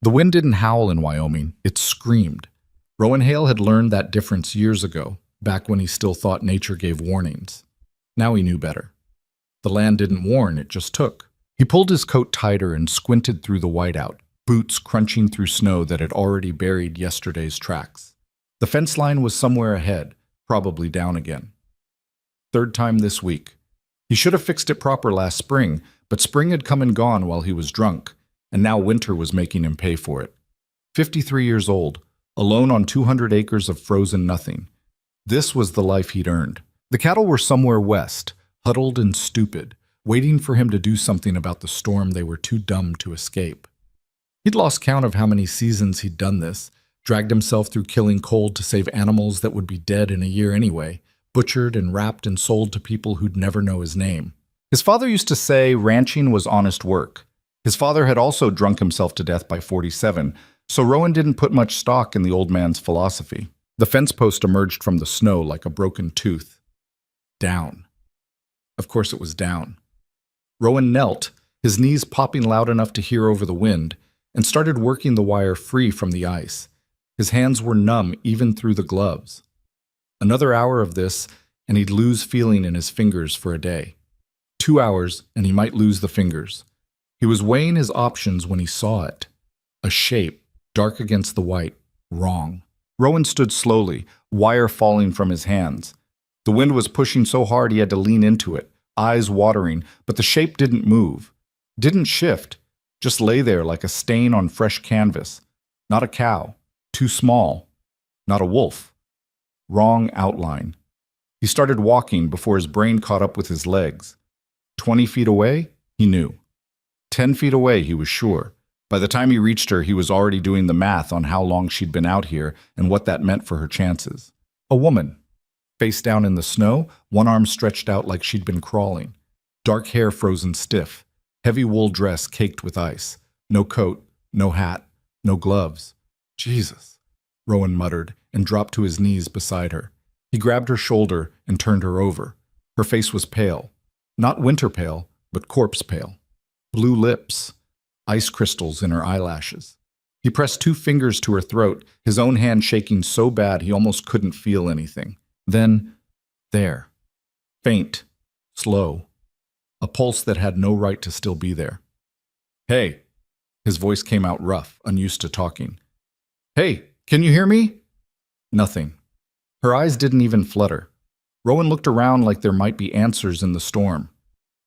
The wind didn't howl in Wyoming, it screamed. Rowan Hale had learned that difference years ago, back when he still thought nature gave warnings. Now he knew better. The land didn't warn, it just took. He pulled his coat tighter and squinted through the whiteout, boots crunching through snow that had already buried yesterday's tracks. The fence line was somewhere ahead, probably down again. Third time this week. He should have fixed it proper last spring, but spring had come and gone while he was drunk, and now winter was making him pay for it. 53 years old, alone on 200 acres of frozen nothing. This was the life he'd earned. The cattle were somewhere west, huddled and stupid, waiting for him to do something about the storm they were too dumb to escape. He'd lost count of how many seasons he'd done this, dragged himself through killing cold to save animals that would be dead in a year anyway, butchered and wrapped and sold to people who'd never know his name. His father used to say ranching was honest work. His father had also drunk himself to death by 47, so Rowan didn't put much stock in the old man's philosophy. The fence post emerged from the snow like a broken tooth. Down. Of course it was down. Rowan knelt, his knees popping loud enough to hear over the wind, and started working the wire free from the ice. His hands were numb even through the gloves. Another hour of this, and he'd lose feeling in his fingers for a day. 2 hours, and he might lose the fingers. He was weighing his options when he saw it. A shape, dark against the white, wrong. Rowan stood slowly, wire falling from his hands. The wind was pushing so hard he had to lean into it, eyes watering, but the shape didn't move. Didn't shift, just lay there like a stain on fresh canvas. Not a cow, too small. Not a wolf. Wrong outline. He started walking before his brain caught up with his legs. 20 feet away, he knew. 10 feet away, he was sure. By the time he reached her, he was already doing the math on how long she'd been out here and what that meant for her chances. A woman. Face down in the snow, one arm stretched out like she'd been crawling. Dark hair frozen stiff. Heavy wool dress caked with ice. No coat, no hat, no gloves. Jesus, Rowan muttered and dropped to his knees beside her. He grabbed her shoulder and turned her over. Her face was pale. Not winter pale, but corpse pale. Blue lips. Ice crystals in her eyelashes. He pressed 2 fingers to her throat, his own hand shaking so bad he almost couldn't feel anything. Then, there. Faint. Slow. A pulse that had no right to still be there. Hey. His voice came out rough, unused to talking. Hey, can you hear me? Nothing. Her eyes didn't even flutter. Rowan looked around like there might be answers in the storm.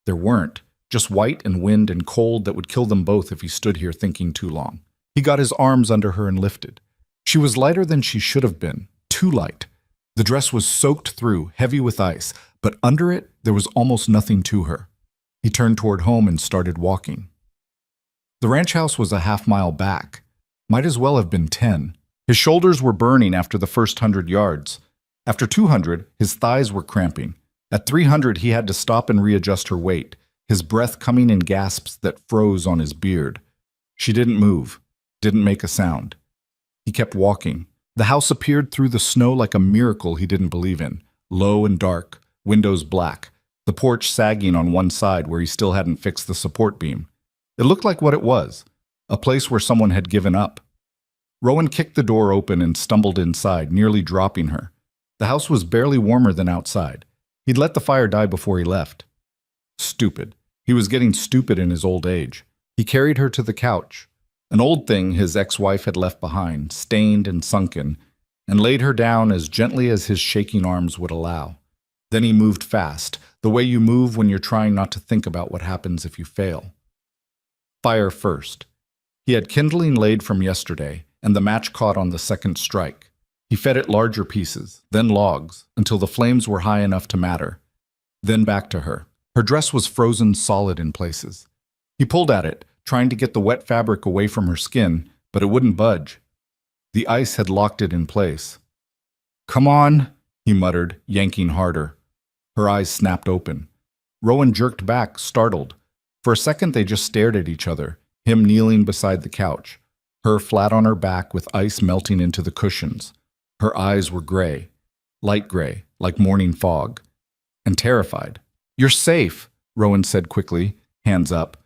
There weren't, just white and wind and cold that would kill them both if he stood here thinking too long. He got his arms under her and lifted. She was lighter than she should have been, too light. The dress was soaked through, heavy with ice, but under it there was almost nothing to her. He turned toward home and started walking. The ranch house was a half-mile back. Might as well have been 10. His shoulders were burning after the first 100 yards. After 200, his thighs were cramping. At 300, he had to stop and readjust her weight, his breath coming in gasps that froze on his beard. She didn't move, didn't make a sound. He kept walking. The house appeared through the snow like a miracle he didn't believe in, low and dark, windows black, the porch sagging on one side where he still hadn't fixed the support beam. It looked like what it was, a place where someone had given up. Rowan kicked the door open and stumbled inside, nearly dropping her. The house was barely warmer than outside. He'd let the fire die before he left. Stupid. He was getting stupid in his old age. He carried her to the couch, an old thing his ex-wife had left behind, stained and sunken, and laid her down as gently as his shaking arms would allow. Then he moved fast, the way you move when you're trying not to think about what happens if you fail. Fire first. He had kindling laid from yesterday, and the match caught on the second strike. He fed it larger pieces, then logs, until the flames were high enough to matter. Then back to her. Her dress was frozen solid in places. He pulled at it, trying to get the wet fabric away from her skin, but it wouldn't budge. The ice had locked it in place. "Come on," he muttered, yanking harder. Her eyes snapped open. Rowan jerked back, startled. For a second they just stared at each other, him kneeling beside the couch, her flat on her back with ice melting into the cushions. Her eyes were gray, light gray, like morning fog, and terrified. "You're safe," Rowan said quickly, hands up.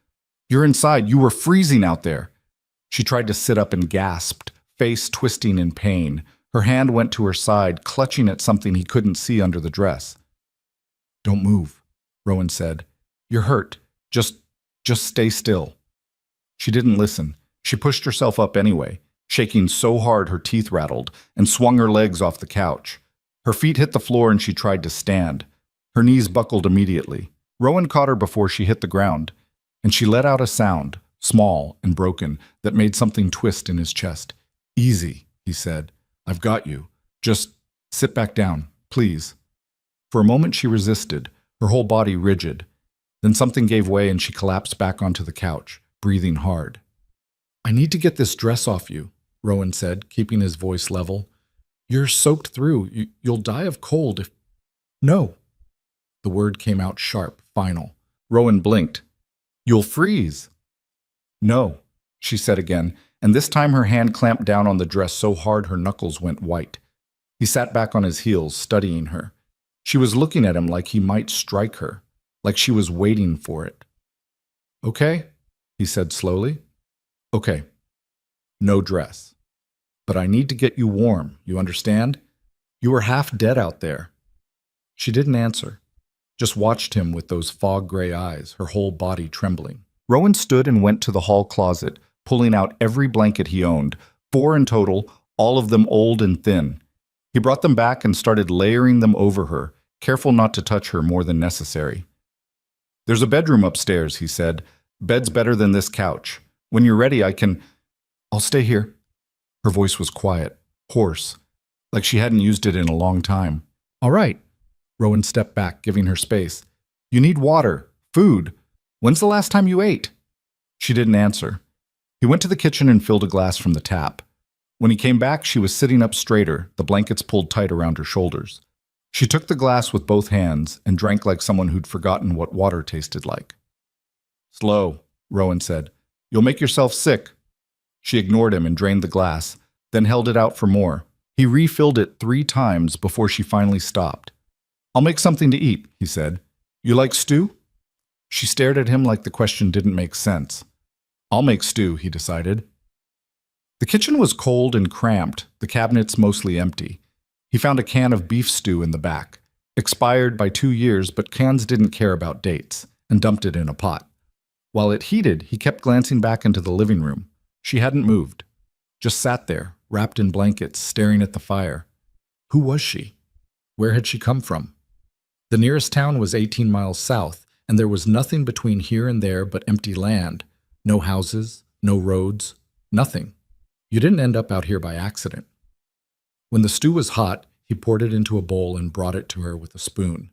"You're inside. You were freezing out there." She tried to sit up and gasped, face twisting in pain. Her hand went to her side, clutching at something he couldn't see under the dress. "Don't move," Rowan said. "You're hurt. Just stay still." She didn't listen. She pushed herself up anyway, shaking so hard her teeth rattled, and swung her legs off the couch. Her feet hit the floor and she tried to stand. Her knees buckled immediately. Rowan caught her before she hit the ground, and she let out a sound, small and broken, that made something twist in his chest. "Easy," he said. "I've got you. Just sit back down, please." For a moment she resisted, her whole body rigid. Then something gave way and she collapsed back onto the couch, breathing hard. "I need to get this dress off you," Rowan said, keeping his voice level. "You're soaked through. You'll die of cold if—" "No." The word came out sharp, final. Rowan blinked. "You'll freeze." "No," she said again, and this time her hand clamped down on the dress so hard her knuckles went white. He sat back on his heels, studying her. She was looking at him like he might strike her, like she was waiting for it. "Okay," he said slowly. "Okay. No dress. But I need to get you warm, you understand? You were half dead out there." She didn't answer, just watched him with those fog-gray eyes, her whole body trembling. Rowan stood and went to the hall closet, pulling out every blanket he owned, 4 in total, all of them old and thin. He brought them back and started layering them over her, careful not to touch her more than necessary. "There's a bedroom upstairs," he said. "Bed's better than this couch. When you're ready, I'll stay here." Her voice was quiet, hoarse, like she hadn't used it in a long time. "All right." Rowan stepped back, giving her space. "You need water, food. When's the last time you ate?" She didn't answer. He went to the kitchen and filled a glass from the tap. When he came back, she was sitting up straighter, the blankets pulled tight around her shoulders. She took the glass with both hands and drank like someone who'd forgotten what water tasted like. "Slow," Rowan said. "You'll make yourself sick." She ignored him and drained the glass, then held it out for more. He refilled it 3 times before she finally stopped. "I'll make something to eat," he said. "You like stew?" She stared at him like the question didn't make sense. "I'll make stew," he decided. The kitchen was cold and cramped, the cabinets mostly empty. He found a can of beef stew in the back, expired by 2 years, but cans didn't care about dates, and dumped it in a pot. While it heated, he kept glancing back into the living room. She hadn't moved, just sat there, wrapped in blankets, staring at the fire. Who was she? Where had she come from? The nearest town was 18 miles south, and there was nothing between here and there but empty land. No houses, no roads, nothing. You didn't end up out here by accident. When the stew was hot, he poured it into a bowl and brought it to her with a spoon.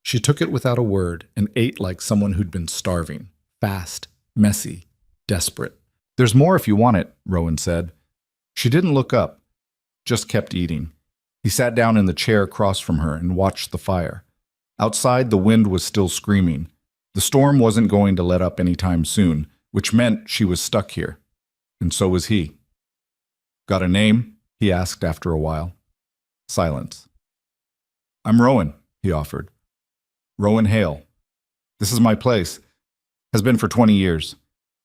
She took it without a word and ate like someone who'd been starving, fast, messy, desperate. "There's more if you want it," Rowan said. She didn't look up, just kept eating. He sat down in the chair across from her and watched the fire. Outside, the wind was still screaming. The storm wasn't going to let up anytime soon, which meant she was stuck here. And so was he. "Got a name?" he asked after a while. Silence. "I'm Rowan," he offered. "Rowan Hale. This is my place. Has been for 20 years.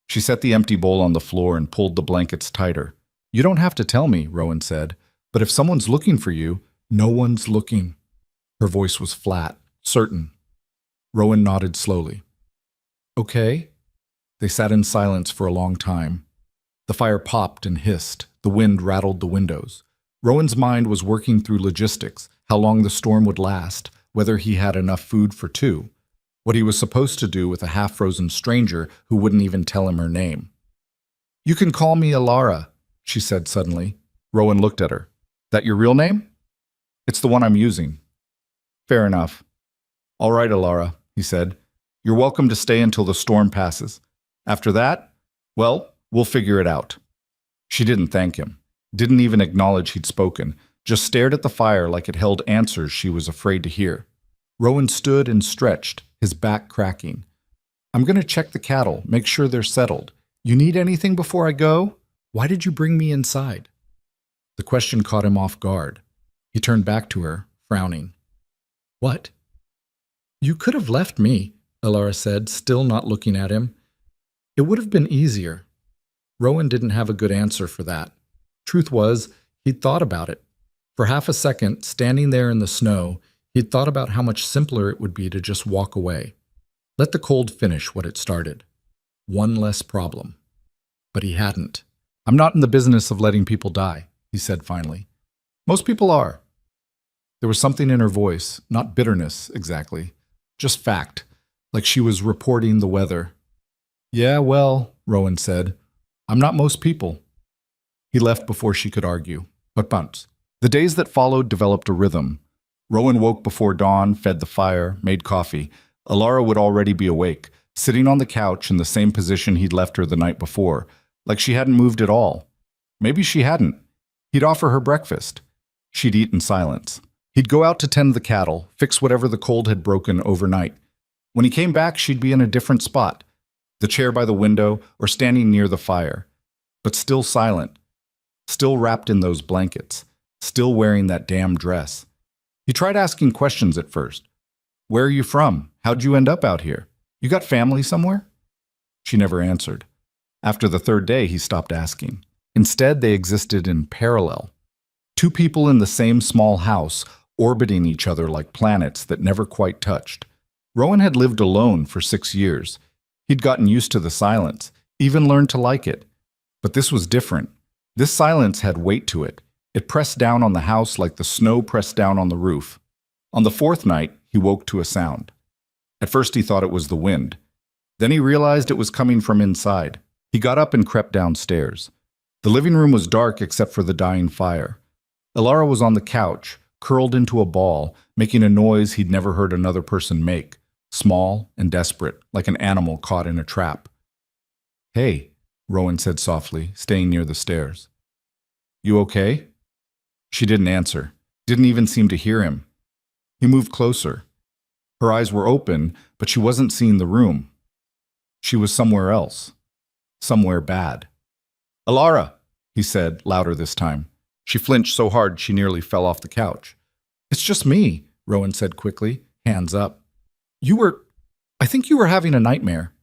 She set the empty bowl on the floor and pulled the blankets tighter. "You don't have to tell me," Rowan said, "but if someone's looking for you, no one's looking." Her voice was flat, certain. Rowan nodded slowly. "Okay." They sat in silence for a long time. The fire popped and hissed. The wind rattled the windows. Rowan's mind was working through logistics, how long the storm would last, whether he had enough food for 2, what he was supposed to do with a half-frozen stranger who wouldn't even tell him her name. "You can call me Alara," she said suddenly. Rowan looked at her. "That your real name?" "It's the one I'm using." "Fair enough." "All right, Alara," he said. "You're welcome to stay until the storm passes. After that, well, we'll figure it out." She didn't thank him, didn't even acknowledge he'd spoken, just stared at the fire like it held answers she was afraid to hear. Rowan stood and stretched, his back cracking. "I'm going to check the cattle, make sure they're settled. You need anything before I go? Why did you bring me inside?" The question caught him off guard. He turned back to her, frowning. "What?" "You could have left me," Alara said, still not looking at him. "It would have been easier." Rowan didn't have a good answer for that. Truth was, he'd thought about it. For half a second, standing there in the snow, he'd thought about how much simpler it would be to just walk away. Let the cold finish what it started. One less problem. But he hadn't. "I'm not in the business of letting people die," he said finally. "Most people are." There was something in her voice, not bitterness exactly, just fact, like she was reporting the weather. "Yeah, well," Rowan said, "I'm not most people." He left before she could argue. But bounce. The days that followed developed a rhythm. Rowan woke before dawn, fed the fire, made coffee. Alara would already be awake, sitting on the couch in the same position he'd left her the night before, like she hadn't moved at all. Maybe she hadn't. He'd offer her breakfast. She'd eat in silence. He'd go out to tend the cattle, fix whatever the cold had broken overnight. When he came back, she'd be in a different spot, the chair by the window or standing near the fire, but still silent, still wrapped in those blankets, still wearing that damn dress. He tried asking questions at first. "Where are you from? How'd you end up out here? You got family somewhere?" She never answered. After the third day, he stopped asking. Instead, they existed in parallel. Two people in the same small house, orbiting each other like planets that never quite touched. Rowan had lived alone for 6 years. He'd gotten used to the silence, even learned to like it. But this was different. This silence had weight to it. It pressed down on the house like the snow pressed down on the roof. On the fourth night, he woke to a sound. At first he thought it was the wind. Then he realized it was coming from inside. He got up and crept downstairs. The living room was dark except for the dying fire. Alara was on the couch, curled into a ball, making a noise he'd never heard another person make, small and desperate, like an animal caught in a trap. "Hey," Rowan said softly, staying near the stairs. "You okay?" She didn't answer, didn't even seem to hear him. He moved closer. Her eyes were open, but she wasn't seeing the room. She was somewhere else. Somewhere bad. "Alara," he said, louder this time. She flinched so hard she nearly fell off the couch. "It's just me," Rowan said quickly, hands up. I think you were having a nightmare."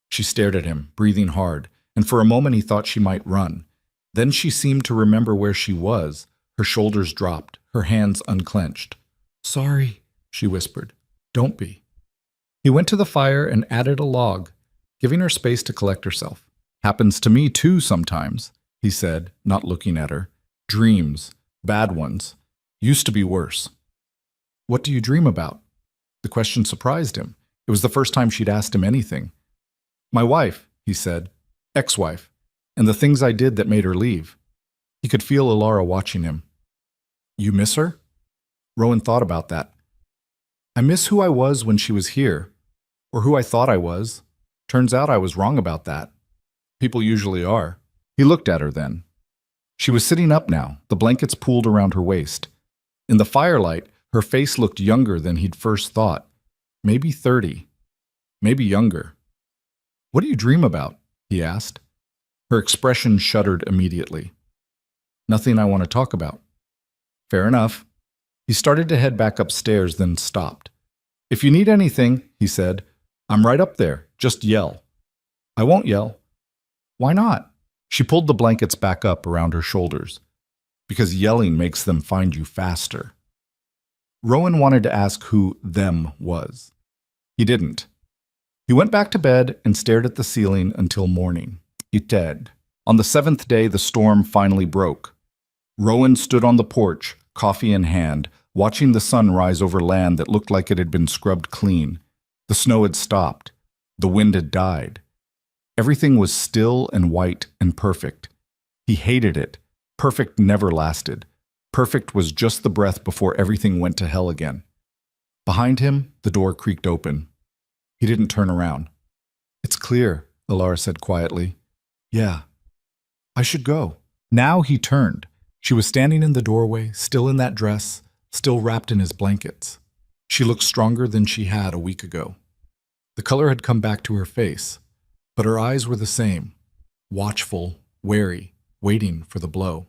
She stared at him, breathing hard, and for a moment he thought she might run. Then she seemed to remember where she was. Her shoulders dropped, her hands unclenched. "Sorry," she whispered. "Don't be." He went to the fire and added a log, giving her space to collect herself. "Happens to me too sometimes," he said, not looking at her. "Dreams, bad ones. Used to be worse." "What do you dream about?" The question surprised him. It was the first time she'd asked him anything. "My wife," he said. "Ex-wife. And the things I did that made her leave." He could feel Alara watching him. "You miss her?" Rowan thought about that. "I miss who I was when she was here. Or who I thought I was. Turns out I was wrong about that. People usually are." He looked at her then. She was sitting up now, the blankets pooled around her waist. In the firelight, her face looked younger than he'd first thought. Maybe 30. Maybe younger. "What do you dream about?" he asked. Her expression shuddered immediately. "Nothing I want to talk about." "Fair enough." He started to head back upstairs, then stopped. "If you need anything," he said, "I'm right up there. Just yell." "I won't yell." "Why not?" She pulled the blankets back up around her shoulders. "Because yelling makes them find you faster." Rowan wanted to ask who them was. He didn't. He went back to bed and stared at the ceiling until morning. He did. On the 7th day, the storm finally broke. Rowan stood on the porch, coffee in hand, watching the sun rise over land that looked like it had been scrubbed clean. The snow had stopped. The wind had died. Everything was still and white and perfect. He hated it. Perfect never lasted. Perfect was just the breath before everything went to hell again. Behind him, the door creaked open. He didn't turn around. "It's clear," Alara said quietly. "Yeah. I should go." Now he turned. She was standing in the doorway, still in that dress, still wrapped in his blankets. She looked stronger than she had a week ago. The color had come back to her face, but her eyes were the same, watchful, wary, waiting for the blow.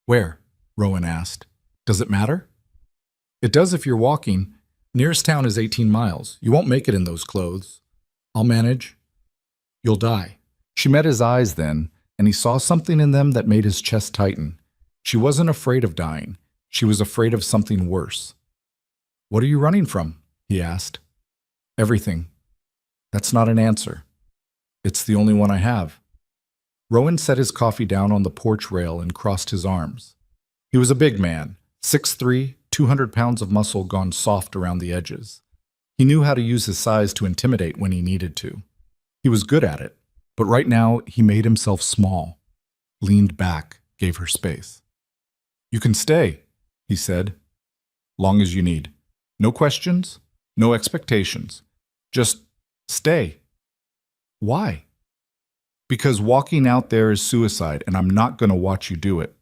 "Where?" Rowan asked. "Does it matter?" "It does if you're walking. Nearest town is 18 miles. You won't make it in those clothes." "I'll manage." "You'll die." She met his eyes then, and he saw something in them that made his chest tighten. She wasn't afraid of dying. She was afraid of something worse. "What are you running from?" he asked. "Everything." "That's not an answer." "It's the only one I have." Rowan set his coffee down on the porch rail and crossed his arms. He was a big man, 6'3", 200 pounds of muscle gone soft around the edges. He knew how to use his size to intimidate when he needed to. He was good at it, but right now he made himself small, leaned back, gave her space. "You can stay," he said. "Long as you need. No questions, no expectations. Just stay." "Why?" "Because walking out there is suicide, and I'm not going to watch you do it."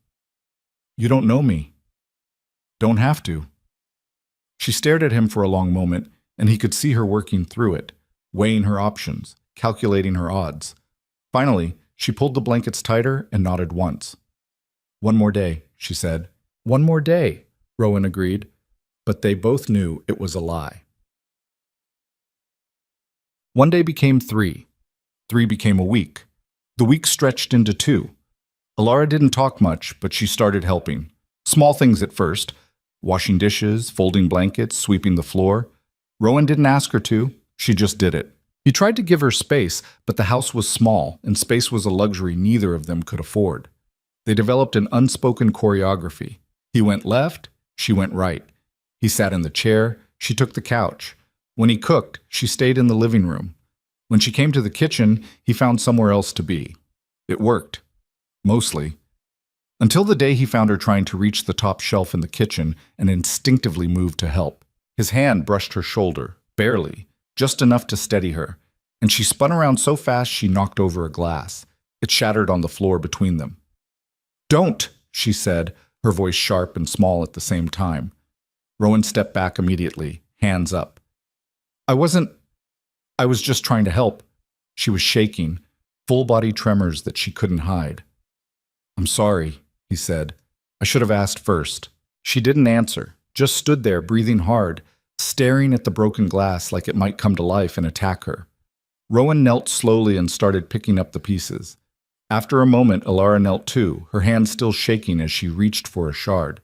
"You don't know me." "Don't have to." She stared at him for a long moment, and he could see her working through it, weighing her options, calculating her odds. Finally, she pulled the blankets tighter and nodded once. "One more day," she said. "One more day," Rowan agreed, but they both knew it was a lie. One day became 3. 3 became a week. The week stretched into 2. Alara didn't talk much, but she started helping. Small things at first: washing dishes, folding blankets, sweeping the floor. Rowan didn't ask her to, she just did it. He tried to give her space, but the house was small, and space was a luxury neither of them could afford. They developed an unspoken choreography. He went left, she went right. He sat in the chair, she took the couch. When he cooked, she stayed in the living room. When she came to the kitchen, he found somewhere else to be. It worked. Mostly. Until the day he found her trying to reach the top shelf in the kitchen and instinctively moved to help. His hand brushed her shoulder, barely, just enough to steady her, and she spun around so fast she knocked over a glass. It shattered on the floor between them. "Don't," she said, her voice sharp and small at the same time. Rowan stepped back immediately, hands up. I was just trying to help." She was shaking, full-body tremors that she couldn't hide. "I'm sorry," he said. "I should have asked first." She didn't answer, just stood there breathing hard, staring at the broken glass like it might come to life and attack her. Rowan knelt slowly and started picking up the pieces. After a moment, Alara knelt too, her hand still shaking as she reached for a shard.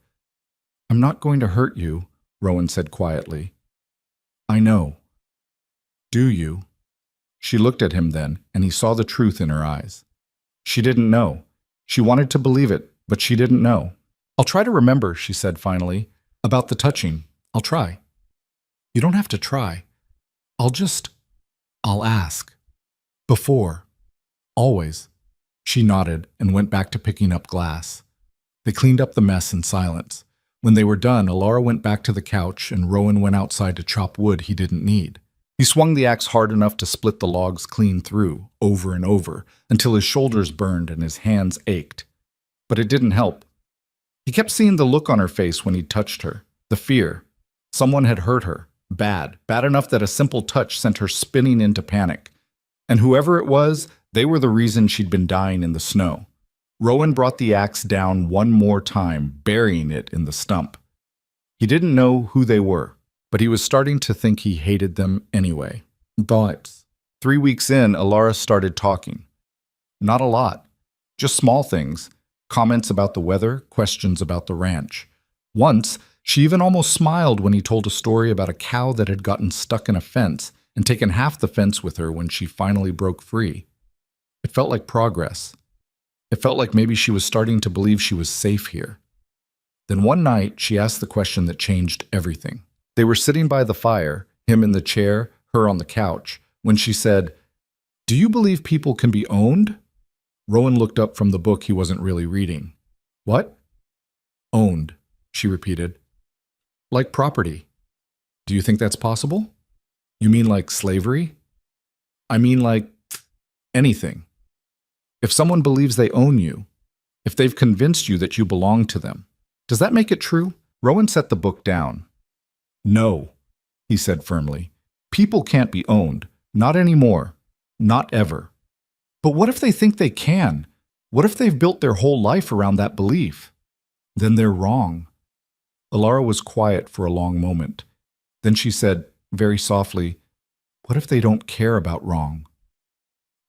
"I'm not going to hurt you," Rowan said quietly. "I know." "Do you?" She looked at him then, and he saw the truth in her eyes. She didn't know. She wanted to believe it, but she didn't know. "I'll try to remember," she said finally. "About the touching. I'll try." "You don't have to try. I'll ask. Before. Always." She nodded and went back to picking up glass. They cleaned up the mess in silence. When they were done, Alara went back to the couch and Rowan went outside to chop wood he didn't need. He swung the axe hard enough to split the logs clean through, over and over, until his shoulders burned and his hands ached. But it didn't help. He kept seeing the look on her face when he touched her, the fear. Someone had hurt her, bad enough that a simple touch sent her spinning into panic. And whoever it was, they were the reason she'd been dying in the snow. Rowan brought the axe down one more time, burying it in the stump. He didn't know who they were, but he was starting to think he hated them anyway. But 3 weeks in, Alara started talking. Not a lot, just small things, comments about the weather, questions about the ranch. Once, she even almost smiled when he told a story about a cow that had gotten stuck in a fence and taken half the fence with her when she finally broke free. It felt like progress. It felt like maybe she was starting to believe she was safe here. Then one night, she asked the question that changed everything. They were sitting by the fire, him in the chair, her on the couch, when she said, "Do you believe people can be owned?" Rowan looked up from the book he wasn't really reading. "What?" "Owned," she repeated. "Like property. Do you think that's possible?" "You mean like slavery?" "I mean like anything. If someone believes they own you, if they've convinced you that you belong to them, does that make it true?" Rowan set the book down. "No," he said firmly. "People can't be owned. Not anymore. Not ever." "But what if they think they can? What if they've built their whole life around that belief?" "Then they're wrong." Alara was quiet for a long moment. Then she said, very softly, "What if they don't care about wrong?"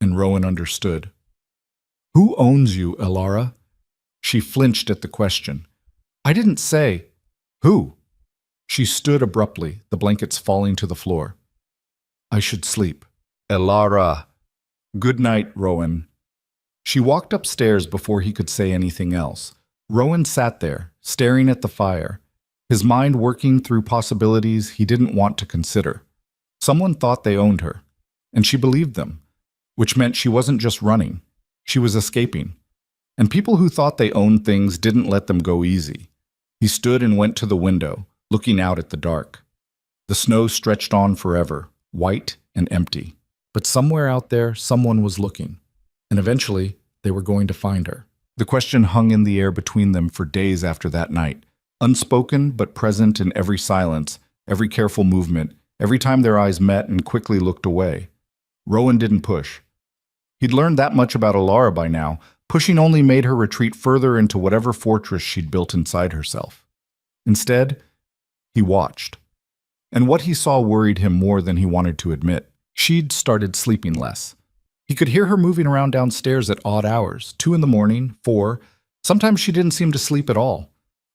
And Rowan understood. Who owns you, Elara? She flinched at the question. I didn't say. Who? She stood abruptly, the blankets falling to the floor. I should sleep. Elara. Good night, Rowan. She walked upstairs before he could say anything else. Rowan sat there, staring at the fire, his mind working through possibilities he didn't want to consider. Someone thought they owned her, and she believed them, which meant she wasn't just running, she was escaping. And people who thought they owned things didn't let them go easy. He stood and went to the window, looking out at the dark. The snow stretched on forever, white and empty. But somewhere out there, someone was looking, and eventually they were going to find her. The question hung in the air between them for days after that night, unspoken but present in every silence, every careful movement, every time their eyes met and quickly looked away. Rowan didn't push. He'd learned that much about Elara by now. Pushing only made her retreat further into whatever fortress she'd built inside herself. Instead, he watched. And what he saw worried him more than he wanted to admit. She'd started sleeping less. He could hear her moving around downstairs at odd hours, 2 in the morning, 4. Sometimes she didn't seem to sleep at all.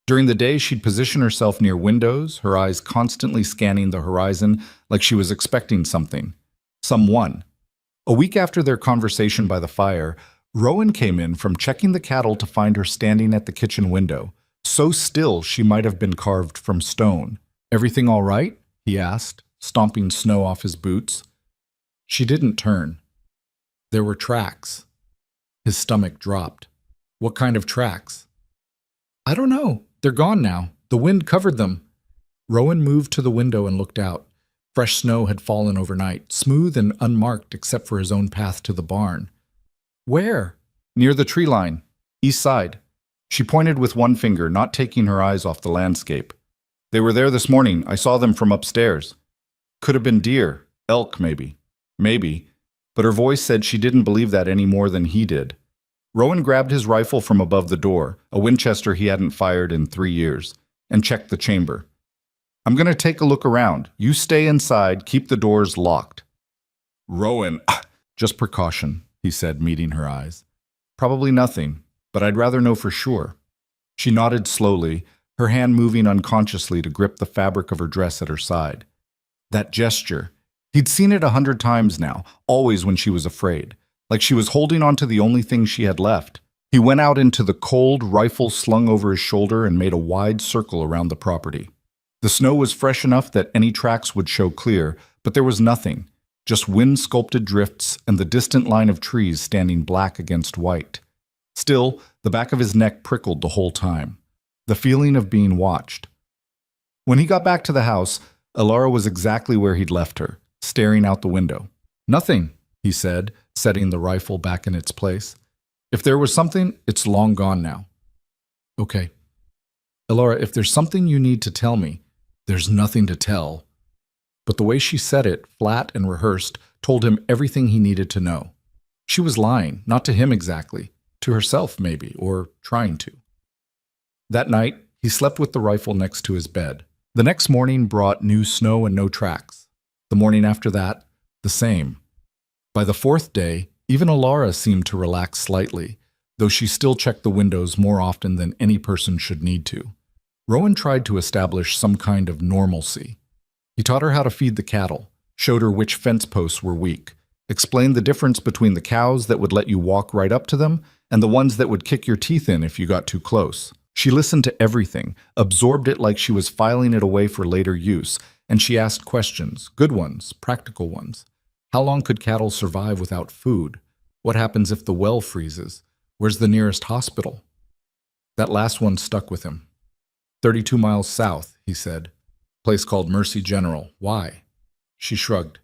During the day, she'd position herself near windows, her eyes constantly scanning the horizon like she was expecting something. Someone. A week after their conversation by the fire, Rowan came in from checking the cattle to find her standing at the kitchen window, so still she might have been carved from stone. Everything all right? He asked, stomping snow off his boots. She didn't turn. There were tracks. His stomach dropped. What kind of tracks? I don't know. They're gone now. The wind covered them. Rowan moved to the window and looked out. Fresh snow had fallen overnight, smooth and unmarked except for his own path to the barn. Where? Near the tree line. East side. She pointed with one finger, not taking her eyes off the landscape. They were there this morning. I saw them from upstairs. Could have been deer. Elk, maybe. Maybe. But her voice said she didn't believe that any more than he did. Rowan grabbed his rifle from above the door, a Winchester he hadn't fired in 3 years, and checked the chamber. I'm going to take a look around. You stay inside, keep the doors locked. Rowan, just precaution, he said, meeting her eyes. Probably nothing, but I'd rather know for sure. She nodded slowly, her hand moving unconsciously to grip the fabric of her dress at her side. That gesture, he'd seen it 100 times now, always when she was afraid, like she was holding on to the only thing she had left. He went out into the cold, rifle slung over his shoulder, and made a wide circle around the property. The snow was fresh enough that any tracks would show clear, but there was nothing, just wind-sculpted drifts and the distant line of trees standing black against white. Still, the back of his neck prickled the whole time, the feeling of being watched. When he got back to the house, Elara was exactly where he'd left her, staring out the window. Nothing, he said, setting the rifle back in its place. If there was something, it's long gone now. Okay. Elara, if there's something you need to tell me, there's nothing to tell. But the way she said it, flat and rehearsed, told him everything he needed to know. She was lying, not to him exactly, to herself maybe, or trying to. That night, he slept with the rifle next to his bed. The next morning brought new snow and no tracks. The morning after that, the same. By the 4th day, even Elara seemed to relax slightly, though she still checked the windows more often than any person should need to. Rowan tried to establish some kind of normalcy. He taught her how to feed the cattle, showed her which fence posts were weak, explained the difference between the cows that would let you walk right up to them and the ones that would kick your teeth in if you got too close. She listened to everything, absorbed it like she was filing it away for later use, and she asked questions, good ones, practical ones. How long could cattle survive without food? What happens if the well freezes? Where's the nearest hospital? That last one stuck with him. 32 miles south, he said. Place called Mercy General. Why? She shrugged.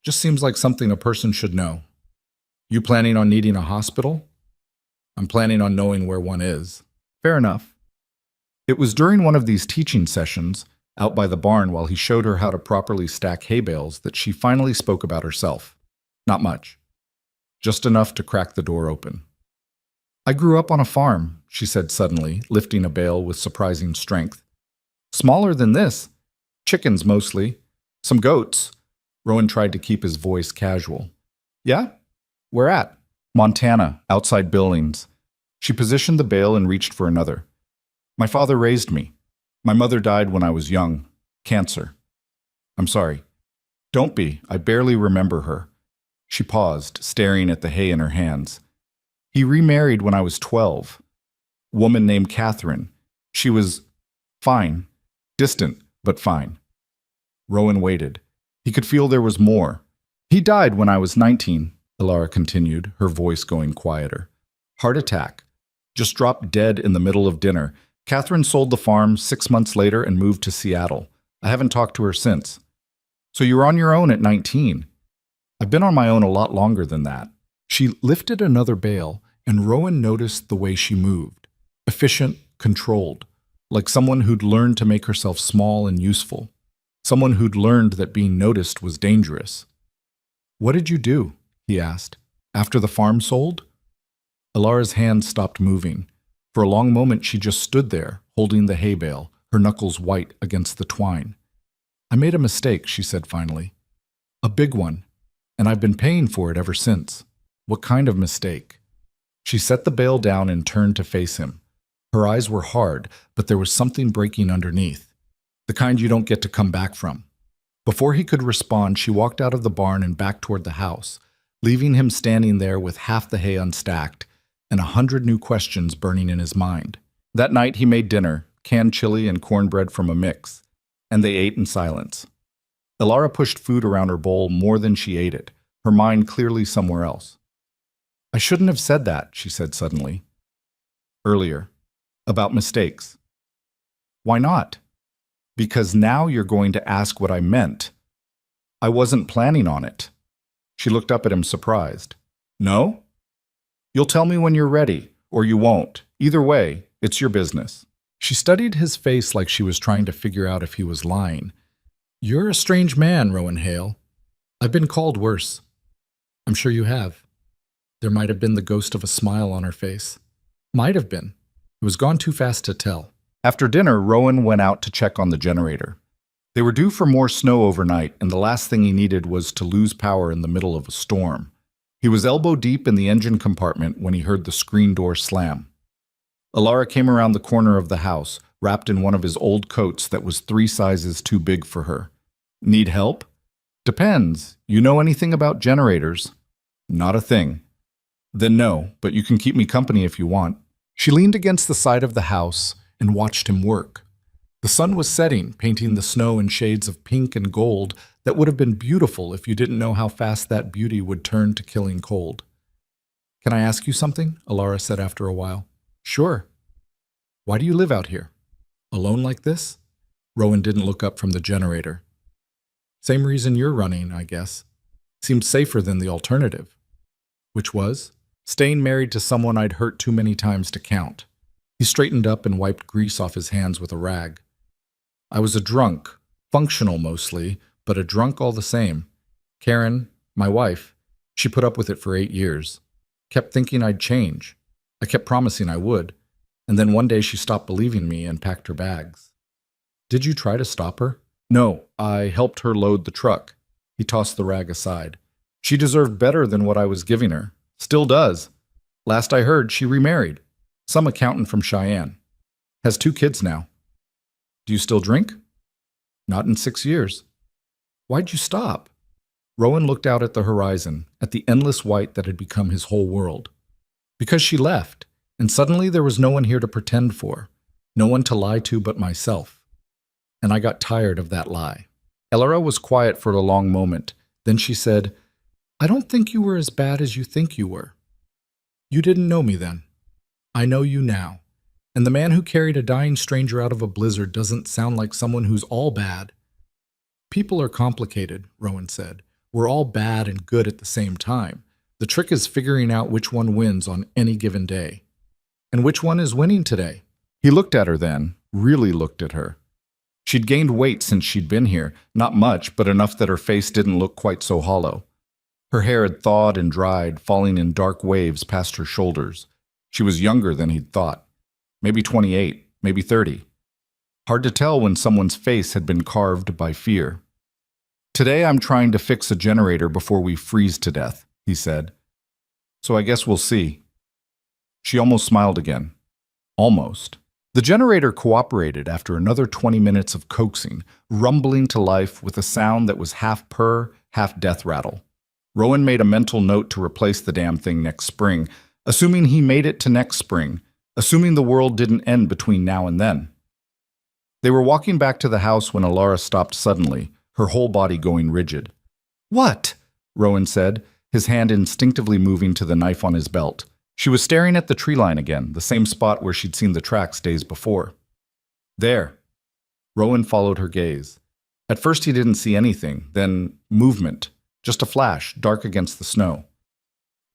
Just seems like something a person should know. You planning on needing a hospital? I'm planning on knowing where one is. Fair enough. It was during one of these teaching sessions, out by the barn while he showed her how to properly stack hay bales, that she finally spoke about herself. Not much. Just enough to crack the door open. I grew up on a farm, she said suddenly, lifting a bale with surprising strength. Smaller than this. Chickens mostly. Some goats. Rowan tried to keep his voice casual. Yeah? Where at? Montana, outside Billings. She positioned the bale and reached for another. My father raised me. My mother died when I was young. Cancer. I'm sorry. Don't be. I barely remember her. She paused, staring at the hay in her hands. He remarried when I was 12. Woman named Catherine. She was fine. Distant, but fine. Rowan waited. He could feel there was more. He died when I was 19, Ilara continued, her voice going quieter. Heart attack. Just dropped dead in the middle of dinner. Catherine sold the farm 6 months later and moved to Seattle. I haven't talked to her since. So you were on your own at 19. I've been on my own a lot longer than that. She lifted another bale, and Rowan noticed the way she moved. Efficient, controlled, like someone who'd learned to make herself small and useful. Someone who'd learned that being noticed was dangerous. What did you do? He asked. After the farm sold? Ilara's hand stopped moving. For a long moment she just stood there, holding the hay bale, her knuckles white against the twine. I made a mistake, she said finally. A big one, and I've been paying for it ever since. What kind of mistake? She set the bale down and turned to face him. Her eyes were hard, but there was something breaking underneath. The kind you don't get to come back from. Before he could respond, she walked out of the barn and back toward the house, leaving him standing there with half the hay unstacked and 100 new questions burning in his mind. That night he made dinner, canned chili and cornbread from a mix, and they ate in silence. Ilara pushed food around her bowl more than she ate it, her mind clearly somewhere else. I shouldn't have said that, she said suddenly. Earlier. About mistakes. Why not? Because now you're going to ask what I meant. I wasn't planning on it. She looked up at him surprised. No? You'll tell me when you're ready, or you won't. Either way, it's your business. She studied his face like she was trying to figure out if he was lying. You're a strange man, Rowan Hale. I've been called worse. I'm sure you have. There might have been the ghost of a smile on her face. Might have been. It was gone too fast to tell. After dinner, Rowan went out to check on the generator. They were due for more snow overnight, and the last thing he needed was to lose power in the middle of a storm. He was elbow deep in the engine compartment when he heard the screen door slam. Ilara came around the corner of the house, wrapped in one of his old coats that was 3 sizes too big for her. Need help? Depends. You know anything about generators? Not a thing. Then no, but you can keep me company if you want. She leaned against the side of the house and watched him work. The sun was setting, painting the snow in shades of pink and gold that would have been beautiful if you didn't know how fast that beauty would turn to killing cold. Can I ask you something? Ilara said after a while. Sure. Why do you live out here? Alone like this? Rowan didn't look up from the generator. Same reason you're running, I guess. Seems safer than the alternative. Which was? Staying married to someone I'd hurt too many times to count. He straightened up and wiped grease off his hands with a rag. I was a drunk, functional mostly, but a drunk all the same. Karen, my wife, she put up with it for 8 years. Kept thinking I'd change. I kept promising I would. And then one day she stopped believing me and packed her bags. Did you try to stop her? No, I helped her load the truck. He tossed the rag aside. She deserved better than what I was giving her. Still does. Last I heard, she remarried. Some accountant from Cheyenne. Has 2 kids now. Do you still drink? Not in 6 years. Why'd you stop? Rowan looked out at the horizon, at the endless white that had become his whole world. Because she left, and suddenly there was no one here to pretend for, no one to lie to but myself. And I got tired of that lie. Ilara was quiet for a long moment. Then she said, I don't think you were as bad as you think you were. You didn't know me then. I know you now. And the man who carried a dying stranger out of a blizzard doesn't sound like someone who's all bad. People are complicated, Rowan said. We're all bad and good at the same time. The trick is figuring out which one wins on any given day. And which one is winning today? He looked at her then, really looked at her. She'd gained weight since she'd been here, not much, but enough that her face didn't look quite so hollow. Her hair had thawed and dried, falling in dark waves past her shoulders. She was younger than he'd thought. Maybe 28, maybe 30. Hard to tell when someone's face had been carved by fear. Today I'm trying to fix a generator before we freeze to death, he said. So I guess we'll see. She almost smiled again. Almost. The generator cooperated after another 20 minutes of coaxing, rumbling to life with a sound that was half purr, half death rattle. Rowan made a mental note to replace the damn thing next spring, assuming he made it to next spring, assuming the world didn't end between now and then. They were walking back to the house when Alara stopped suddenly, her whole body going rigid. "What?" Rowan said, his hand instinctively moving to the knife on his belt. She was staring at the tree line again, the same spot where she'd seen the tracks days before. "There." Rowan followed her gaze. At first he didn't see anything, then movement, just a flash, dark against the snow.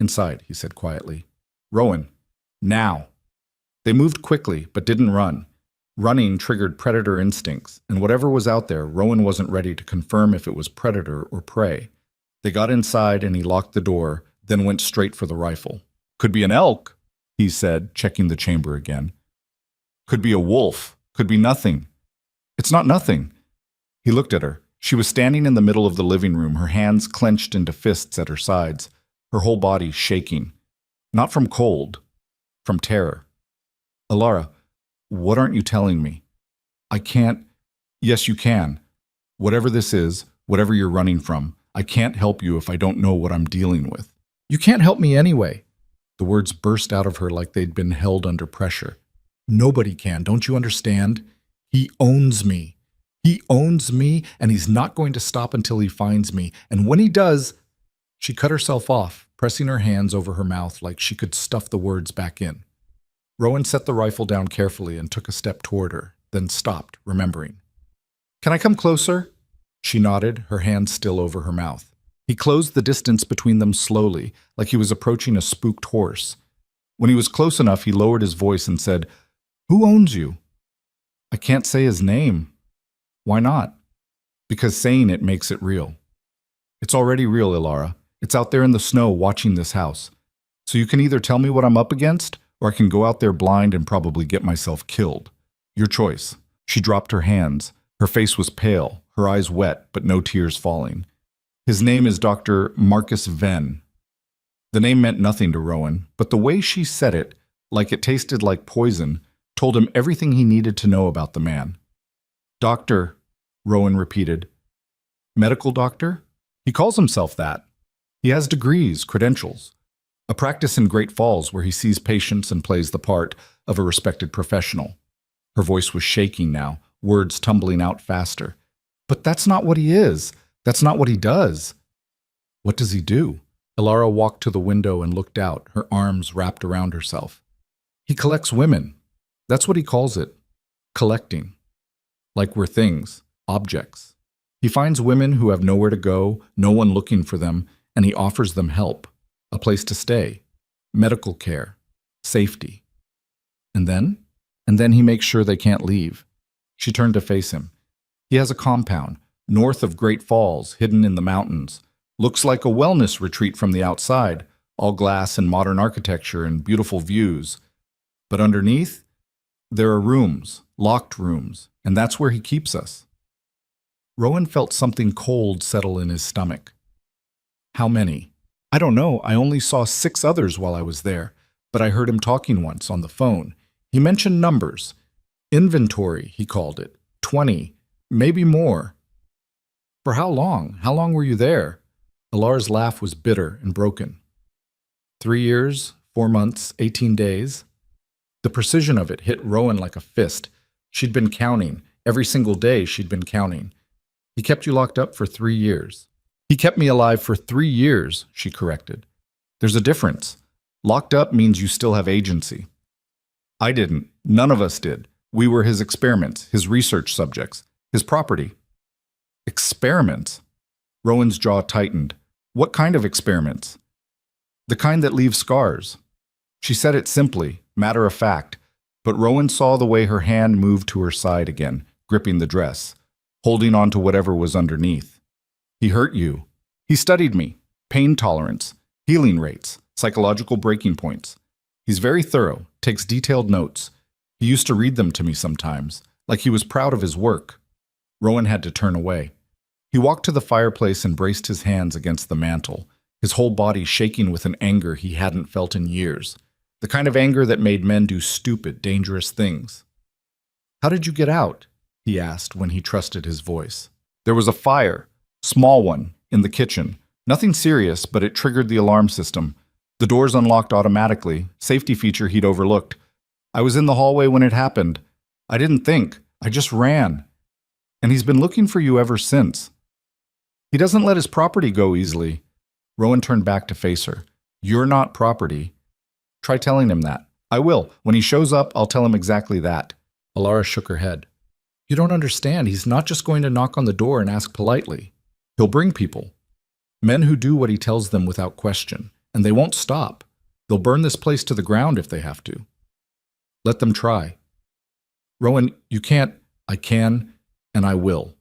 "Inside," he said quietly. "Rowan, now." They moved quickly, but didn't run. Running triggered predator instincts, and whatever was out there, Rowan wasn't ready to confirm if it was predator or prey. They got inside and he locked the door, then went straight for the rifle. "Could be an elk," he said, checking the chamber again. "Could be a wolf. Could be nothing." "It's not nothing." He looked at her. She was standing in the middle of the living room, her hands clenched into fists at her sides, her whole body shaking. Not from cold, from terror. "Alara, what aren't you telling me?" "I can't." "Yes, you can. Whatever this is, whatever you're running from, I can't help you if I don't know what I'm dealing with." "You can't help me anyway." The words burst out of her like they'd been held under pressure. "Nobody can, don't you understand? He owns me. He owns me, and he's not going to stop until he finds me. And when he does—" She cut herself off, pressing her hands over her mouth like she could stuff the words back in. Rowan set the rifle down carefully and took a step toward her, then stopped, remembering. "Can I come closer?" She nodded, her hands still over her mouth. He closed the distance between them slowly, like he was approaching a spooked horse. When he was close enough, he lowered his voice and said, "Who owns you?" "I can't say his name." "Why not?" "Because saying it makes it real." "It's already real, Alara. It's out there in the snow watching this house. So you can either tell me what I'm up against, or I can go out there blind and probably get myself killed. Your choice." She dropped her hands. Her face was pale, her eyes wet, but no tears falling. "His name is Dr. Marcus Venn." The name meant nothing to Rowan, but the way she said it, like it tasted like poison, told him everything he needed to know about the man. "Doctor," Rowan repeated. "Medical doctor?" "He calls himself that. He has degrees, credentials. A practice in Great Falls where he sees patients and plays the part of a respected professional." Her voice was shaking now, words tumbling out faster. "But that's not what he is. That's not what he does." "What does he do?" Alara walked to the window and looked out, her arms wrapped around herself. "He collects women. That's what he calls it. Collecting. Like we're things, objects. He finds women who have nowhere to go, no one looking for them, and he offers them help, a place to stay, medical care, safety. And then he makes sure they can't leave." She turned to face him. "He has a compound, north of Great Falls, hidden in the mountains. Looks like a wellness retreat from the outside, all glass and modern architecture and beautiful views. But underneath, there are rooms, locked rooms, and that's where he keeps us." Rowan felt something cold settle in his stomach. "How many?" "I don't know. I only saw 6 others while I was there, but I heard him talking once on the phone. He mentioned numbers. Inventory, he called it. 20, maybe more." "For how long? How long were you there?" Alara's laugh was bitter and broken. 3 years, 4 months, 18 days. The precision of it hit Rowan like a fist. She'd been counting. Every single day she'd been counting. "He kept you locked up for 3 years. "He kept me alive for 3 years, she corrected. "There's a difference. Locked up means you still have agency." "I didn't. None of us did. We were his experiments, his research subjects, his property." "Experiments?" Rowan's jaw tightened. "What kind of experiments?" "The kind that leave scars." She said it simply, matter of fact, but Rowan saw the way her hand moved to her side again, gripping the dress, holding on to whatever was underneath. "He hurt you. He studied me. Pain tolerance, healing rates, psychological breaking points. He's very thorough, takes detailed notes. He used to read them to me sometimes, like he was proud of his work." Rowan had to turn away. He walked to the fireplace and braced his hands against the mantel, his whole body shaking with an anger he hadn't felt in years, the kind of anger that made men do stupid, dangerous things. "How did you get out?" he asked when he trusted his voice. "There was a fire, small one, in the kitchen. Nothing serious, but it triggered the alarm system. The doors unlocked automatically, safety feature he'd overlooked. I was in the hallway when it happened. I didn't think, I just ran. And he's been looking for you ever since. He doesn't let his property go easily." Rowan turned back to face her. "You're not property." "Try telling him that." "I will. When he shows up, I'll tell him exactly that." Alara shook her head. "You don't understand. He's not just going to knock on the door and ask politely. He'll bring people. Men who do what he tells them without question. And they won't stop. They'll burn this place to the ground if they have to. Let them try." "Rowan, you can't." "I can, and I will."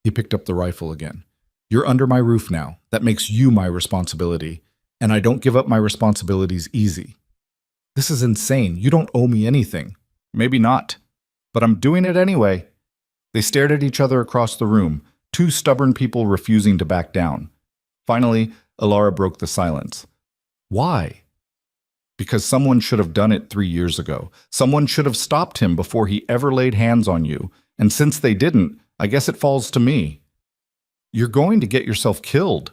He picked up the rifle again. "You're under my roof now. That makes you my responsibility. And I don't give up my responsibilities easy." "This is insane. You don't owe me anything." "Maybe not. But I'm doing it anyway." They stared at each other across the room, two stubborn people refusing to back down. Finally, Alara broke the silence. "Why?" "Because someone should have done it 3 years ago. Someone should have stopped him before he ever laid hands on you. And since they didn't, I guess it falls to me." "You're going to get yourself killed."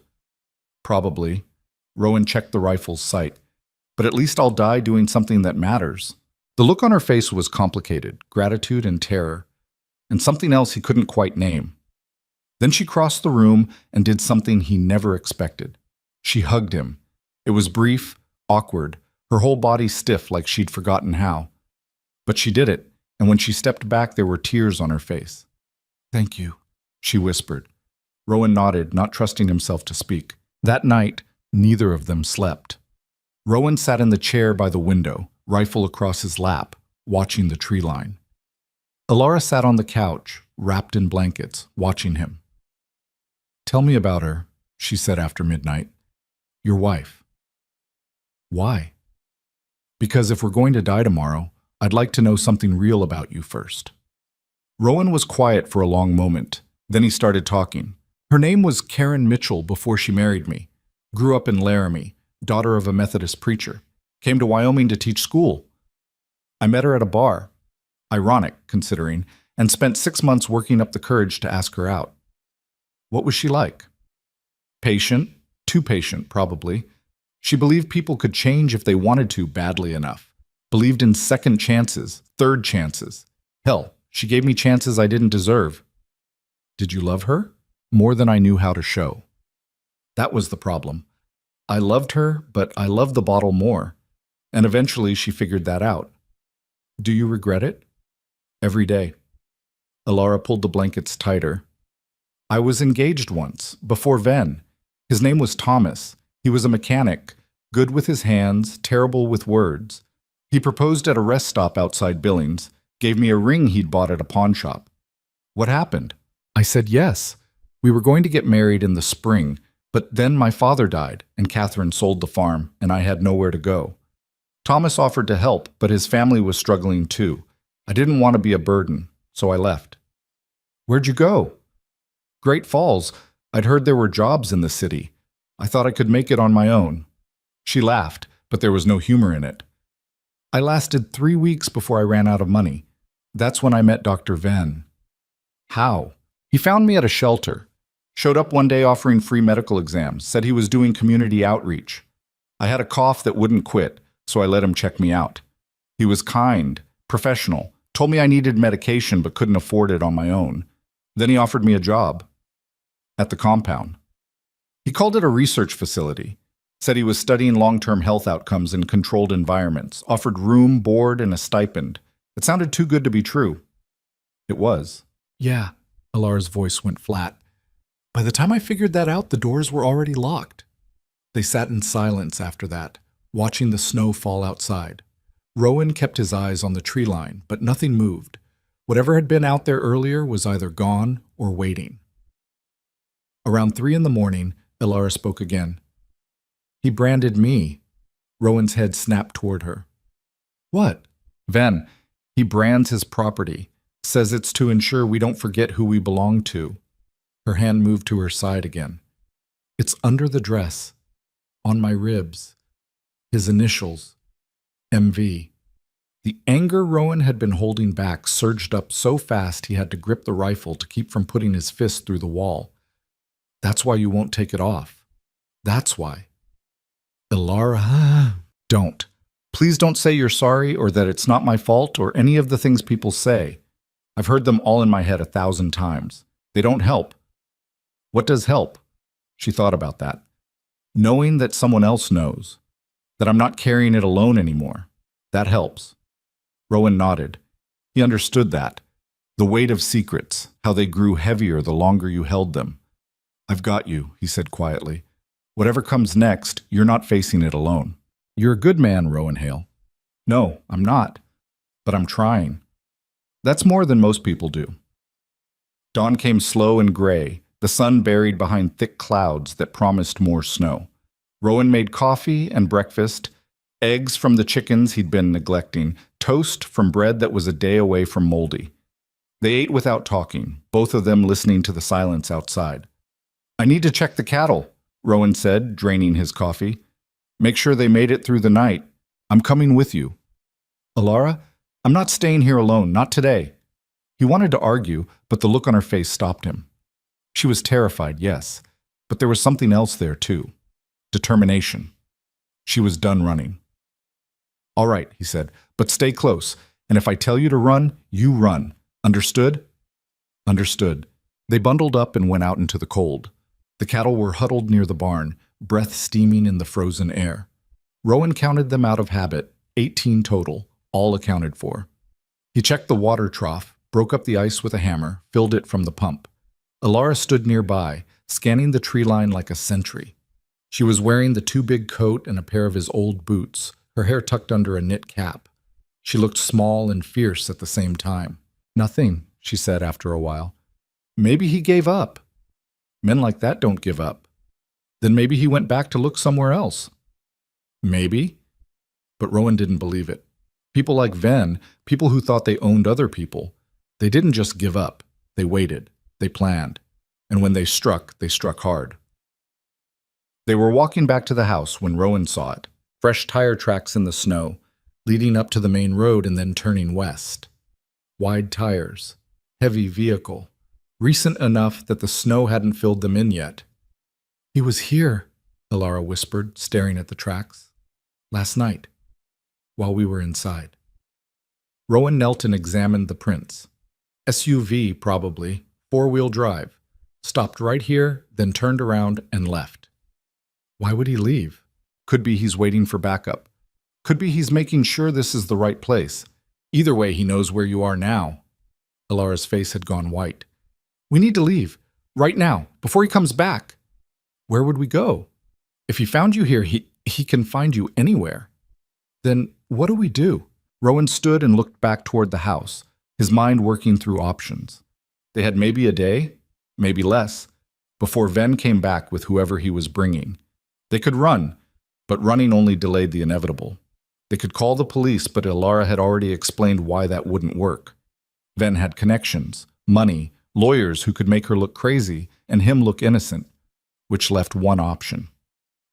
"Probably." Rowan checked the rifle's sight. "But at least I'll die doing something that matters." The look on her face was complicated, gratitude and terror, and something else he couldn't quite name. Then she crossed the room and did something he never expected. She hugged him. It was brief, awkward, her whole body stiff like she'd forgotten how. But she did it, and when she stepped back there were tears on her face. "Thank you," she whispered. Rowan nodded, not trusting himself to speak. That night, neither of them slept. Rowan sat in the chair by the window, rifle across his lap, watching the tree line. Alara sat on the couch, wrapped in blankets, watching him. "Tell me about her," she said after midnight. "Your wife." "Why?" "Because if we're going to die tomorrow, I'd like to know something real about you first." Rowan was quiet for a long moment. Then he started talking. "Her name was Karen Mitchell before she married me. Grew up in Laramie, daughter of a Methodist preacher. Came to Wyoming to teach school. I met her at a bar. Ironic, considering, and spent 6 months working up the courage to ask her out." "What was she like?" "Patient. Too patient, probably. She believed people could change if they wanted to badly enough. Believed in second chances, third chances. Hell, she gave me chances I didn't deserve." "Did you love her?" "More than I knew how to show." That was the problem. I loved her, but I loved the bottle more. And eventually she figured that out. "Do you regret it?" "Every day." Alara pulled the blankets tighter. "I was engaged once, before Ven. His name was Thomas. He was a mechanic, good with his hands, terrible with words. He proposed at a rest stop outside Billings, gave me a ring he'd bought at a pawn shop." "What happened?" "I said yes. We were going to get married in the spring, but then my father died, and Catherine sold the farm, and I had nowhere to go. Thomas offered to help, but his family was struggling too. I didn't want to be a burden, so I left." "Where'd you go?" "Great Falls. I'd heard there were jobs in the city. I thought I could make it on my own." She laughed, but there was no humor in it. "I lasted 3 weeks before I ran out of money. That's when I met Dr. Van." "How?" "He found me at a shelter. Showed up one day offering free medical exams, said he was doing community outreach. I had a cough that wouldn't quit, so I let him check me out. He was kind, professional, told me I needed medication but couldn't afford it on my own. Then he offered me a job at the compound. He called it a research facility. Said he was studying long-term health outcomes in controlled environments, offered room, board, and a stipend. It sounded too good to be true." "It was." "Yeah." Alara's voice went flat. "By the time I figured that out, the doors were already locked." They sat in silence after that, watching the snow fall outside. Rowan kept his eyes on the tree line, but nothing moved. Whatever had been out there earlier was either gone or waiting. Around 3 in the morning, Alara spoke again. "He branded me." Rowan's head snapped toward her. "What?" "Ven. He brands his property. Says it's to ensure we don't forget who we belong to." Her hand moved to her side again. "It's under the dress." on my ribs. His initials, MV. The anger Rowan had been holding back surged up so fast he had to grip the rifle to keep from putting his fist through the wall. That's why you won't take it off. That's why. Ilara, don't. Please don't say you're sorry or that it's not my fault or any of the things people say. I've heard them all in my head 1,000 times. They don't help. What does help? She thought about that. Knowing that someone else knows, that I'm not carrying it alone anymore. That helps. Rowan nodded. He understood that. The weight of secrets, how they grew heavier the longer you held them. I've got you, he said quietly. Whatever comes next, you're not facing it alone. You're a good man, Rowan Hale. No, I'm not. But I'm trying. That's more than most people do. Dawn came slow and gray, the sun buried behind thick clouds that promised more snow. Rowan made coffee and breakfast, eggs from the chickens he'd been neglecting, toast from bread that was a day away from moldy. They ate without talking, both of them listening to the silence outside. I need to check the cattle, Rowan said, draining his coffee. Make sure they made it through the night. I'm coming with you. Ilara, I'm not staying here alone, not today. He wanted to argue, but the look on her face stopped him. She was terrified, yes, but there was something else there too. Determination. She was done running. All right, he said, but stay close, and if I tell you to run, you run. Understood? Understood. They bundled up and went out into the cold. The cattle were huddled near the barn, breath steaming in the frozen air. Rowan counted them out of habit, 18 total, all accounted for. He checked the water trough, broke up the ice with a hammer, filled it from the pump. Ilara stood nearby, scanning the tree line like a sentry. She was wearing the too-big coat and a pair of his old boots, her hair tucked under a knit cap. She looked small and fierce at the same time. Nothing, she said after a while. Maybe he gave up. Men like that don't give up. Then maybe he went back to look somewhere else. Maybe. But Rowan didn't believe it. People like Ven, people who thought they owned other people, they didn't just give up. They waited. They planned. And when they struck hard. They were walking back to the house when Rowan saw it. Fresh tire tracks in the snow, leading up to the main road and then turning west. Wide tires. Heavy vehicle. Recent enough that the snow hadn't filled them in yet. He was here, Ilara whispered, staring at the tracks. Last night, while we were inside. Rowan knelt and examined the prints. SUV, probably, 4-wheel drive. Stopped right here, then turned around and left. Why would he leave? Could be he's waiting for backup. Could be he's making sure this is the right place. Either way, he knows where you are now. Ilara's face had gone white. We need to leave. Right now, before he comes back. Where would we go? If he found you here, he can find you anywhere. Then what do we do? Rowan stood and looked back toward the house, his mind working through options. They had maybe a day, maybe less, before Ven came back with whoever he was bringing. They could run, but running only delayed the inevitable. They could call the police, but Ilara had already explained why that wouldn't work. Ven had connections, money, lawyers who could make her look crazy and him look innocent, which left one option.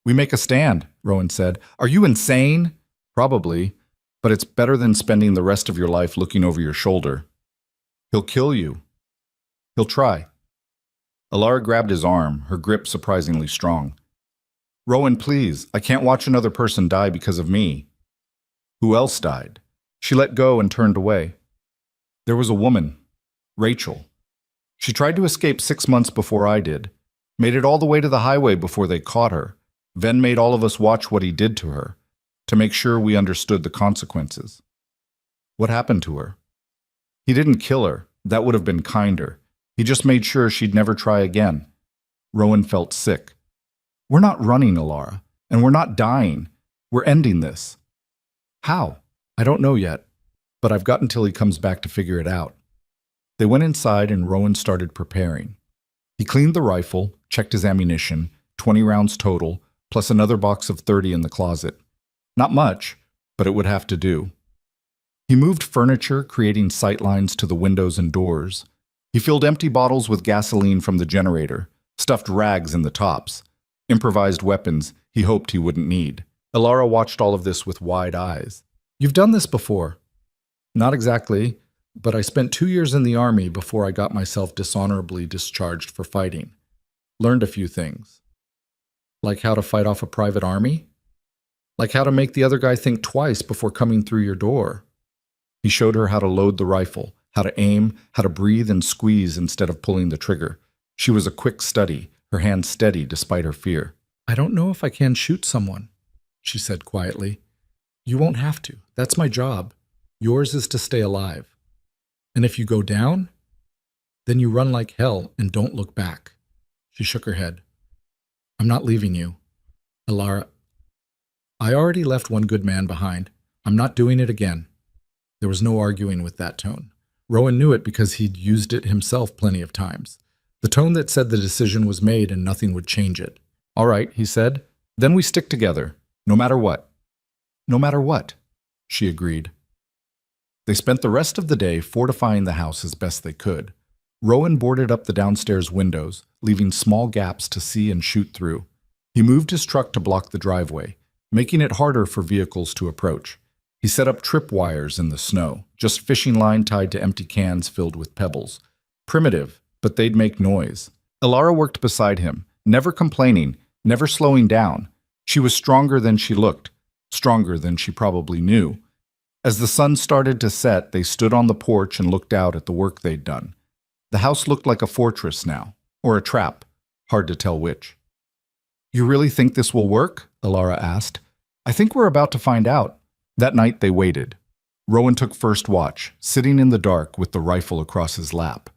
We make a stand, Rowan said. Are you insane? Probably, but it's better than spending the rest of your life looking over your shoulder. He'll kill you. He'll try. Ilara grabbed his arm, her grip surprisingly strong. Rowan, please, I can't watch another person die because of me. Who else died? She let go and turned away. There was a woman, Rachel. She tried to escape 6 months before I did. Made it all the way to the highway before they caught her. Ven made all of us watch what he did to her, to make sure we understood the consequences. What happened to her? He didn't kill her. That would have been kinder. He just made sure she'd never try again. Rowan felt sick. We're not running, Ilara, and we're not dying. We're ending this. How? I don't know yet, but I've got until he comes back to figure it out. They went inside and Rowan started preparing. He cleaned the rifle, checked his ammunition, 20 rounds total, plus another box of 30 in the closet. Not much, but it would have to do. He moved furniture, creating sight lines to the windows and doors. He filled empty bottles with gasoline from the generator, stuffed rags in the tops. Improvised weapons, he hoped he wouldn't need. Ilara watched all of this with wide eyes. "You've done this before." "Not exactly, but I spent 2 years in the army before I got myself dishonorably discharged for fighting. Learned a few things. Like how to fight off a private army? Like how to make the other guy think twice before coming through your door." He showed her how to load the rifle, how to aim, how to breathe and squeeze instead of pulling the trigger. She was a quick study, her hand steady despite her fear. "I don't know if I can shoot someone," she said quietly. "You won't have to. That's my job. Yours is to stay alive. And if you go down, then you run like hell and don't look back." She shook her head. "I'm not leaving you, Ilara. I already left one good man behind. I'm not doing it again." There was no arguing with that tone. Rowan knew it because he'd used it himself plenty of times. The tone that said the decision was made and nothing would change it. "All right," he said. "Then we stick together, no matter what." "No matter what," she agreed. They spent the rest of the day fortifying the house as best they could. Rowan boarded up the downstairs windows, leaving small gaps to see and shoot through. He moved his truck to block the driveway, making it harder for vehicles to approach. He set up tripwires in the snow, just fishing line tied to empty cans filled with pebbles. Primitive, but they'd make noise. Ilara worked beside him, never complaining, never slowing down. She was stronger than she looked, stronger than she probably knew. As the sun started to set, they stood on the porch and looked out at the work they'd done. The house looked like a fortress now, or a trap, hard to tell which. "You really think this will work?" Ilara asked. "I think we're about to find out." That night they waited. Rowan took first watch, sitting in the dark with the rifle across his lap.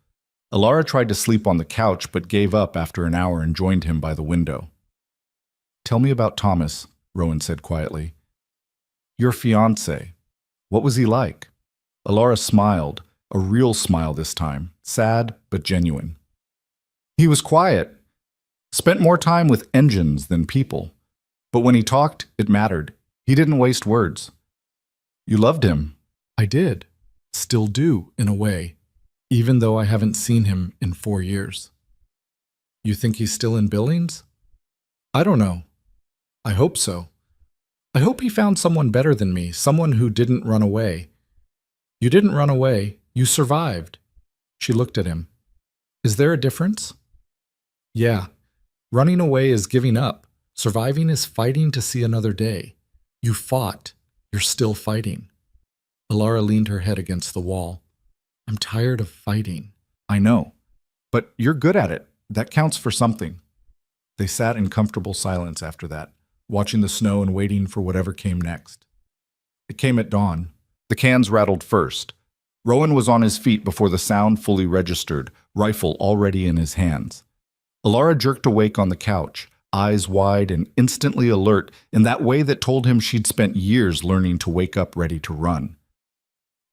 Ilara tried to sleep on the couch but gave up after an hour and joined him by the window. "Tell me about Thomas," Rowan said quietly. "Your fiancé. What was he like?" Ilara smiled, a real smile this time, sad but genuine. "He was quiet. Spent more time with engines than people. But when he talked, it mattered. He didn't waste words." "You loved him." "I did. Still do, in a way, even though I haven't seen him in 4 years." "You think he's still in Billings?" "I don't know. I hope so. I hope he found someone better than me, someone who didn't run away." "You didn't run away. You survived." She looked at him. "Is there a difference?" "Yeah. Running away is giving up. Surviving is fighting to see another day. You fought. You're still fighting." Ilara leaned her head against the wall. "I'm tired of fighting." "I know. But you're good at it. That counts for something." They sat in comfortable silence after that, watching the snow and waiting for whatever came next. It came at dawn. The cans rattled first. Rowan was on his feet before the sound fully registered, rifle already in his hands. Ilara jerked awake on the couch, eyes wide and instantly alert in that way that told him she'd spent years learning to wake up ready to run.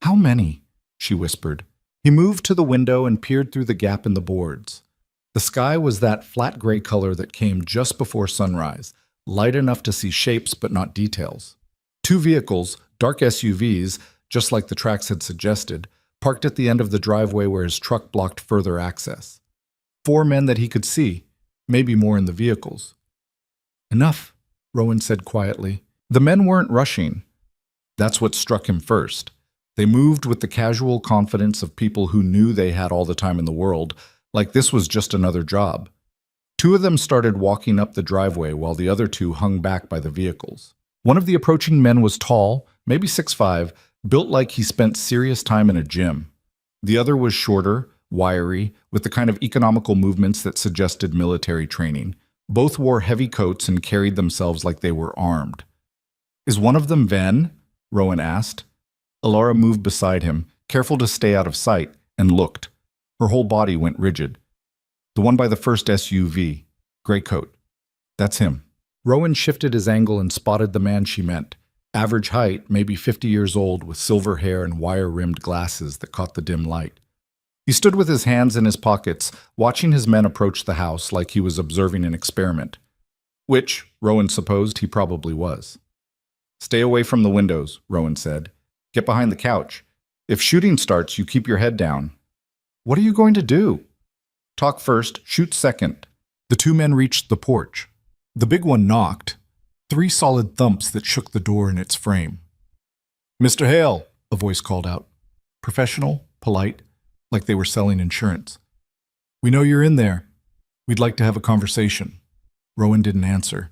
"How many?" she whispered. He moved to the window and peered through the gap in the boards. The sky was that flat gray color that came just before sunrise, light enough to see shapes but not details. 2 vehicles, dark SUVs, just like the tracks had suggested, parked at the end of the driveway where his truck blocked further access. 4 men that he could see, maybe more in the vehicles. "Enough," Rowan said quietly. The men weren't rushing. That's what struck him first. They moved with the casual confidence of people who knew they had all the time in the world, like this was just another job. 2 of them started walking up the driveway while the other 2 hung back by the vehicles. One of the approaching men was tall, maybe 6'5", built like he spent serious time in a gym. The other was shorter, wiry, with the kind of economical movements that suggested military training. Both wore heavy coats and carried themselves like they were armed. "Is one of them Ven?" Rowan asked. Ilara moved beside him, careful to stay out of sight, and looked. Her whole body went rigid. "The one by the first SUV. Gray coat. That's him." Rowan shifted his angle and spotted the man she meant. Average height, maybe 50 years old, with silver hair and wire-rimmed glasses that caught the dim light. He stood with his hands in his pockets, watching his men approach the house like he was observing an experiment. Which, Rowan supposed, he probably was. "Stay away from the windows," Rowan said. "Get behind the couch. If shooting starts, you keep your head down." "What are you going to do?" "Talk first, shoot second." The 2 men reached the porch. The big one knocked, 3 solid thumps that shook the door in its frame. "Mr. Hale," a voice called out. Professional, polite, like they were selling insurance. "We know you're in there. We'd like to have a conversation." Rowan didn't answer.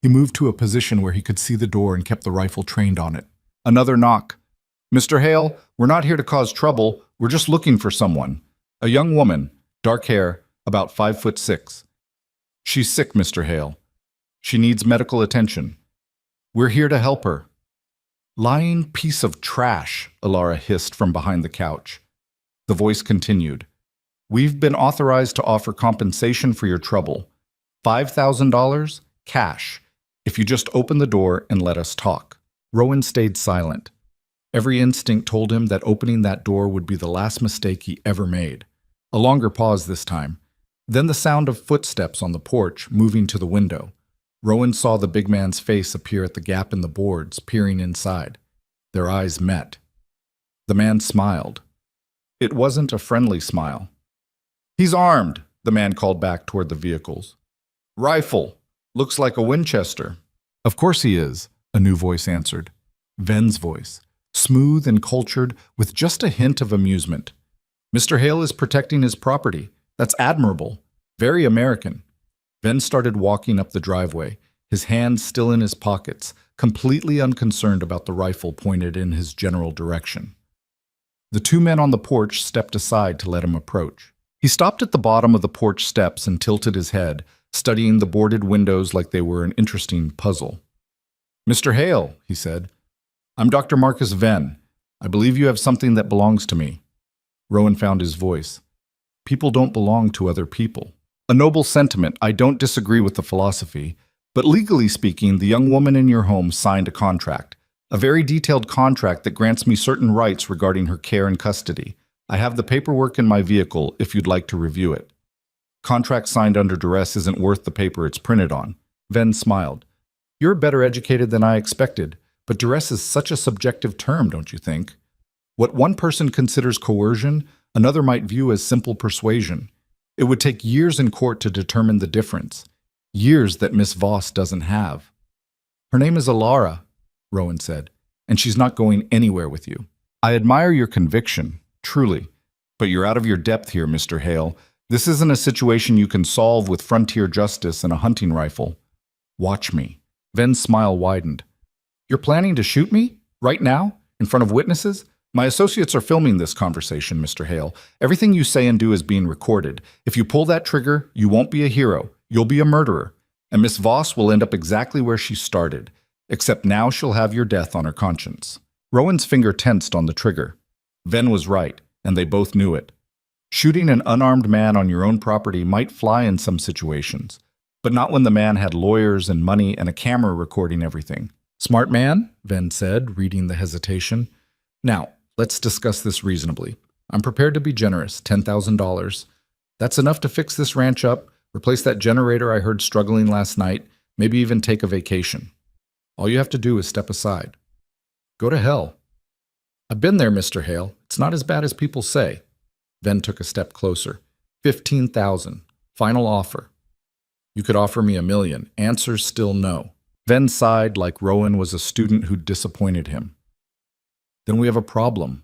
He moved to a position where he could see the door and kept the rifle trained on it. Another knock. "Mr. Hale, we're not here to cause trouble. We're just looking for someone. A young woman, dark hair, about 5'6". "She's sick, Mr. Hale. She needs medical attention. We're here to help her." "Lying piece of trash," Alara hissed from behind the couch. The voice continued. "We've been authorized to offer compensation for your trouble. $5,000, cash, if you just open the door and let us talk." Rowan stayed silent. Every instinct told him that opening that door would be the last mistake he ever made. A longer pause this time. Then the sound of footsteps on the porch, moving to the window. Rowan saw the big man's face appear at the gap in the boards, peering inside. Their eyes met. The man smiled. It wasn't a friendly smile. "He's armed," the man called back toward the vehicles. "Rifle. Looks like a Winchester." "Of course he is," a new voice answered. Ven's voice, smooth and cultured, with just a hint of amusement. "Mr. Hale is protecting his property. That's admirable. Very American." Ven started walking up the driveway, his hands still in his pockets, completely unconcerned about the rifle pointed in his general direction. The 2 men on the porch stepped aside to let him approach. He stopped at the bottom of the porch steps and tilted his head, studying the boarded windows like they were an interesting puzzle. "Mr. Hale," he said, "I'm Dr. Marcus Ven. I believe you have something that belongs to me." Rowan found his voice. "People don't belong to other people." "A noble sentiment. I don't disagree with the philosophy. But legally speaking, the young woman in your home signed a contract. A very detailed contract that grants me certain rights regarding her care and custody. I have the paperwork in my vehicle if you'd like to review it." "Contract signed under duress isn't worth the paper it's printed on." Ven smiled. "You're better educated than I expected, but duress is such a subjective term, don't you think? What one person considers coercion, another might view as simple persuasion. It would take years in court to determine the difference. Years that Miss Voss doesn't have." "Her name is Alara," Rowan said, "and she's not going anywhere with you." "I admire your conviction, truly, but you're out of your depth here, Mr. Hale. This isn't a situation you can solve with frontier justice and a hunting rifle. Watch me." Ven's smile widened. "You're planning to shoot me? Right now? In front of witnesses? My associates are filming this conversation, Mr. Hale. Everything you say and do is being recorded. If you pull that trigger, you won't be a hero. You'll be a murderer. And Miss Voss will end up exactly where she started. Except now she'll have your death on her conscience." Rowan's finger tensed on the trigger. Ven was right, and they both knew it. Shooting an unarmed man on your own property might fly in some situations, but not when the man had lawyers and money and a camera recording everything. "Smart man," Ven said, reading the hesitation. "Now, let's discuss this reasonably. I'm prepared to be generous, $10,000. That's enough to fix this ranch up, replace that generator I heard struggling last night, maybe even take a vacation. All you have to do is step aside. Go to hell." "I've been there, Mr. Hale. It's not as bad as people say." Ven took a step closer. 15,000. Final offer. "You could offer me $1 million. Answer's still no." Ven sighed like Rowan was a student who'd disappointed him. "Then we have a problem.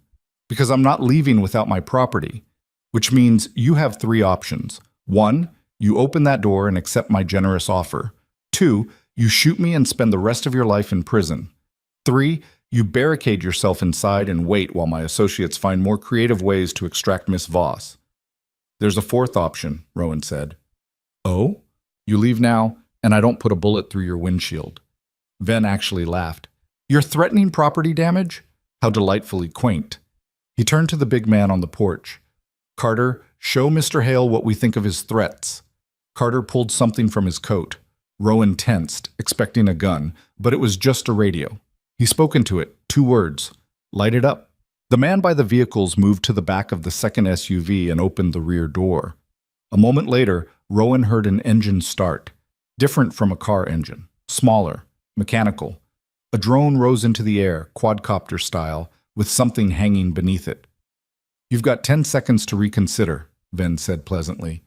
Because I'm not leaving without my property. Which means you have 3 options. 1, you open that door and accept my generous offer. 2, you shoot me and spend the rest of your life in prison. 3, you barricade yourself inside and wait while my associates find more creative ways to extract Miss Voss." "There's a 4th option," Rowan said. "Oh? You leave now, and I don't put a bullet through your windshield." Ven actually laughed. "You're threatening property damage? How delightfully quaint." He turned to the big man on the porch. "Carter, show Mr. Hale what we think of his threats." Carter pulled something from his coat. Rowan tensed, expecting a gun, but it was just a radio. He spoke into it, 2 words. "Light it up." The man by the vehicles moved to the back of the second SUV and opened the rear door. A moment later, Rowan heard an engine start, different from a car engine, smaller, mechanical. A drone rose into the air, quadcopter style, with something hanging beneath it. "You've got 10 seconds to reconsider," Ven said pleasantly.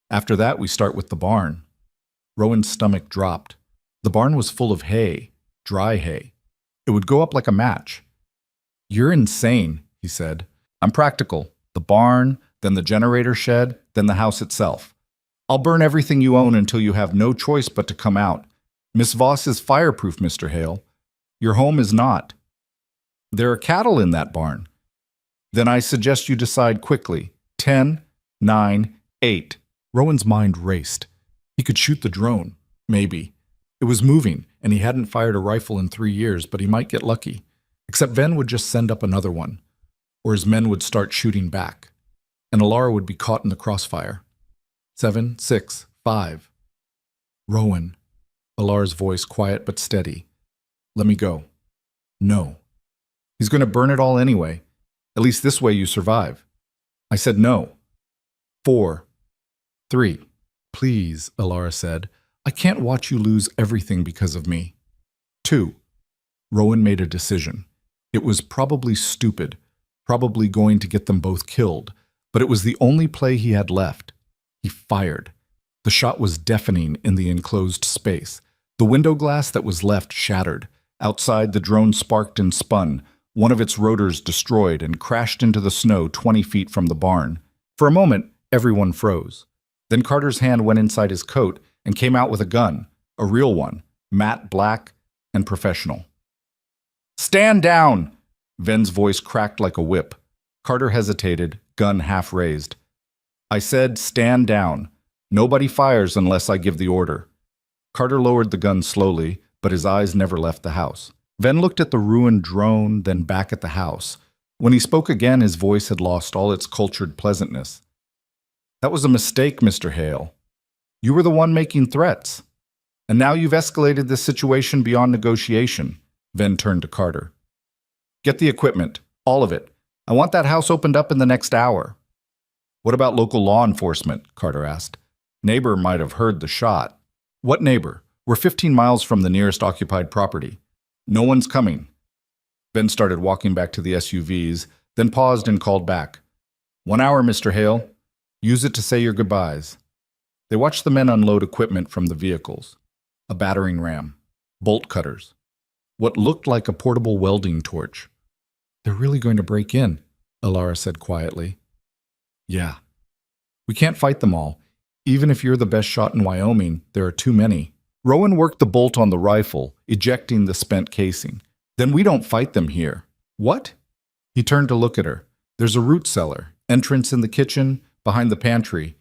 "After that, we start with the barn." Rowan's stomach dropped. The barn was full of hay, dry hay. It would go up like a match. "You're insane," he said. "I'm practical. The barn, then the generator shed, then the house itself. I'll burn everything you own until you have no choice but to come out. Miss Voss is fireproof, Mr. Hale. Your home is not. There are cattle in that barn. Then I suggest you decide quickly. 10, 9, 8. Rowan's mind raced. He could shoot the drone. Maybe. It was moving, and he hadn't fired a rifle in 3 years, but he might get lucky. Except Ven would just send up another one, or his men would start shooting back, and Alara would be caught in the crossfire. 7, 6, 5. "Rowan," Alara's voice quiet but steady. "Let me go." "No." "He's going to burn it all anyway. At least this way you survive." I said no. 4, 3. "Please," Alara said. "I can't watch you lose everything because of me." 2. Rowan made a decision. It was probably stupid, probably going to get them both killed, but it was the only play he had left. He fired. The shot was deafening in the enclosed space. The window glass that was left shattered. Outside, the drone sparked and spun, one of its rotors destroyed, and crashed into the snow 20 feet from the barn. For a moment, everyone froze. Then Carter's hand went inside his coat and came out with a gun, a real one, matte black and professional. "Stand down!" Ven's voice cracked like a whip. Carter hesitated, gun half raised. "I said stand down. Nobody fires unless I give the order." Carter lowered the gun slowly, but his eyes never left the house. Ven looked at the ruined drone, then back at the house. When he spoke again, his voice had lost all its cultured pleasantness. "That was a mistake, Mr. Hale. You were the one making threats. And now you've escalated this situation beyond negotiation." Ven turned to Carter. "Get the equipment, all of it. I want that house opened up in the next hour." "What about local law enforcement?" Carter asked. "Neighbor might have heard the shot." "What neighbor? We're 15 miles from the nearest occupied property. No one's coming." Ben started walking back to the SUVs, then paused and called back. 1 hour, Mr. Hale. Use it to say your goodbyes." They watched the men unload equipment from the vehicles. A battering ram, bolt cutters, what looked like a portable welding torch. "They're really going to break in," Alara said quietly. "Yeah. We can't fight them all. Even if you're the best shot in Wyoming, there are too many." Rowan worked the bolt on the rifle, ejecting the spent casing. "Then we don't fight them here." "What?" He turned to look at her. "There's a root cellar, entrance in the kitchen, behind the pantry.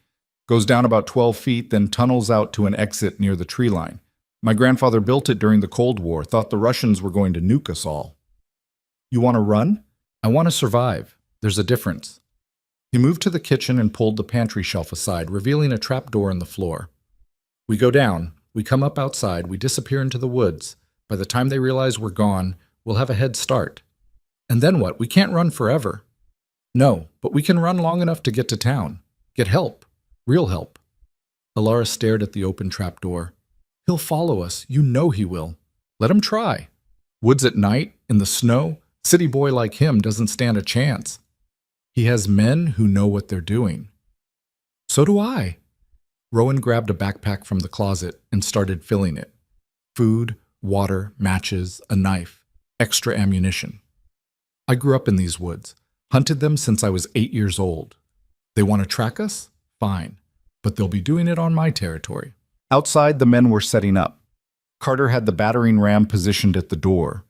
Goes down about 12 feet, then tunnels out to an exit near the tree line. My grandfather built it during the Cold War, thought the Russians were going to nuke us all." "You want to run?" "I want to survive. There's a difference." He moved to the kitchen and pulled the pantry shelf aside, revealing a trapdoor in the floor. "We go down. We come up outside. We disappear into the woods. By the time they realize we're gone, we'll have a head start." "And then what? We can't run forever." "No, but we can run long enough to get to town. Get help. Real help." Alara stared at the open trapdoor. "He'll follow us. You know he will. Let him try. Woods at night, in the snow, city boy like him doesn't stand a chance. He has men who know what they're doing." "So do I." Rowan grabbed a backpack from the closet and started filling it. Food, water, matches, a knife, extra ammunition. "I grew up in these woods, hunted them since I was 8 years old. They want to track us? Fine. But they'll be doing it on my territory." Outside, the men were setting up. Carter had the battering ram positioned at the door.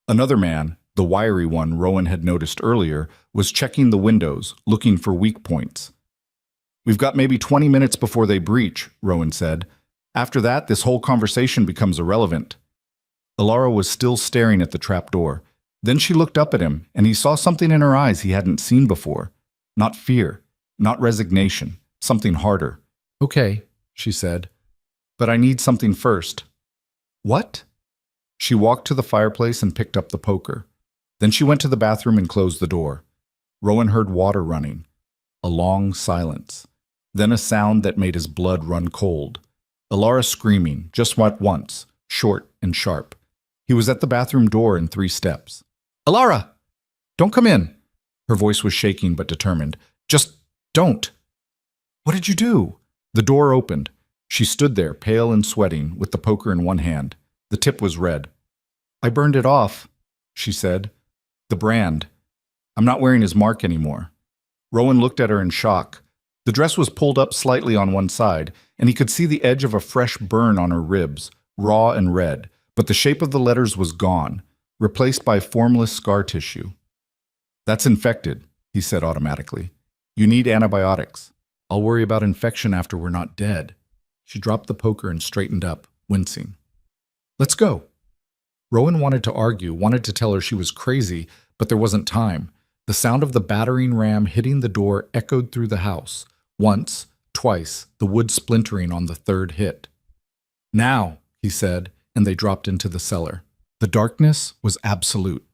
Another man, the wiry one Rowan had noticed earlier, was checking the windows, looking for weak points. "We've got maybe 20 minutes before they breach," Rowan said. "After that, this whole conversation becomes irrelevant." Alara was still staring at the trapdoor. Then she looked up at him, and he saw something in her eyes he hadn't seen before. Not fear, not resignation, something harder. "Okay," she said. "But I need something first." "What?" She walked to the fireplace and picked up the poker. Then she went to the bathroom and closed the door. Rowan heard water running. A long silence. Then a sound that made his blood run cold. Alara screaming, just once, short and sharp. He was at the bathroom door in 3 steps. "Alara! Don't come in!" Her voice was shaking but determined. "Just don't!" "What did you do?" The door opened. She stood there, pale and sweating, with the poker in one hand. The tip was red. "I burned it off," she said. "The brand. I'm not wearing his mark anymore." Rowan looked at her in shock. The dress was pulled up slightly on one side, and he could see the edge of a fresh burn on her ribs, raw and red, but the shape of the letters was gone, replaced by formless scar tissue. "That's infected," he said automatically. "You need antibiotics. I'll worry about infection after we're not dead." She dropped the poker and straightened up, wincing. "Let's go." Rowan wanted to argue, wanted to tell her she was crazy, but there wasn't time. The sound of the battering ram hitting the door echoed through the house. Once, twice, the wood splintering on the third hit. "Now," he said, and they dropped into the cellar. The darkness was absolute.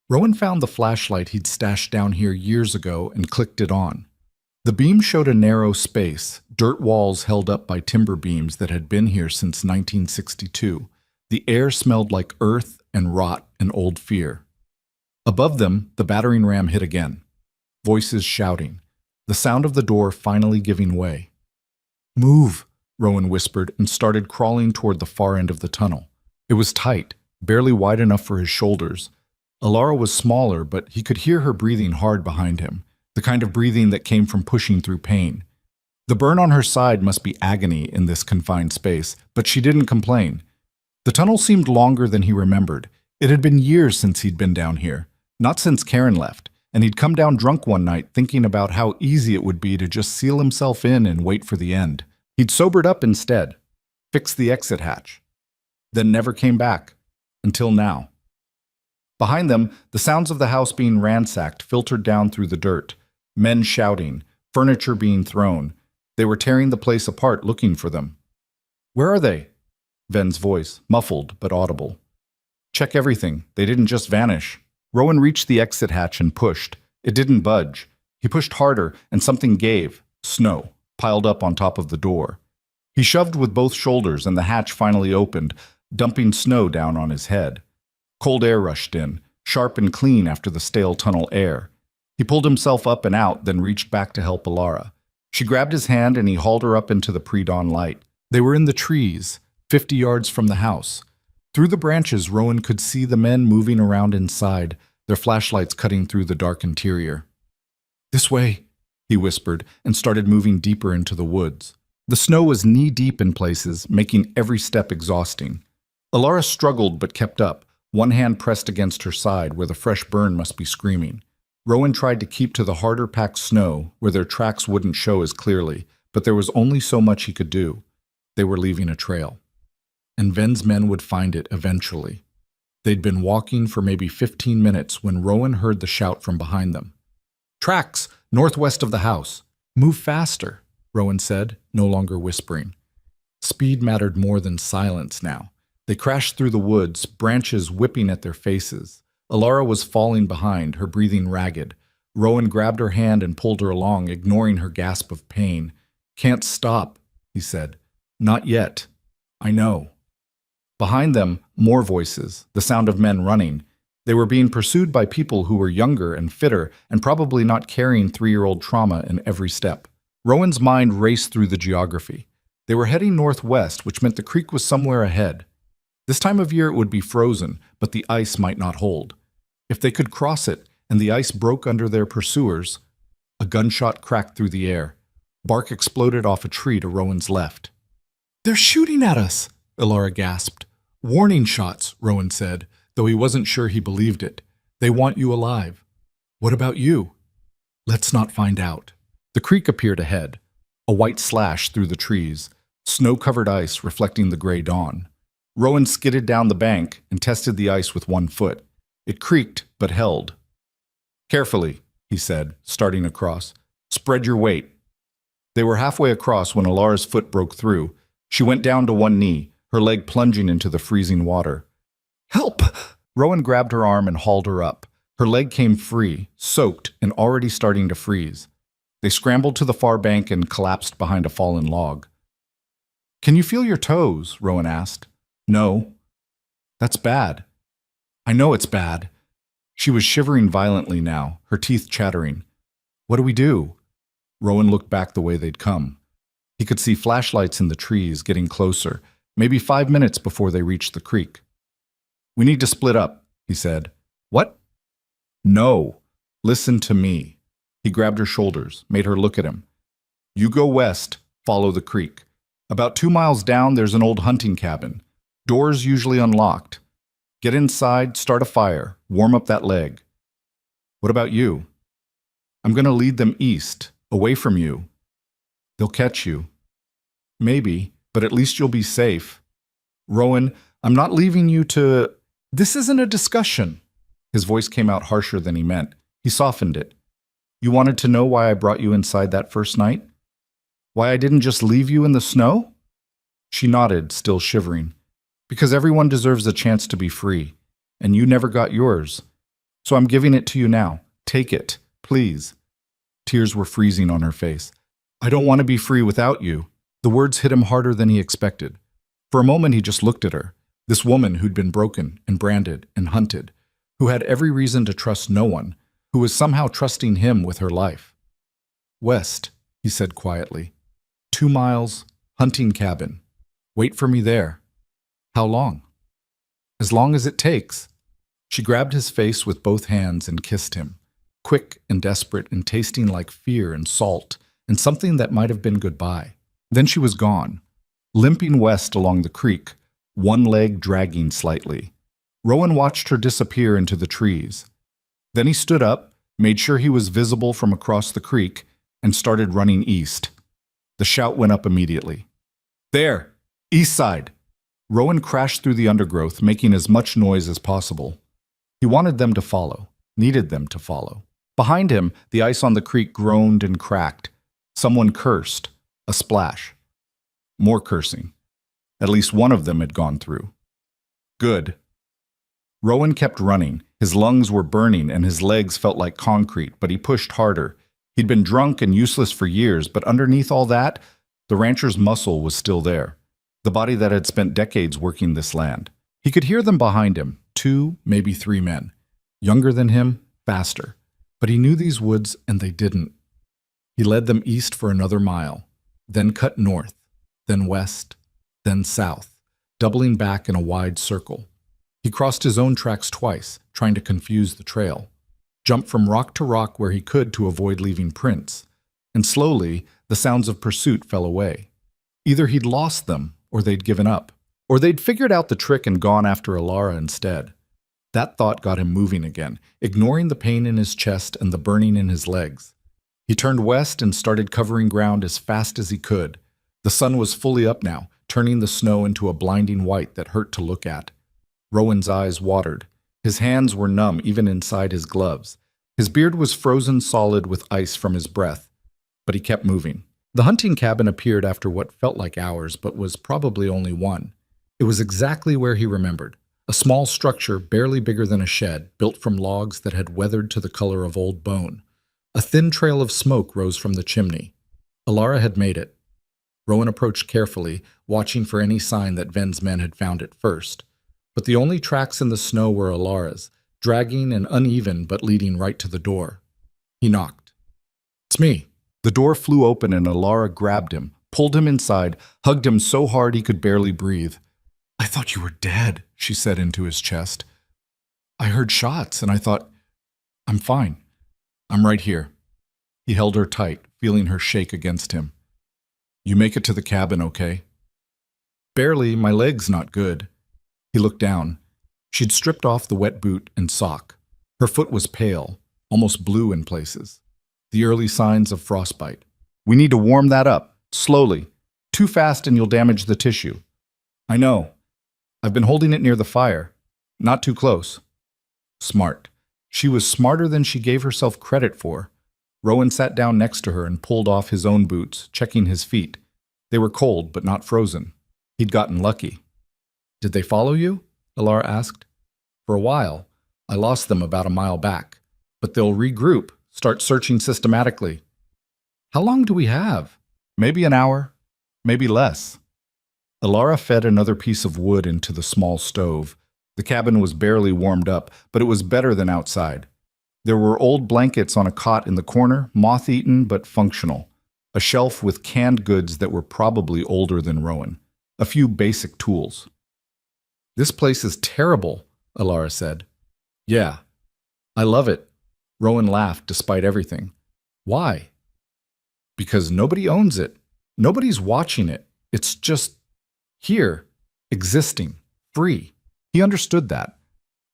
Rowan found the flashlight he'd stashed down here years ago and clicked it on. The beam showed a narrow space, dirt walls held up by timber beams that had been here since 1962. The air smelled like earth and rot and old fear. Above them, the battering ram hit again. Voices shouting. The sound of the door finally giving way. "Move," Rowan whispered and started crawling toward the far end of the tunnel. It was tight, barely wide enough for his shoulders. Alara was smaller, but he could hear her breathing hard behind him, the kind of breathing that came from pushing through pain. The burn on her side must be agony in this confined space, but she didn't complain. The tunnel seemed longer than he remembered. It had been years since he'd been down here, not since Karen left, and he'd come down drunk one night thinking about how easy it would be to just seal himself in and wait for the end. He'd sobered up instead, fixed the exit hatch, then never came back, until now. Behind them, the sounds of the house being ransacked filtered down through the dirt. Men shouting, furniture being thrown. They were tearing the place apart looking for them. "Where are they?" Ven's voice, muffled but audible. "Check everything. They didn't just vanish." Rowan reached the exit hatch and pushed. It didn't budge. He pushed harder, and something gave. Snow, piled up on top of the door. He shoved with both shoulders, and the hatch finally opened, dumping snow down on his head. Cold air rushed in, sharp and clean after the stale tunnel air. He pulled himself up and out, then reached back to help Alara. She grabbed his hand and he hauled her up into the pre-dawn light. They were in the trees, 50 yards from the house. Through the branches, Rowan could see the men moving around inside, their flashlights cutting through the dark interior. "This way," he whispered, and started moving deeper into the woods. The snow was knee-deep in places, making every step exhausting. Alara struggled but kept up, one hand pressed against her side where the fresh burn must be screaming. Rowan tried to keep to the harder-packed snow where their tracks wouldn't show as clearly, but there was only so much he could do. They were leaving a trail. And Ven's men would find it eventually. They'd been walking for maybe 15 minutes when Rowan heard the shout from behind them. "Tracks, northwest of the house. Move faster," Rowan said, no longer whispering. Speed mattered more than silence now. They crashed through the woods, branches whipping at their faces. Alara was falling behind, her breathing ragged. Rowan grabbed her hand and pulled her along, ignoring her gasp of pain. "Can't stop," he said. "Not yet. I know." Behind them, more voices, the sound of men running. They were being pursued by people who were younger and fitter and probably not carrying 3-year-old trauma in every step. Rowan's mind raced through the geography. They were heading northwest, which meant the creek was somewhere ahead. This time of year it would be frozen, but the ice might not hold. If they could cross it, and the ice broke under their pursuers, a gunshot cracked through the air. Bark exploded off a tree to Rowan's left. "They're shooting at us!" Alara gasped. "Warning shots," Rowan said, though he wasn't sure he believed it. "They want you alive." "What about you?" "Let's not find out." The creek appeared ahead, a white slash through the trees, snow-covered ice reflecting the gray dawn. Rowan skidded down the bank and tested the ice with one foot. It creaked, but held. "Carefully," he said, starting across. "Spread your weight." They were halfway across when Alara's foot broke through. She went down to one knee, her leg plunging into the freezing water. "Help!" Rowan grabbed her arm and hauled her up. Her leg came free, soaked and already starting to freeze. They scrambled to the far bank and collapsed behind a fallen log. "Can you feel your toes?" Rowan asked. "No." "That's bad." "I know it's bad." She was shivering violently now, her teeth chattering. "What do we do?" Rowan looked back the way they'd come. He could see flashlights in the trees getting closer, maybe 5 minutes before they reached the creek. "We need to split up," he said. "What?" "No. Listen to me." He grabbed her shoulders, made her look at him. "You go west, follow the creek. About 2 miles down, there's an old hunting cabin. Doors usually unlocked. Get inside, start a fire, warm up that leg." "What about you?" "I'm going to lead them east, away from you. They'll catch you." "Maybe, but at least you'll be safe." "Rowan, I'm not leaving you to—" "This isn't a discussion." His voice came out harsher than he meant. He softened it. "You wanted to know why I brought you inside that first night? Why I didn't just leave you in the snow?" She nodded, still shivering. "Because everyone deserves a chance to be free, and you never got yours. So I'm giving it to you now. Take it, please." Tears were freezing on her face. "I don't want to be free without you." The words hit him harder than he expected. For a moment he just looked at her, this woman who'd been broken and branded and hunted, who had every reason to trust no one, who was somehow trusting him with her life. "West," he said quietly. 2 miles, hunting cabin. Wait for me there." "How long?" "As long as it takes." She grabbed his face with both hands and kissed him, quick and desperate and tasting like fear and salt and something that might have been goodbye. Then she was gone, limping west along the creek, one leg dragging slightly. Rowan watched her disappear into the trees. Then he stood up, made sure he was visible from across the creek, and started running east. The shout went up immediately. "There! East side!" Rowan crashed through the undergrowth, making as much noise as possible. He wanted them to follow, needed them to follow. Behind him, the ice on the creek groaned and cracked. Someone cursed. A splash. More cursing. At least one of them had gone through. Good. Rowan kept running. His lungs were burning and his legs felt like concrete, but he pushed harder. He'd been drunk and useless for years, but underneath all that, the rancher's muscle was still there. The body that had spent decades working this land. He could hear them behind him, 2, maybe 3 men. Younger than him, faster. But he knew these woods and they didn't. He led them east for another mile, then cut north, then west, then south, doubling back in a wide circle. He crossed his own tracks twice, trying to confuse the trail. Jumped from rock to rock where he could to avoid leaving prints. And slowly, the sounds of pursuit fell away. Either he'd lost them, or they'd given up. Or they'd figured out the trick and gone after Alara instead. That thought got him moving again, ignoring the pain in his chest and the burning in his legs. He turned west and started covering ground as fast as he could. The sun was fully up now, turning the snow into a blinding white that hurt to look at. Rowan's eyes watered. His hands were numb even inside his gloves. His beard was frozen solid with ice from his breath. But he kept moving. The hunting cabin appeared after what felt like hours, but was probably only one. It was exactly where he remembered. A small structure barely bigger than a shed, built from logs that had weathered to the color of old bone. A thin trail of smoke rose from the chimney. Alara had made it. Rowan approached carefully, watching for any sign that Ven's men had found it first. But the only tracks in the snow were Alara's, dragging and uneven but leading right to the door. He knocked. "It's me." The door flew open and Alara grabbed him, pulled him inside, hugged him so hard he could barely breathe. "I thought you were dead," she said into his chest. "I heard shots and I thought, I'm fine. I'm right here." He held her tight, feeling her shake against him. "You make it to the cabin, okay?" "Barely, my leg's not good." He looked down. She'd stripped off the wet boot and sock. Her foot was pale, almost blue in places. The early signs of frostbite. "We need to warm that up, slowly. Too fast and you'll damage the tissue." "I know. I've been holding it near the fire. Not too close." Smart. She was smarter than she gave herself credit for. Rowan sat down next to her and pulled off his own boots, checking his feet. They were cold, but not frozen. He'd gotten lucky. "Did they follow you?" Alara asked. "For a while. I lost them about a mile back. But they'll regroup, start searching systematically." "How long do we have?" "Maybe an hour. Maybe less." Alara fed another piece of wood into the small stove. The cabin was barely warmed up, but it was better than outside. There were old blankets on a cot in the corner, moth-eaten but functional. A shelf with canned goods that were probably older than Rowan. A few basic tools. "This place is terrible," Alara said. "Yeah, I love it." Rowan laughed despite everything. "Why?" "Because nobody owns it. Nobody's watching it. It's just here, existing, free." He understood that.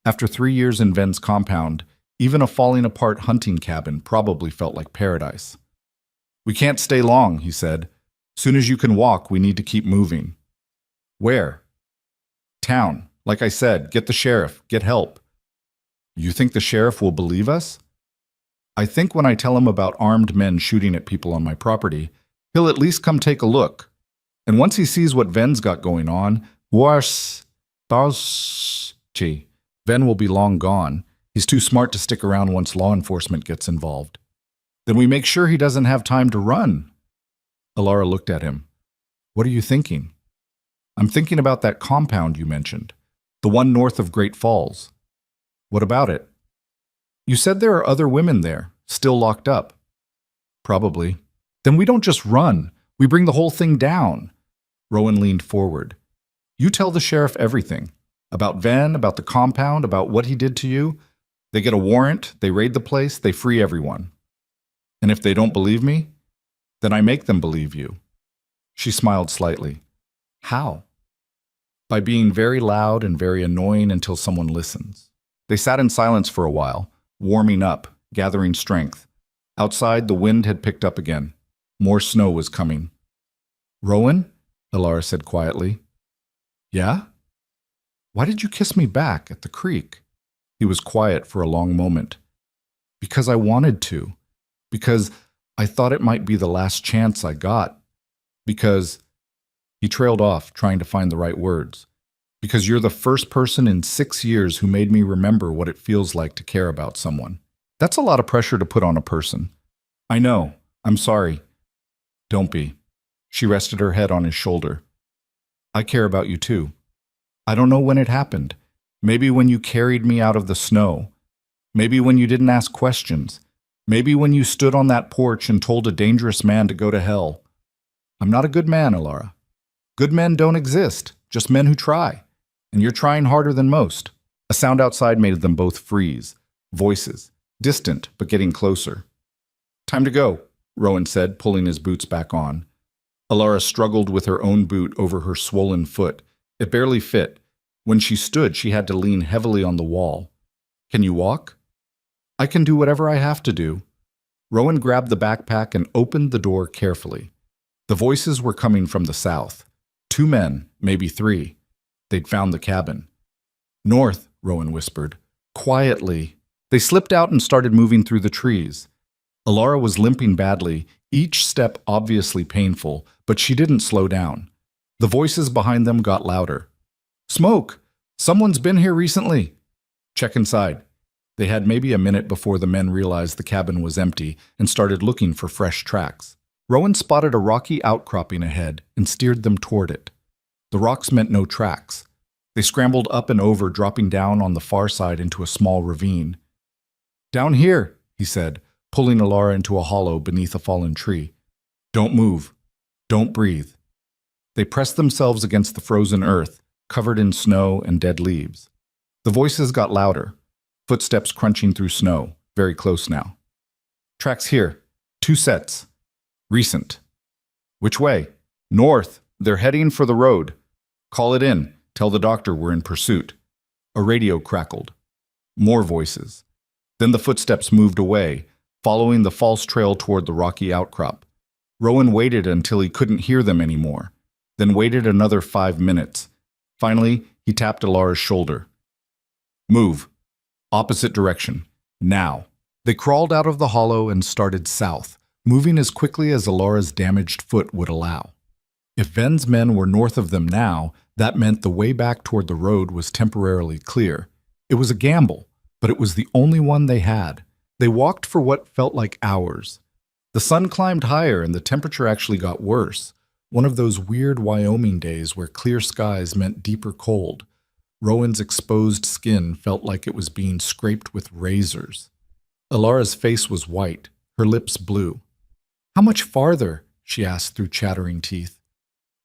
After 3 years in Ven's compound, even a falling apart hunting cabin probably felt like paradise. "We can't stay long," he said. "Soon as you can walk, we need to keep moving." "Where?" "Town. Like I said, get the sheriff, get help." "You think the sheriff will believe us?" "I think when I tell him about armed men shooting at people on my property, he'll at least come take a look. And once he sees what Ven's got going on, Ven will be long gone. He's too smart to stick around once law enforcement gets involved." "Then we make sure he doesn't have time to run." Alara looked at him. "What are you thinking?" "I'm thinking about that compound you mentioned, the one north of Great Falls." "What about it?" "You said there are other women there, still locked up." "Probably." "Then we don't just run. We bring the whole thing down." Rowan leaned forward. "You tell the sheriff everything. About Ven, about the compound, about what he did to you. They get a warrant, they raid the place, they free everyone. And if they don't believe me, then I make them believe you." She smiled slightly. "How?" "By being very loud and very annoying until someone listens." They sat in silence for a while, warming up, gathering strength. Outside, the wind had picked up again. More snow was coming. "Rowan?" Alara said quietly. "Yeah?" "Why did you kiss me back at the creek?" He was quiet for a long moment. "Because I wanted to. Because I thought it might be the last chance I got. Because..." He trailed off, trying to find the right words. "Because you're the first person in 6 years who made me remember what it feels like to care about someone." That's a lot of pressure to put on a person. "I know. I'm sorry." "Don't be." She rested her head on his shoulder. "I care about you too. I don't know when it happened. Maybe when you carried me out of the snow. Maybe when you didn't ask questions. Maybe when you stood on that porch and told a dangerous man to go to hell. I'm not a good man, Alara. Good men don't exist, just men who try. And you're trying harder than most." A sound outside made them both freeze. Voices, distant but getting closer. "Time to go," Rowan said, pulling his boots back on. Alara struggled with her own boot over her swollen foot. It barely fit. When she stood, she had to lean heavily on the wall. "Can you walk?" "I can do whatever I have to do." Rowan grabbed the backpack and opened the door carefully. The voices were coming from the south. 2 men, maybe 3. They'd found the cabin. "North," Rowan whispered. "Quietly." They slipped out and started moving through the trees. Alara was limping badly, each step obviously painful, but she didn't slow down. The voices behind them got louder. "Smoke! Someone's been here recently." "Check inside." They had maybe a minute before the men realized the cabin was empty and started looking for fresh tracks. Rowan spotted a rocky outcropping ahead and steered them toward it. The rocks meant no tracks. They scrambled up and over, dropping down on the far side into a small ravine. "Down here," he said, pulling Alara into a hollow beneath a fallen tree. "Don't move. Don't breathe." They pressed themselves against the frozen earth, covered in snow and dead leaves. The voices got louder, footsteps crunching through snow, very close now. "Tracks here. 2 sets. Recent." "Which way?" "North. They're heading for the road." "Call it in. Tell the doctor we're in pursuit." A radio crackled. More voices. Then the footsteps moved away, following the false trail toward the rocky outcrop. Rowan waited until he couldn't hear them anymore, then waited another 5 minutes. Finally, he tapped Alara's shoulder. "Move. Opposite direction. Now." They crawled out of the hollow and started south, moving as quickly as Alara's damaged foot would allow. If Ven's men were north of them now, that meant the way back toward the road was temporarily clear. It was a gamble, but it was the only one they had. They walked for what felt like hours. The sun climbed higher and the temperature actually got worse. One of those weird Wyoming days where clear skies meant deeper cold. Rowan's exposed skin felt like it was being scraped with razors. Alara's face was white, her lips blue. "How much farther?" she asked through chattering teeth.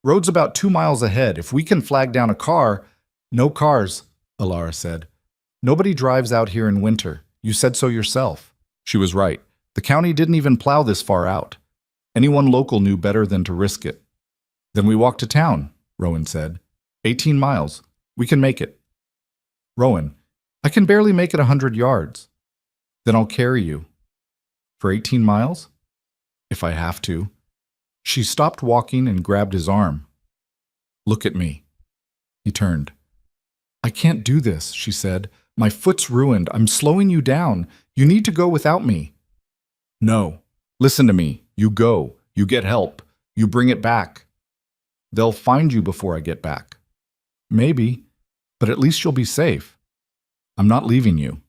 Road's about 2 miles ahead. If we can flag down a car— No cars, Alara said. Nobody drives out here in winter. You said so yourself. She was right. The county didn't even plow this far out. Anyone local knew better than to risk it. Then we walk to town, Rowan said. 18 miles. We can make it. Rowan, I can barely make it 100 yards. Then I'll carry you. For 18 miles? If I have to. She stopped walking and grabbed his arm. Look at me. He turned. I can't do this, she said. My foot's ruined. I'm slowing you down. You need to go without me. No. Listen to me. You go. You get help. You bring it back. They'll find you before I get back. Maybe, but at least you'll be safe. I'm not leaving you.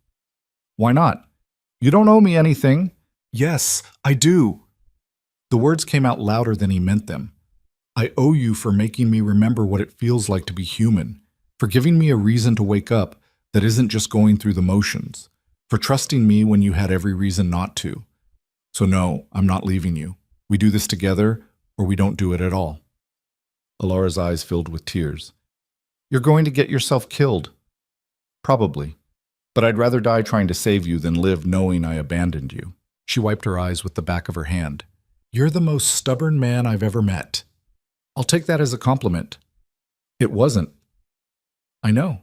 Why not? You don't owe me anything. Yes, I do. The words came out louder than he meant them. I owe you for making me remember what it feels like to be human, for giving me a reason to wake up that isn't just going through the motions, for trusting me when you had every reason not to. So no, I'm not leaving you. We do this together, or we don't do it at all. Alara's eyes filled with tears. You're going to get yourself killed. Probably. But I'd rather die trying to save you than live knowing I abandoned you. She wiped her eyes with the back of her hand. You're the most stubborn man I've ever met. I'll take that as a compliment. It wasn't. I know.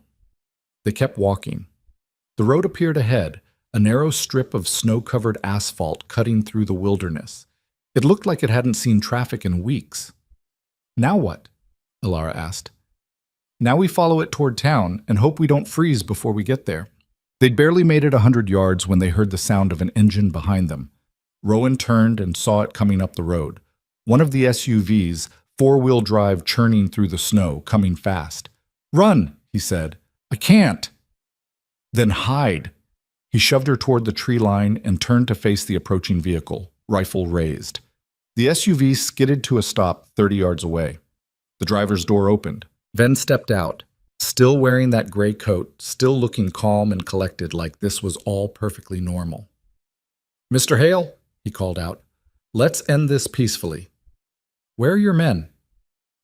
They kept walking. The road appeared ahead, a narrow strip of snow-covered asphalt cutting through the wilderness. It looked like it hadn't seen traffic in weeks. Now what? Alara asked. Now we follow it toward town and hope we don't freeze before we get there. They'd barely made it 100 yards when they heard the sound of an engine behind them. Rowan turned and saw it coming up the road. One of the SUVs, four-wheel drive churning through the snow, coming fast. Run, he said. I can't. Then hide. He shoved her toward the tree line and turned to face the approaching vehicle, rifle raised. The SUV skidded to a stop 30 yards away. The driver's door opened. Ven stepped out, still wearing that gray coat, still looking calm and collected like this was all perfectly normal. Mr. Hale, he called out, let's end this peacefully. Where are your men?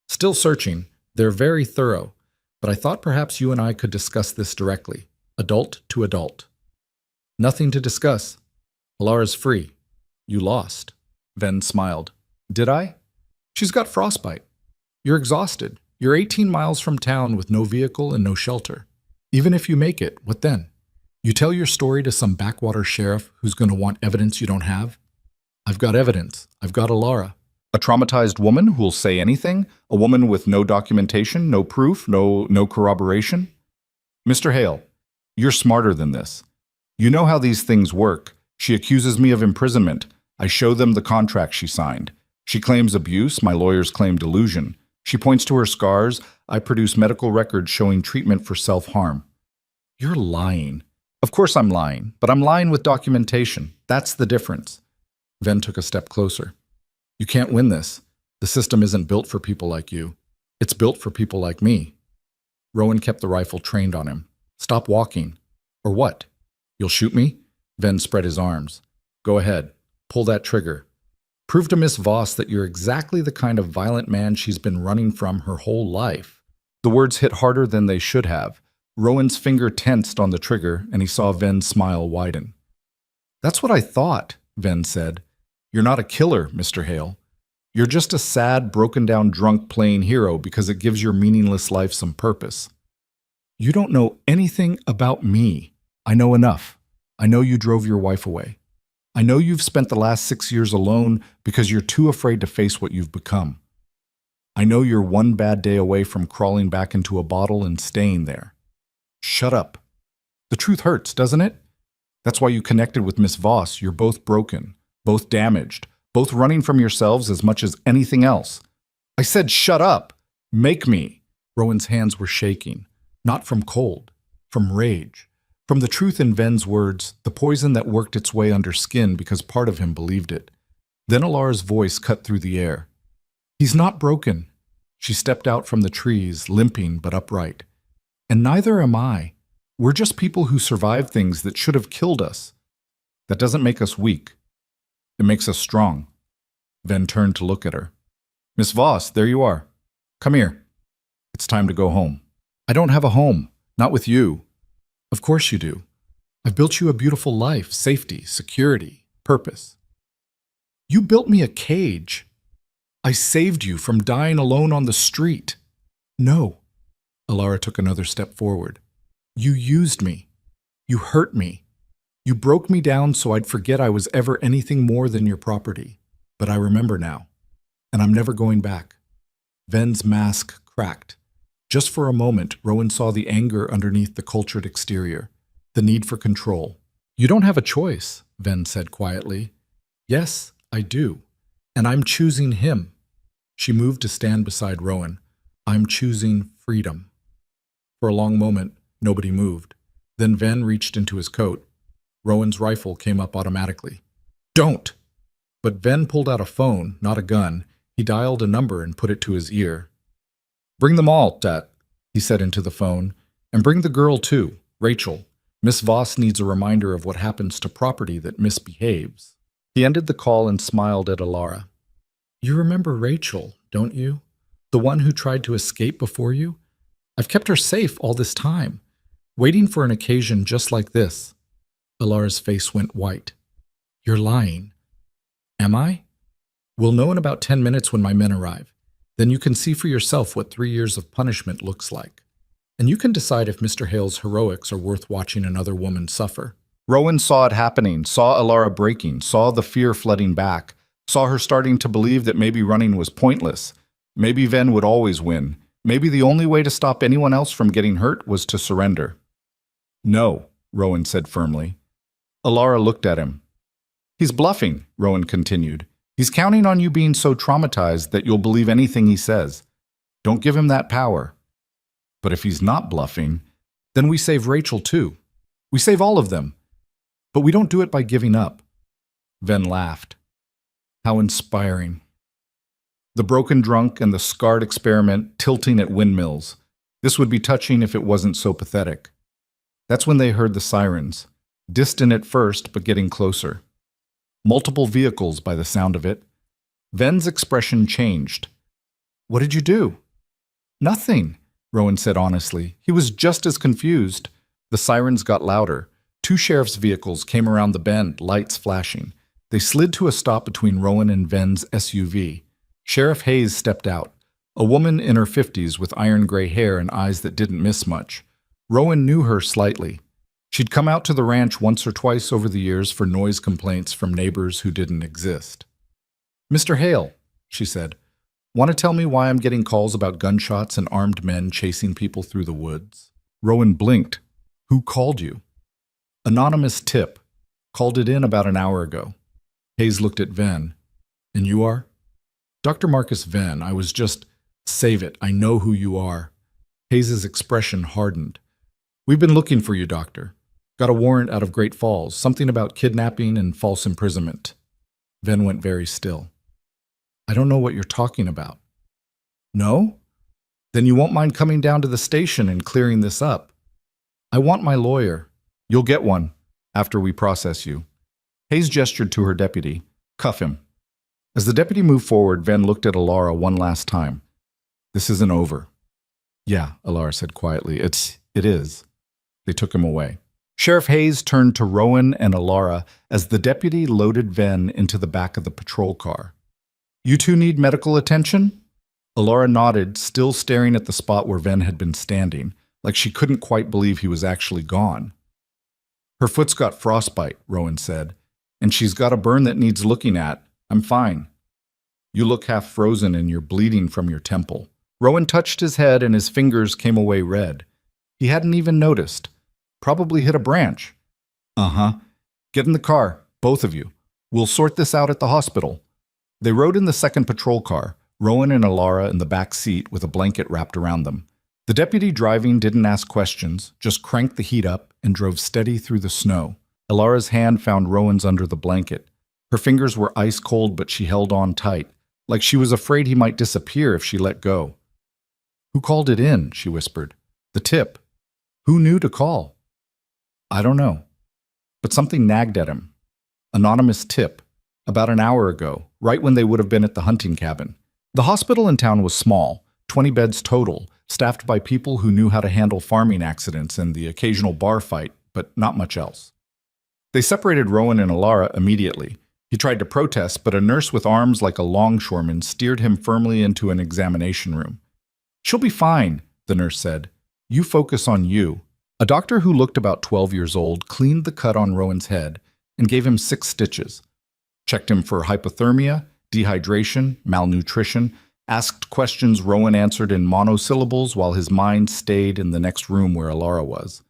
Still searching. They're very thorough, but I thought perhaps you and I could discuss this directly, adult to adult. Nothing to discuss. Alara's free. You lost. Ven smiled. Did I? She's got frostbite. You're exhausted. You're 18 miles from town with no vehicle and no shelter. Even if you make it, what then? You tell your story to some backwater sheriff who's going to want evidence you don't have? I've got evidence. I've got Alara. A traumatized woman who'll say anything? A woman with no documentation, no proof, no corroboration? Mr. Hale, you're smarter than this. You know how these things work. She accuses me of imprisonment. I show them the contract she signed. She claims abuse. My lawyers claim delusion. She points to her scars. I produce medical records showing treatment for self-harm. You're lying. Of course I'm lying, but I'm lying with documentation. That's the difference. Ven took a step closer. You can't win this. The system isn't built for people like you. It's built for people like me. Rowan kept the rifle trained on him. Stop walking. Or what? You'll shoot me? Ven spread his arms. Go ahead. Pull that trigger. Prove to Miss Voss that you're exactly the kind of violent man she's been running from her whole life. The words hit harder than they should have. Rowan's finger tensed on the trigger, and he saw Ven's smile widen. That's what I thought, Ven said. You're not a killer, Mr. Hale. You're just a sad, broken-down drunk playing hero because it gives your meaningless life some purpose. You don't know anything about me. I know enough. I know you drove your wife away. I know you've spent the last 6 years alone because you're too afraid to face what you've become. I know you're one bad day away from crawling back into a bottle and staying there. Shut up. The truth hurts, doesn't it? That's why you connected with Miss Voss. You're both broken, both damaged, both running from yourselves as much as anything else. I said shut up. Make me. Rowan's hands were shaking, not from cold, from rage. From the truth in Ven's words, the poison that worked its way under skin because part of him believed it. Then Alara's voice cut through the air. He's not broken. She stepped out from the trees, limping but upright. And neither am I. We're just people who survived things that should have killed us. That doesn't make us weak. It makes us strong. Ven turned to look at her. Miss Voss, there you are. Come here. It's time to go home. I don't have a home. Not with you. Of course you do. I've built you a beautiful life, safety, security, purpose. You built me a cage. I saved you from dying alone on the street. No. Alara took another step forward. You used me. You hurt me. You broke me down so I'd forget I was ever anything more than your property. But I remember now. And I'm never going back. Ven's mask cracked. Just for a moment, Rowan saw the anger underneath the cultured exterior, the need for control. You don't have a choice, Ven said quietly. Yes, I do. And I'm choosing him. She moved to stand beside Rowan. I'm choosing freedom. For a long moment, nobody moved. Then Ven reached into his coat. Rowan's rifle came up automatically. Don't! But Ven pulled out a phone, not a gun. He dialed a number and put it to his ear. Bring them all, Tat, he said into the phone. And bring the girl too, Rachel. Miss Voss needs a reminder of what happens to property that misbehaves. He ended the call and smiled at Alara. You remember Rachel, don't you? The one who tried to escape before you? I've kept her safe all this time, waiting for an occasion just like this. Alara's face went white. You're lying. Am I? We'll know in about 10 minutes when my men arrive. Then you can see for yourself what 3 years of punishment looks like. And you can decide if Mr. Hale's heroics are worth watching another woman suffer. Rowan saw it happening, saw Alara breaking, saw the fear flooding back, saw her starting to believe that maybe running was pointless. Maybe Ven would always win. Maybe the only way to stop anyone else from getting hurt was to surrender. No, Rowan said firmly. Alara looked at him. He's bluffing, Rowan continued. He's counting on you being so traumatized that you'll believe anything he says. Don't give him that power. But if he's not bluffing, then we save Rachel too. We save all of them. But we don't do it by giving up. Ven laughed. How inspiring. The broken drunk and the scarred experiment tilting at windmills. This would be touching if it wasn't so pathetic. That's when they heard the sirens. Distant at first, but getting closer. Multiple vehicles by the sound of it. Ven's expression changed. What did you do? Nothing, Rowan said honestly. He was just as confused. The sirens got louder. 2 sheriff's vehicles came around the bend, lights flashing. They slid to a stop between Rowan and Ven's SUV. Sheriff Hayes stepped out, a woman in her 50s with iron-gray hair and eyes that didn't miss much. Rowan knew her slightly. She'd come out to the ranch once or twice over the years for noise complaints from neighbors who didn't exist. Mr. Hale, she said, want to tell me why I'm getting calls about gunshots and armed men chasing people through the woods? Rowan blinked. Who called you? Anonymous tip. Called it in about an hour ago. Hayes looked at Ven. And you are? Dr. Marcus Ven, I was just, save it, I know who you are. Hayes's expression hardened. We've been looking for you, doctor. Got a warrant out of Great Falls, something about kidnapping and false imprisonment. Ven went very still. I don't know what you're talking about. No? Then you won't mind coming down to the station and clearing this up. I want my lawyer. You'll get one after we process you. Hayes gestured to her deputy. Cuff him. As the deputy moved forward, Ven looked at Alara one last time. This isn't over. Yeah, Alara said quietly. It is. They took him away. Sheriff Hayes turned to Rowan and Alara as the deputy loaded Ven into the back of the patrol car. You two need medical attention? Alara nodded, still staring at the spot where Ven had been standing, like she couldn't quite believe he was actually gone. Her foot's got frostbite, Rowan said, and she's got a burn that needs looking at. I'm fine. You look half frozen and you're bleeding from your temple. Rowan touched his head and his fingers came away red. He hadn't even noticed. Probably hit a branch. Uh-huh. Get in the car, both of you. We'll sort this out at the hospital. They rode in the second patrol car, Rowan and Alara in the back seat with a blanket wrapped around them. The deputy driving didn't ask questions, just cranked the heat up and drove steady through the snow. Alara's hand found Rowan's under the blanket. Her fingers were ice cold, but she held on tight, like she was afraid he might disappear if she let go. Who called it in? She whispered. The tip. Who knew to call? I don't know. But something nagged at him. Anonymous tip. About an hour ago, right when they would have been at the hunting cabin. The hospital in town was small, 20 beds total, staffed by people who knew how to handle farming accidents and the occasional bar fight, but not much else. They separated Rowan and Alara immediately. He tried to protest, but a nurse with arms like a longshoreman steered him firmly into an examination room. "She'll be fine," the nurse said. "You focus on you." A doctor who looked about 12 years old cleaned the cut on Rowan's head and gave him 6 stitches. Checked him for hypothermia, dehydration, malnutrition, asked questions Rowan answered in monosyllables while his mind stayed in the next room where Alara was.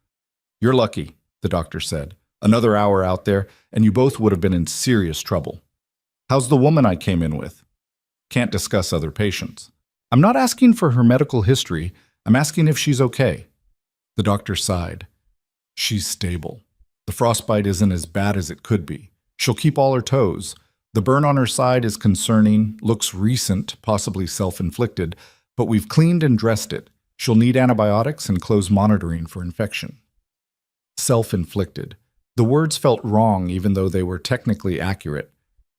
"You're lucky," the doctor said. "Another hour out there, and you both would have been in serious trouble." "How's the woman I came in with?" "Can't discuss other patients." "I'm not asking for her medical history. I'm asking if she's okay." The doctor sighed. "She's stable. The frostbite isn't as bad as it could be. She'll keep all her toes. The burn on her side is concerning, looks recent, possibly self-inflicted, but we've cleaned and dressed it. She'll need antibiotics and close monitoring for infection." Self-inflicted. The words felt wrong even though they were technically accurate,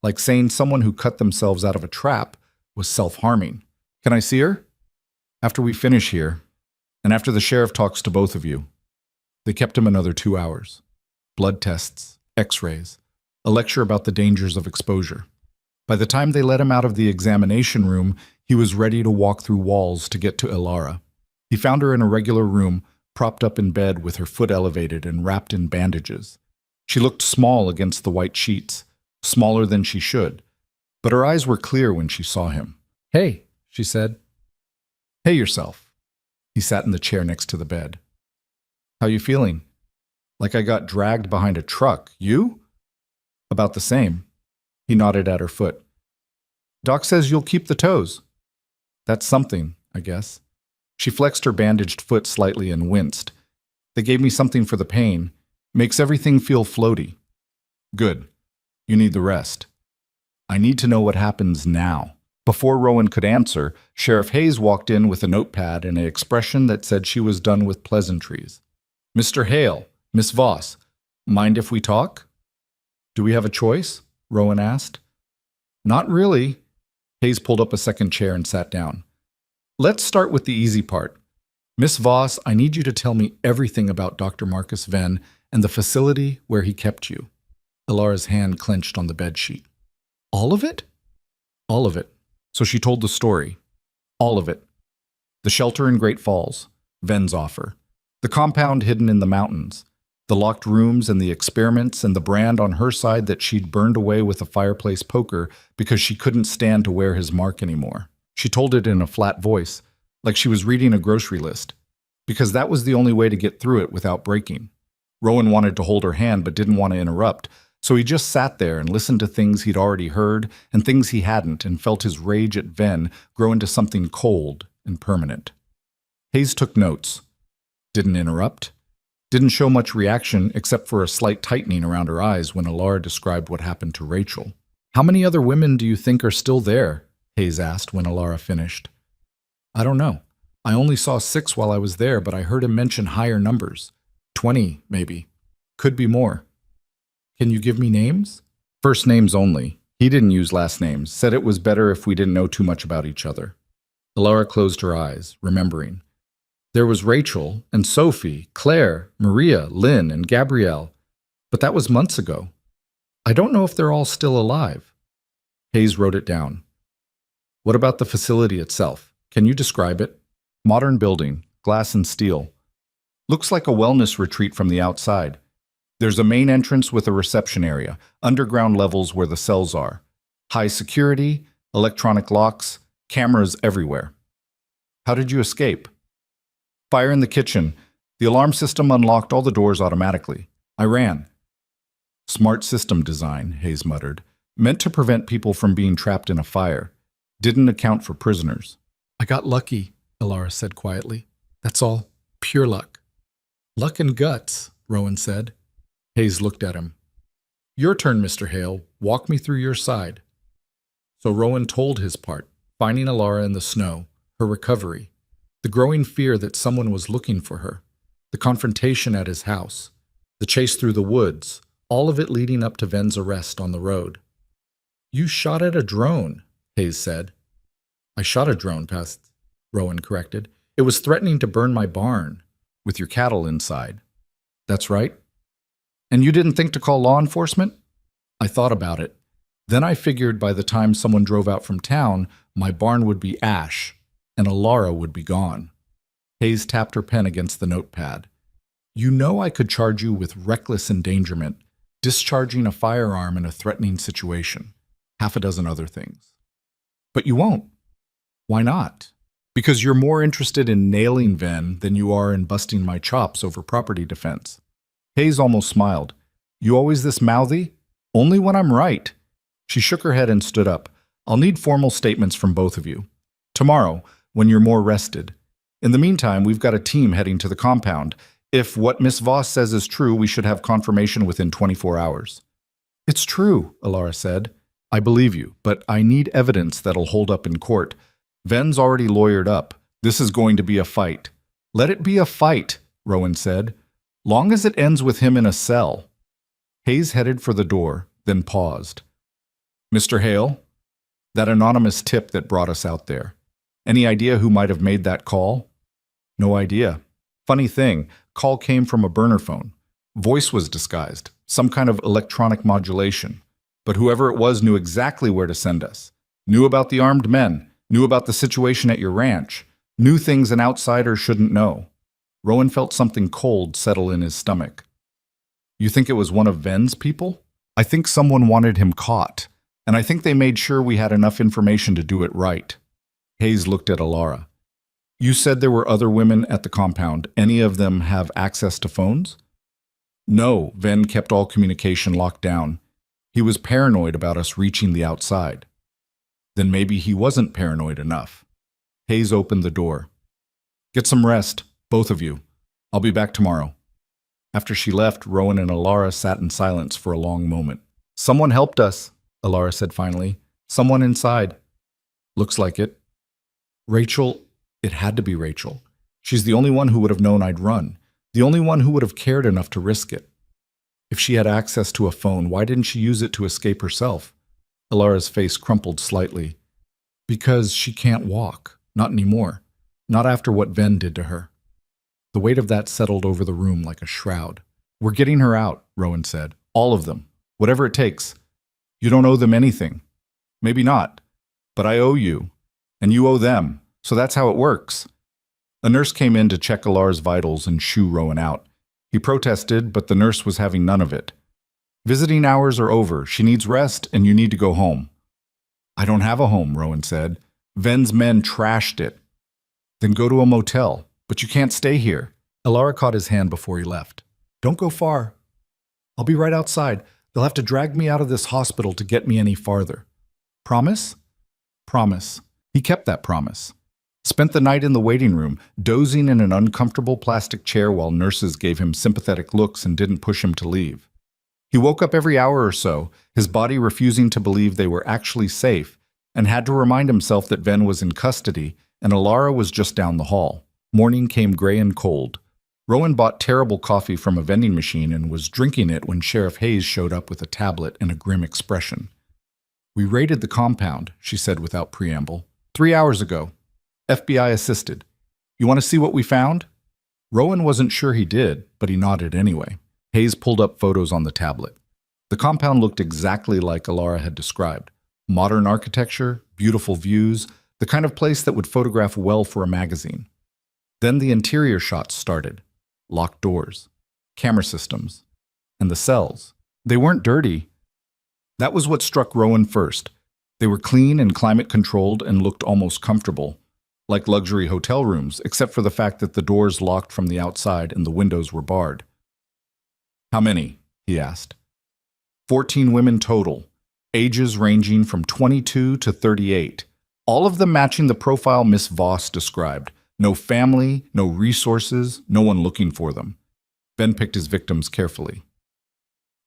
like saying someone who cut themselves out of a trap was self-harming. "Can I see her?" "After we finish here, and after the sheriff talks to both of you." They kept him another 2 hours. Blood tests, x-rays, a lecture about the dangers of exposure. By the time they let him out of the examination room, he was ready to walk through walls to get to Alara. He found her in a regular room, propped up in bed with her foot elevated and wrapped in bandages. She looked small against the white sheets, smaller than she should, but her eyes were clear when she saw him. "Hey," she said. "Hey yourself." He sat in the chair next to the bed. "How you feeling?" "Like I got dragged behind a truck. You?" "About the same." He nodded at her foot. "Doc says you'll keep the toes." "That's something, I guess." She flexed her bandaged foot slightly and winced. "They gave me something for the pain. Makes everything feel floaty." "Good. You need the rest." "I need to know what happens now." Before Rowan could answer, Sheriff Hayes walked in with a notepad and an expression that said she was done with pleasantries. "Mr. Hale, Miss Voss, mind if we talk?" "Do we have a choice?" Rowan asked. "Not really." Hayes pulled up a second chair and sat down. "Let's start with the easy part. Miss Voss, I need you to tell me everything about Dr. Marcus Venn and the facility where he kept you." Alara's hand clenched on the bedsheet. "All of it?" "All of it." So she told the story. All of it. The shelter in Great Falls, Venn's offer. The compound hidden in the mountains. The locked rooms and the experiments and the brand on her side that she'd burned away with a fireplace poker because she couldn't stand to wear his mark anymore. She told it in a flat voice, like she was reading a grocery list, because that was the only way to get through it without breaking. Rowan wanted to hold her hand but didn't want to interrupt, so he just sat there and listened to things he'd already heard and things he hadn't and felt his rage at Venn grow into something cold and permanent. Hayes took notes. Didn't interrupt. Didn't show much reaction except for a slight tightening around her eyes when Alara described what happened to Rachel. "How many other women do you think are still there?" Hayes asked when Alara finished. "I don't know. I only saw 6 while I was there, but I heard him mention higher numbers. 20, maybe. Could be more." "Can you give me names?" "First names only. He didn't use last names. Said it was better if we didn't know too much about each other." Alara closed her eyes, remembering. There was Rachel and Sophie, Claire, Maria, Lynn, and Gabrielle. But that was months ago. "I don't know if they're all still alive." Hayes wrote it down. "What about the facility itself? Can you describe it?" "Modern building, glass and steel. Looks like a wellness retreat from the outside. There's a main entrance with a reception area, underground levels where the cells are. High security, electronic locks, cameras everywhere." "How did you escape?" "Fire in the kitchen. The alarm system unlocked all the doors automatically. I ran." "Smart system design," Hayes muttered. "Meant to prevent people from being trapped in a fire. Didn't account for prisoners." "I got lucky," Alara said quietly. "That's all. Pure luck." "Luck and guts," Rowan said. Hayes looked at him. "Your turn, Mr. Hale. Walk me through your side." So Rowan told his part, finding Alara in the snow, her recovery, the growing fear that someone was looking for her, the confrontation at his house, the chase through the woods, all of it leading up to Venn's arrest on the road. You shot at a drone, Hayes said. I shot a drone past, Rowan corrected. It was threatening to burn my barn, with your cattle inside. That's right. And you didn't think to call law enforcement? I thought about it. Then I figured by the time someone drove out from town, my barn would be ash, and Alara would be gone. Hayes tapped her pen against the notepad. You know I could charge you with reckless endangerment, discharging a firearm in a threatening situation, half a dozen other things. But you won't. Why not? Because you're more interested in nailing Ven than you are in busting my chops over property defense. Hayes almost smiled. You always this mouthy? Only when I'm right. She shook her head and stood up. I'll need formal statements from both of you. Tomorrow, when you're more rested. In the meantime, we've got a team heading to the compound. If what Miss Voss says is true, we should have confirmation within 24 hours. It's true, Alara said. I believe you, but I need evidence that'll hold up in court. Ven's already lawyered up. This is going to be a fight. Let it be a fight, Rowan said. Long as it ends with him in a cell. Hayes headed for the door, then paused. Mr. Hale, that anonymous tip that brought us out there. Any idea who might have made that call? No idea. Funny thing, call came from a burner phone. Voice was disguised, some kind of electronic modulation. But whoever it was knew exactly where to send us. Knew about the armed men, knew about the situation at your ranch, knew things an outsider shouldn't know. Rowan felt something cold settle in his stomach. You think it was one of Ven's people? I think someone wanted him caught, and I think they made sure we had enough information to do it right. Hayes looked at Alara. You said there were other women at the compound. Any of them have access to phones? No, Ven kept all communication locked down. He was paranoid about us reaching the outside. Then maybe he wasn't paranoid enough. Hayes opened the door. Get some rest, both of you. I'll be back tomorrow. After she left, Rowan and Alara sat in silence for a long moment. Someone helped us, Alara said finally. Someone inside. Looks like it. Rachel, it had to be Rachel. She's the only one who would have known I'd run. The only one who would have cared enough to risk it. If she had access to a phone, why didn't she use it to escape herself? Alara's face crumpled slightly. Because she can't walk. Not anymore. Not after what Ven did to her. The weight of that settled over the room like a shroud. We're getting her out, Rowan said. All of them. Whatever it takes. You don't owe them anything. Maybe not. But I owe you. And you owe them. So that's how it works. A nurse came in to check Alara's vitals and shoo Rowan out. He protested, but the nurse was having none of it. Visiting hours are over. She needs rest, and you need to go home. I don't have a home, Rowan said. Ven's men trashed it. Then go to a motel. But you can't stay here. Alara caught his hand before he left. Don't go far. I'll be right outside. They'll have to drag me out of this hospital to get me any farther. Promise? Promise. He kept that promise. Spent the night in the waiting room, dozing in an uncomfortable plastic chair while nurses gave him sympathetic looks and didn't push him to leave. He woke up every hour or so, his body refusing to believe they were actually safe, and had to remind himself that Ven was in custody and Alara was just down the hall. Morning came gray and cold. Rowan bought terrible coffee from a vending machine and was drinking it when Sheriff Hayes showed up with a tablet and a grim expression. We raided the compound, she said without preamble. 3 hours ago. FBI assisted. You want to see what we found? Rowan wasn't sure he did, but he nodded anyway. Hayes pulled up photos on the tablet. The compound looked exactly like Alara had described. Modern architecture, beautiful views, the kind of place that would photograph well for a magazine. Then the interior shots started. Locked doors, camera systems, and the cells. They weren't dirty. That was what struck Rowan first. They were clean and climate-controlled and looked almost comfortable, like luxury hotel rooms, except for the fact that the doors locked from the outside and the windows were barred. How many? He asked. 14 women total, ages ranging from 22 to 38, all of them matching the profile Miss Voss described. No family, no resources, no one looking for them. Ben picked his victims carefully.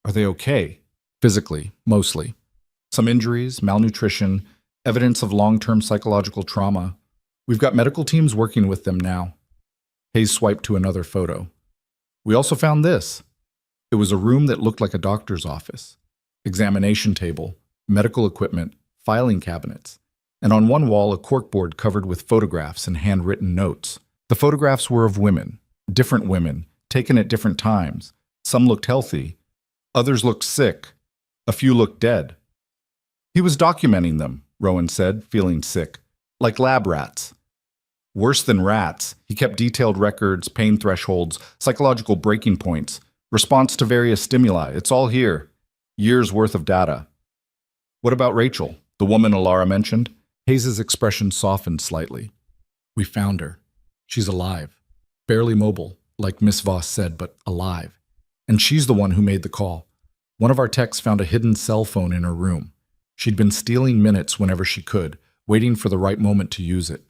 Are they okay? Physically, mostly. Some injuries, malnutrition, evidence of long-term psychological trauma. We've got medical teams working with them now. Hayes swiped to another photo. We also found this. It was a room that looked like a doctor's office. Examination table, medical equipment, filing cabinets, and on one wall a corkboard covered with photographs and handwritten notes. The photographs were of women, different women, taken at different times. Some looked healthy, others looked sick, a few looked dead. He was documenting them, Rowan said, feeling sick, like lab rats. Worse than rats, he kept detailed records, pain thresholds, psychological breaking points, response to various stimuli. It's all here. Years' worth of data. What about Rachel, the woman Alara mentioned? Hayes's expression softened slightly. We found her. She's alive. Barely mobile, like Miss Voss said, but alive. And she's the one who made the call. One of our techs found a hidden cell phone in her room. She'd been stealing minutes whenever she could, waiting for the right moment to use it.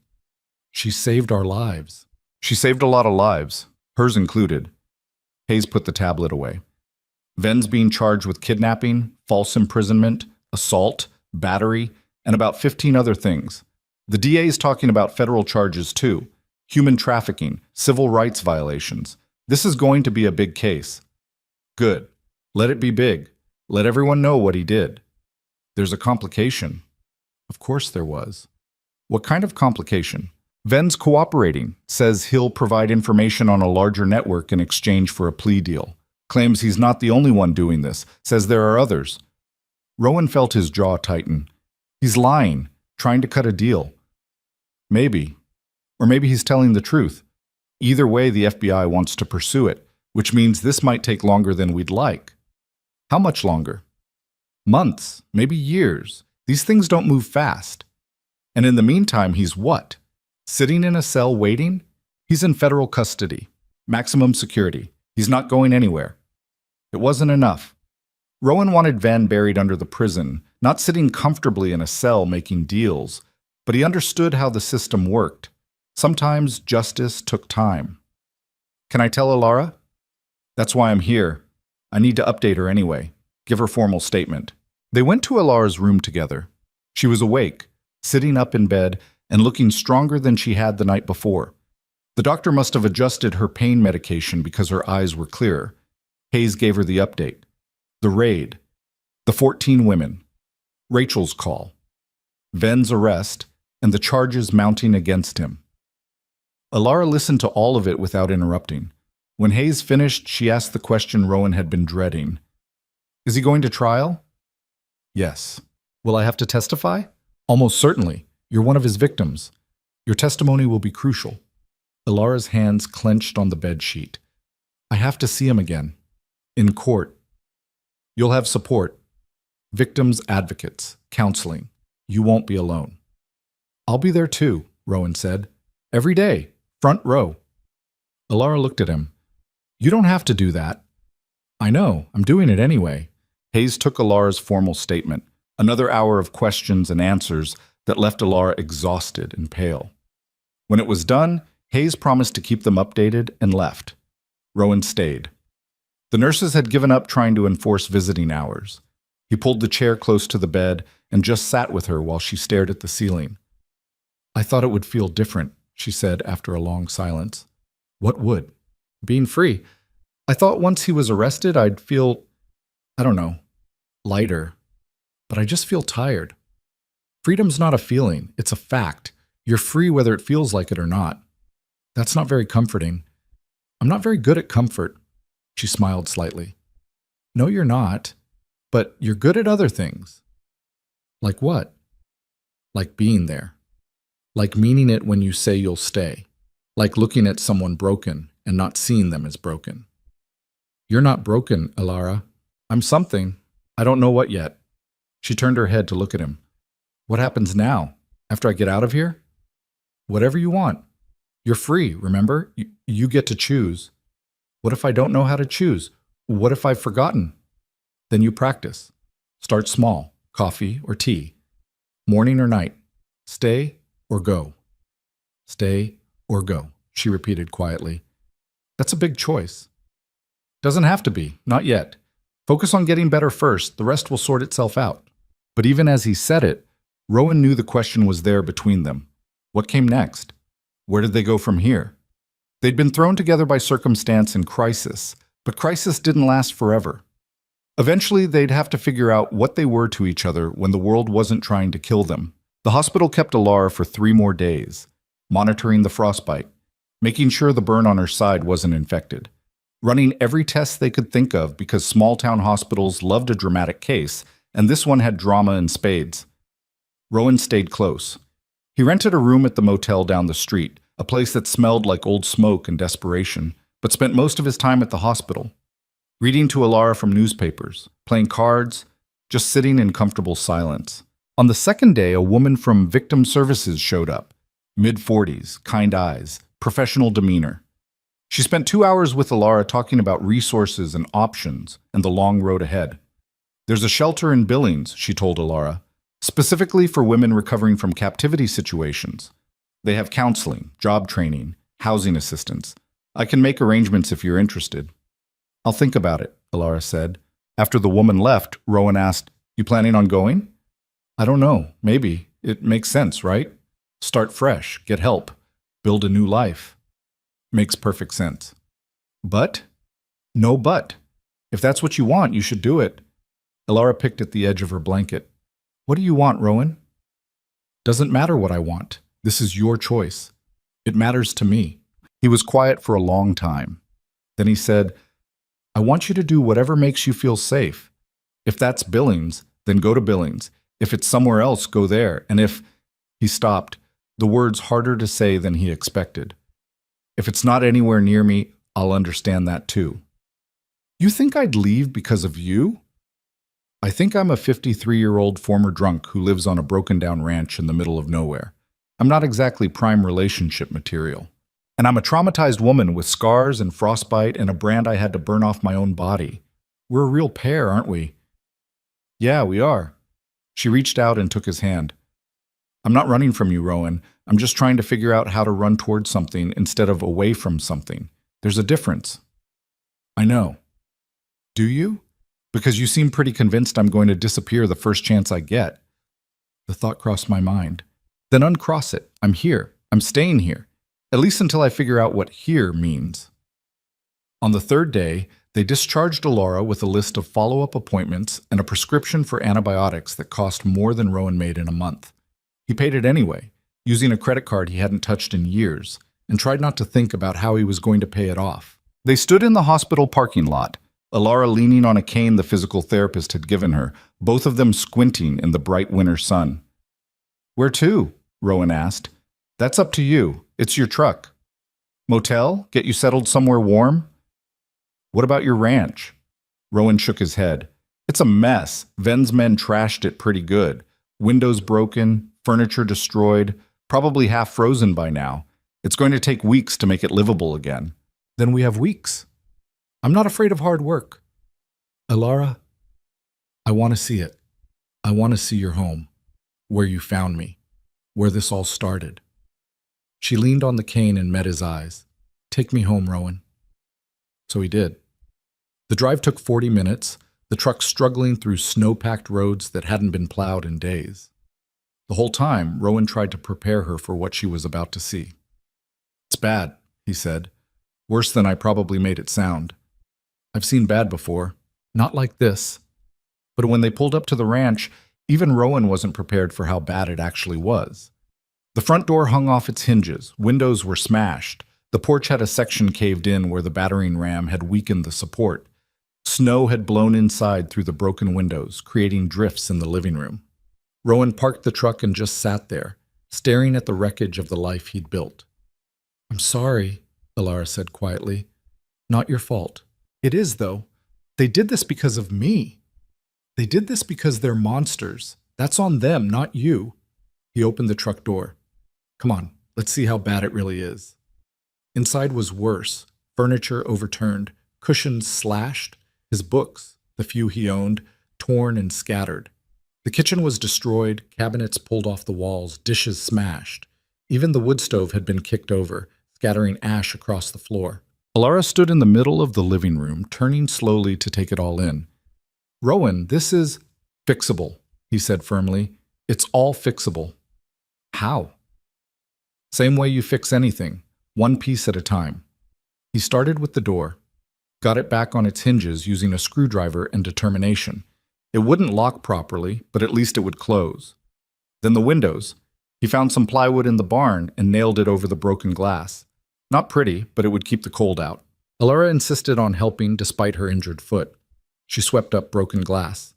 She saved our lives. She saved a lot of lives, hers included. Hayes put the tablet away. Ven's being charged with kidnapping, false imprisonment, assault, battery, and about 15 other things. The DA's talking about federal charges too. Human trafficking, civil rights violations. This is going to be a big case. Good. Let it be big. Let everyone know what he did. There's a complication. Of course there was. What kind of complication? Ven's cooperating, says he'll provide information on a larger network in exchange for a plea deal. Claims he's not the only one doing this, says there are others. Rowan felt his jaw tighten. He's lying, trying to cut a deal. Maybe. Or maybe he's telling the truth. Either way, the FBI wants to pursue it, which means this might take longer than we'd like. How much longer? Months, maybe years. These things don't move fast. And in the meantime, he's what? Sitting in a cell waiting? He's in federal custody. Maximum security. He's not going anywhere. It wasn't enough. Rowan wanted Van buried under the prison, not sitting comfortably in a cell making deals, but he understood how the system worked. Sometimes justice took time. Can I tell Alara? That's why I'm here. I need to update her anyway. Give her formal statement. They went to Alara's room together. She was awake, sitting up in bed, and looking stronger than she had the night before. The doctor must have adjusted her pain medication because her eyes were clearer. Hayes gave her the update. The raid. The 14 women. Rachel's call. Ven's arrest, and the charges mounting against him. Alara listened to all of it without interrupting. When Hayes finished, she asked the question Rowan had been dreading. Is he going to trial? Yes. Will I have to testify? Almost certainly. You're one of his victims. Your testimony will be crucial. Alara's hands clenched on the bed sheet. I have to see him again. In court. You'll have support. Victims' advocates. Counseling. You won't be alone. I'll be there too, Rowan said. Every day. Front row. Alara looked at him. You don't have to do that. I know. I'm doing it anyway. Hayes took Alara's formal statement. Another hour of questions and answers that left Alara exhausted and pale. When it was done, Hayes promised to keep them updated and left. Rowan stayed. The nurses had given up trying to enforce visiting hours. He pulled the chair close to the bed and just sat with her while she stared at the ceiling. I thought it would feel different, she said after a long silence. What would? Being free. I thought once he was arrested, I'd feel, I don't know, lighter. But I just feel tired. Freedom's not a feeling, it's a fact. You're free whether it feels like it or not. That's not very comforting. I'm not very good at comfort. She smiled slightly. No, you're not. But you're good at other things. Like what? Like being there. Like meaning it when you say you'll stay. Like looking at someone broken and not seeing them as broken. You're not broken, Alara. I'm something. I don't know what yet. She turned her head to look at him. What happens now? After I get out of here? Whatever you want. You're free, remember? You get to choose. What if I don't know how to choose? What if I've forgotten? Then you practice. Start small. Coffee or tea. Morning or night. Stay or go. Stay or go, she repeated quietly. That's a big choice. Doesn't have to be, not yet. Focus on getting better first, the rest will sort itself out. But even as he said it, Rowan knew the question was there between them. What came next? Where did they go from here? They'd been thrown together by circumstance and crisis, but crisis didn't last forever. Eventually, they'd have to figure out what they were to each other when the world wasn't trying to kill them. The hospital kept Alara for 3 more days, monitoring the frostbite, making sure the burn on her side wasn't infected, running every test they could think of because small-town hospitals loved a dramatic case, and this one had drama in spades. Rowan stayed close. He rented a room at the motel down the street, a place that smelled like old smoke and desperation, but spent most of his time at the hospital, reading to Alara from newspapers, playing cards, just sitting in comfortable silence. On the second day, a woman from Victim Services showed up, mid-40s, kind eyes, professional demeanor. She spent 2 hours with Alara talking about resources and options and the long road ahead. There's a shelter in Billings, she told Alara, specifically for women recovering from captivity situations. They have counseling, job training, housing assistance. I can make arrangements if you're interested. I'll think about it, Alara said. After the woman left, Rowan asked, "You planning on going?" "I don't know. Maybe. It makes sense, right? Start fresh, get help, build a new life." Makes perfect sense. But? No but. If that's what you want, you should do it. Alara picked at the edge of her blanket. "What do you want, Rowan?" "Doesn't matter what I want. This is your choice. It matters to me." He was quiet for a long time. Then he said, "I want you to do whatever makes you feel safe. If that's Billings, then go to Billings. If it's somewhere else, go there. And if—" He stopped, the words harder to say than he expected. "If it's not anywhere near me, I'll understand that too." "You think I'd leave because of you?" "I think I'm a 53-year-old former drunk who lives on a broken-down ranch in the middle of nowhere. I'm not exactly prime relationship material. And I'm a traumatized woman with scars and frostbite and a brand I had to burn off my own body. We're a real pair, aren't we?" "Yeah, we are." She reached out and took his hand. "I'm not running from you, Rowan. I'm just trying to figure out how to run towards something instead of away from something. There's a difference." "I know." "Do you? Because you seem pretty convinced I'm going to disappear the first chance I get." The thought crossed my mind. "Then uncross it. I'm here. I'm staying here. At least until I figure out what here means." On the third day, they discharged Alara with a list of follow-up appointments and a prescription for antibiotics that cost more than Rowan made in a month. He paid it anyway, using a credit card he hadn't touched in years, and tried not to think about how he was going to pay it off. They stood in the hospital parking lot, Alara leaning on a cane the physical therapist had given her, both of them squinting in the bright winter sun. "Where to?" Rowan asked. "That's up to you. It's your truck." "Motel? Get you settled somewhere warm?" "What about your ranch?" Rowan shook his head. "It's a mess. Ven's men trashed it pretty good. Windows broken, furniture destroyed, probably half frozen by now. It's going to take weeks to make it livable again." "Then we have weeks. I'm not afraid of hard work." "Alara, I want to see it. I want to see your home, where you found me, where this all started." She leaned on the cane and met his eyes. "Take me home, Rowan." So he did. The drive took 40 minutes, the truck struggling through snow-packed roads that hadn't been plowed in days. The whole time, Rowan tried to prepare her for what she was about to see. "It's bad," he said. "Worse than I probably made it sound. I've seen bad before. Not like this." But when they pulled up to the ranch, even Rowan wasn't prepared for how bad it actually was. The front door hung off its hinges, windows were smashed, the porch had a section caved in where the battering ram had weakened the support. Snow had blown inside through the broken windows, creating drifts in the living room. Rowan parked the truck and just sat there, staring at the wreckage of the life he'd built. "I'm sorry," Alara said quietly. "Not your fault." "It is, though. They did this because of me. They did this because they're monsters. That's on them, not you." He opened the truck door. "Come on, let's see how bad it really is." Inside was worse. Furniture overturned, cushions slashed, his books, the few he owned, torn and scattered. The kitchen was destroyed, cabinets pulled off the walls, dishes smashed. Even the wood stove had been kicked over, scattering ash across the floor. Alara stood in the middle of the living room, turning slowly to take it all in. "Rowan, this is fixable," he said firmly. "It's all fixable." "How?" "Same way you fix anything, one piece at a time." He started with the door. got it back on its hinges using a screwdriver and determination. It wouldn't lock properly, but at least it would close. Then the windows. He found some plywood in the barn and nailed it over the broken glass. Not pretty, but it would keep the cold out. Alara insisted on helping despite her injured foot. She swept up broken glass,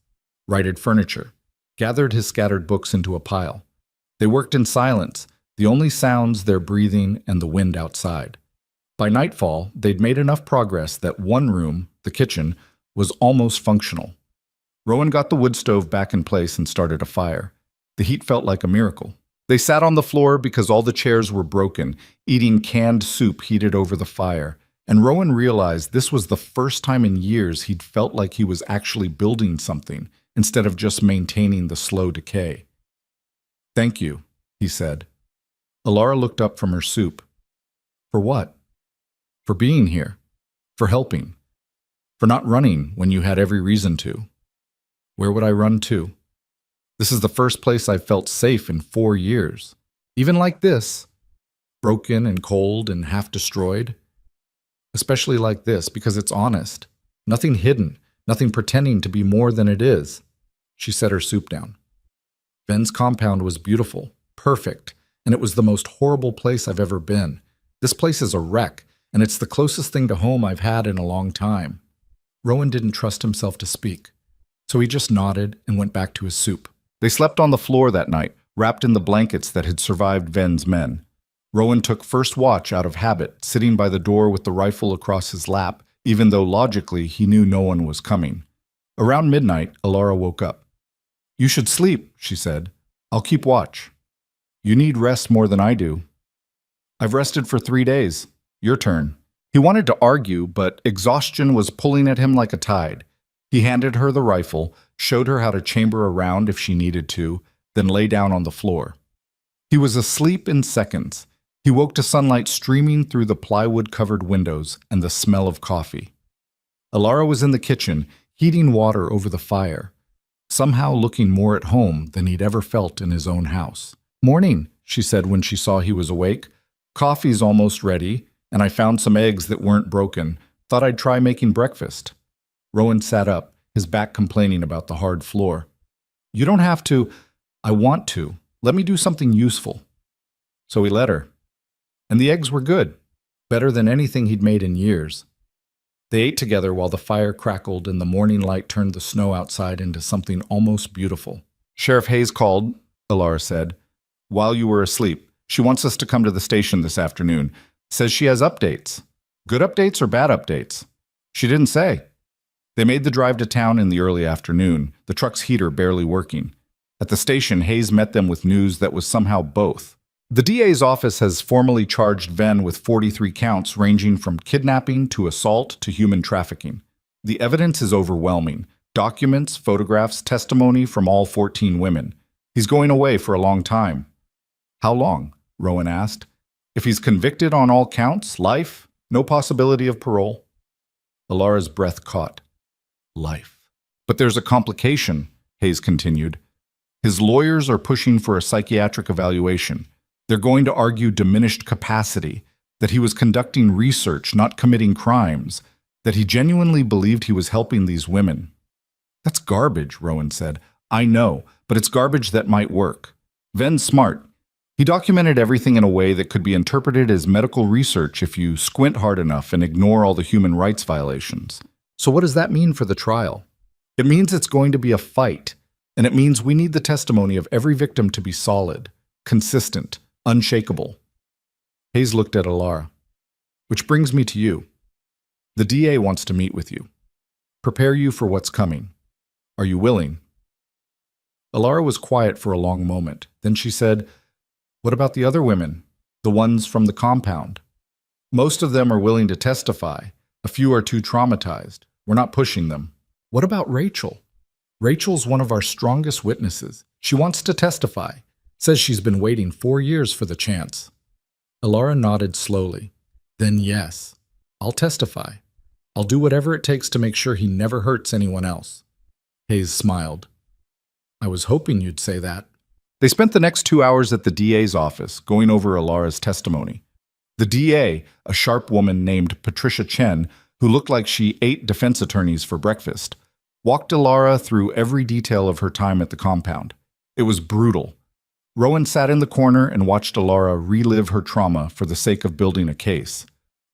righted furniture, gathered his scattered books into a pile. They worked in silence, the only sounds their breathing and the wind outside. By nightfall, they'd made enough progress that one room, the kitchen, was almost functional. Rowan got the wood stove back in place and started a fire. The heat felt like a miracle. They sat on the floor because all the chairs were broken, eating canned soup heated over the fire, and Rowan realized this was the first time in years he'd felt like he was actually building something instead of just maintaining the slow decay. "Thank you," he said. Alara looked up from her soup. "For what?" "For being here. For helping. For not running when you had every reason to." "Where would I run to? This is the first place I've felt safe in 4 years. Even like this, broken and cold and half destroyed. Especially like this, because it's honest. Nothing hidden, nothing pretending to be more than it is." She set her soup down. "Ben's compound was beautiful, perfect, and it was the most horrible place I've ever been. This place is a wreck, and it's the closest thing to home I've had in a long time." Rowan didn't trust himself to speak, so he just nodded and went back to his soup. They slept on the floor that night, wrapped in the blankets that had survived Ven's men. Rowan took first watch out of habit, sitting by the door with the rifle across his lap, even though logically he knew no one was coming. Around midnight, Alara woke up. "You should sleep," she said. "I'll keep watch." "You need rest more than I do." "I've rested for 3 days. Your turn." He wanted to argue, but exhaustion was pulling at him like a tide. He handed her the rifle, showed her how to chamber a round if she needed to, then lay down on the floor. He was asleep in seconds. He woke to sunlight streaming through the plywood-covered windows and the smell of coffee. Alara was in the kitchen, heating water over the fire, somehow looking more at home than he'd ever felt in his own house. "Morning," she said when she saw he was awake. "Coffee's almost ready, and I found some eggs that weren't broken. Thought I'd try making breakfast." Rowan sat up, his back complaining about the hard floor. "You don't have to." "I want to. Let me do something useful." So he let her. And the eggs were good, better than anything he'd made in years. They ate together while the fire crackled and the morning light turned the snow outside into something almost beautiful. "Sheriff Hayes called," Alara said, "while you were asleep. She wants us to come to the station this afternoon. Says she has updates. Good updates or bad updates?" "She didn't say." They made the drive to town in the early afternoon, the truck's heater barely working. At the station, Hayes met them with news that was somehow both. The DA's office has formally charged Ven with 43 counts ranging from kidnapping to assault to human trafficking. The evidence is overwhelming. Documents, photographs, testimony from all 14 women. He's going away for a long time. "How long?" Rowan asked. "If he's convicted on all counts, life, no possibility of parole." Alara's breath caught. Life. "But there's a complication," Hayes continued. "His lawyers are pushing for a psychiatric evaluation. They're going to argue diminished capacity, that he was conducting research, not committing crimes, that he genuinely believed he was helping these women." "That's garbage," Rowan said. "I know, but it's garbage that might work. Ven's smart. He documented everything in a way that could be interpreted as medical research if you squint hard enough and ignore all the human rights violations." "So what does that mean for the trial?" "It means it's going to be a fight, and it means we need the testimony of every victim to be solid, consistent, unshakable." Hayes looked at Alara. "Which brings me to you. The DA wants to meet with you. Prepare you for what's coming. Are you willing?" Alara was quiet for a long moment. Then she said, "What about the other women? The ones from the compound? Most of them are willing to testify. A few are too traumatized. We're not pushing them." "What about Rachel? Rachel's one of our strongest witnesses. She wants to testify. Says she's been waiting 4 years for the chance." Alara nodded slowly. "Then yes, I'll testify. I'll do whatever it takes to make sure he never hurts anyone else." Hayes smiled. "I was hoping you'd say that." They spent the next 2 hours at the DA's office, going over Alara's testimony. The DA, a sharp woman named Patricia Chen, who looked like she ate defense attorneys for breakfast, walked Alara through every detail of her time at the compound. It was brutal. Rowan sat in the corner and watched Alara relive her trauma for the sake of building a case.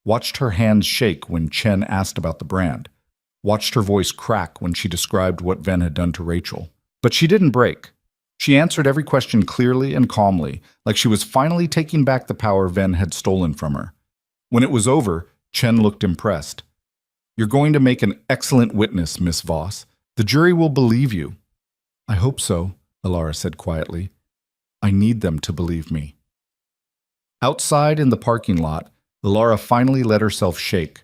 Watched her hands shake when Chen asked about the brand. Watched her voice crack when she described what Ven had done to Rachel. But she didn't break. She answered every question clearly and calmly, like she was finally taking back the power Ven had stolen from her. When it was over, Chen looked impressed. "You're going to make an excellent witness, Miss Voss. The jury will believe you." "I hope so," Alara said quietly. "I need them to believe me." Outside in the parking lot, Alara finally let herself shake.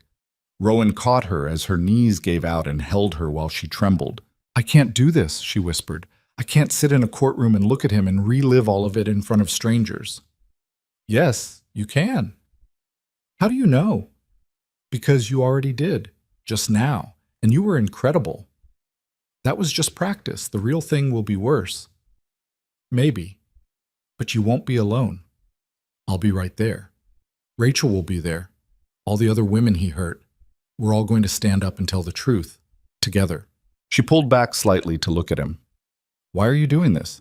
Rowan caught her as her knees gave out and held her while she trembled. "I can't do this," she whispered. "I can't sit in a courtroom and look at him and relive all of it in front of strangers." "Yes, you can." "How do you know?" "Because you already did, just now, and you were incredible." "That was just practice. The real thing will be worse." "Maybe. But you won't be alone. I'll be right there. Rachel will be there. All the other women he hurt. We're all going to stand up and tell the truth. Together." She pulled back slightly to look at him. "Why are you doing this?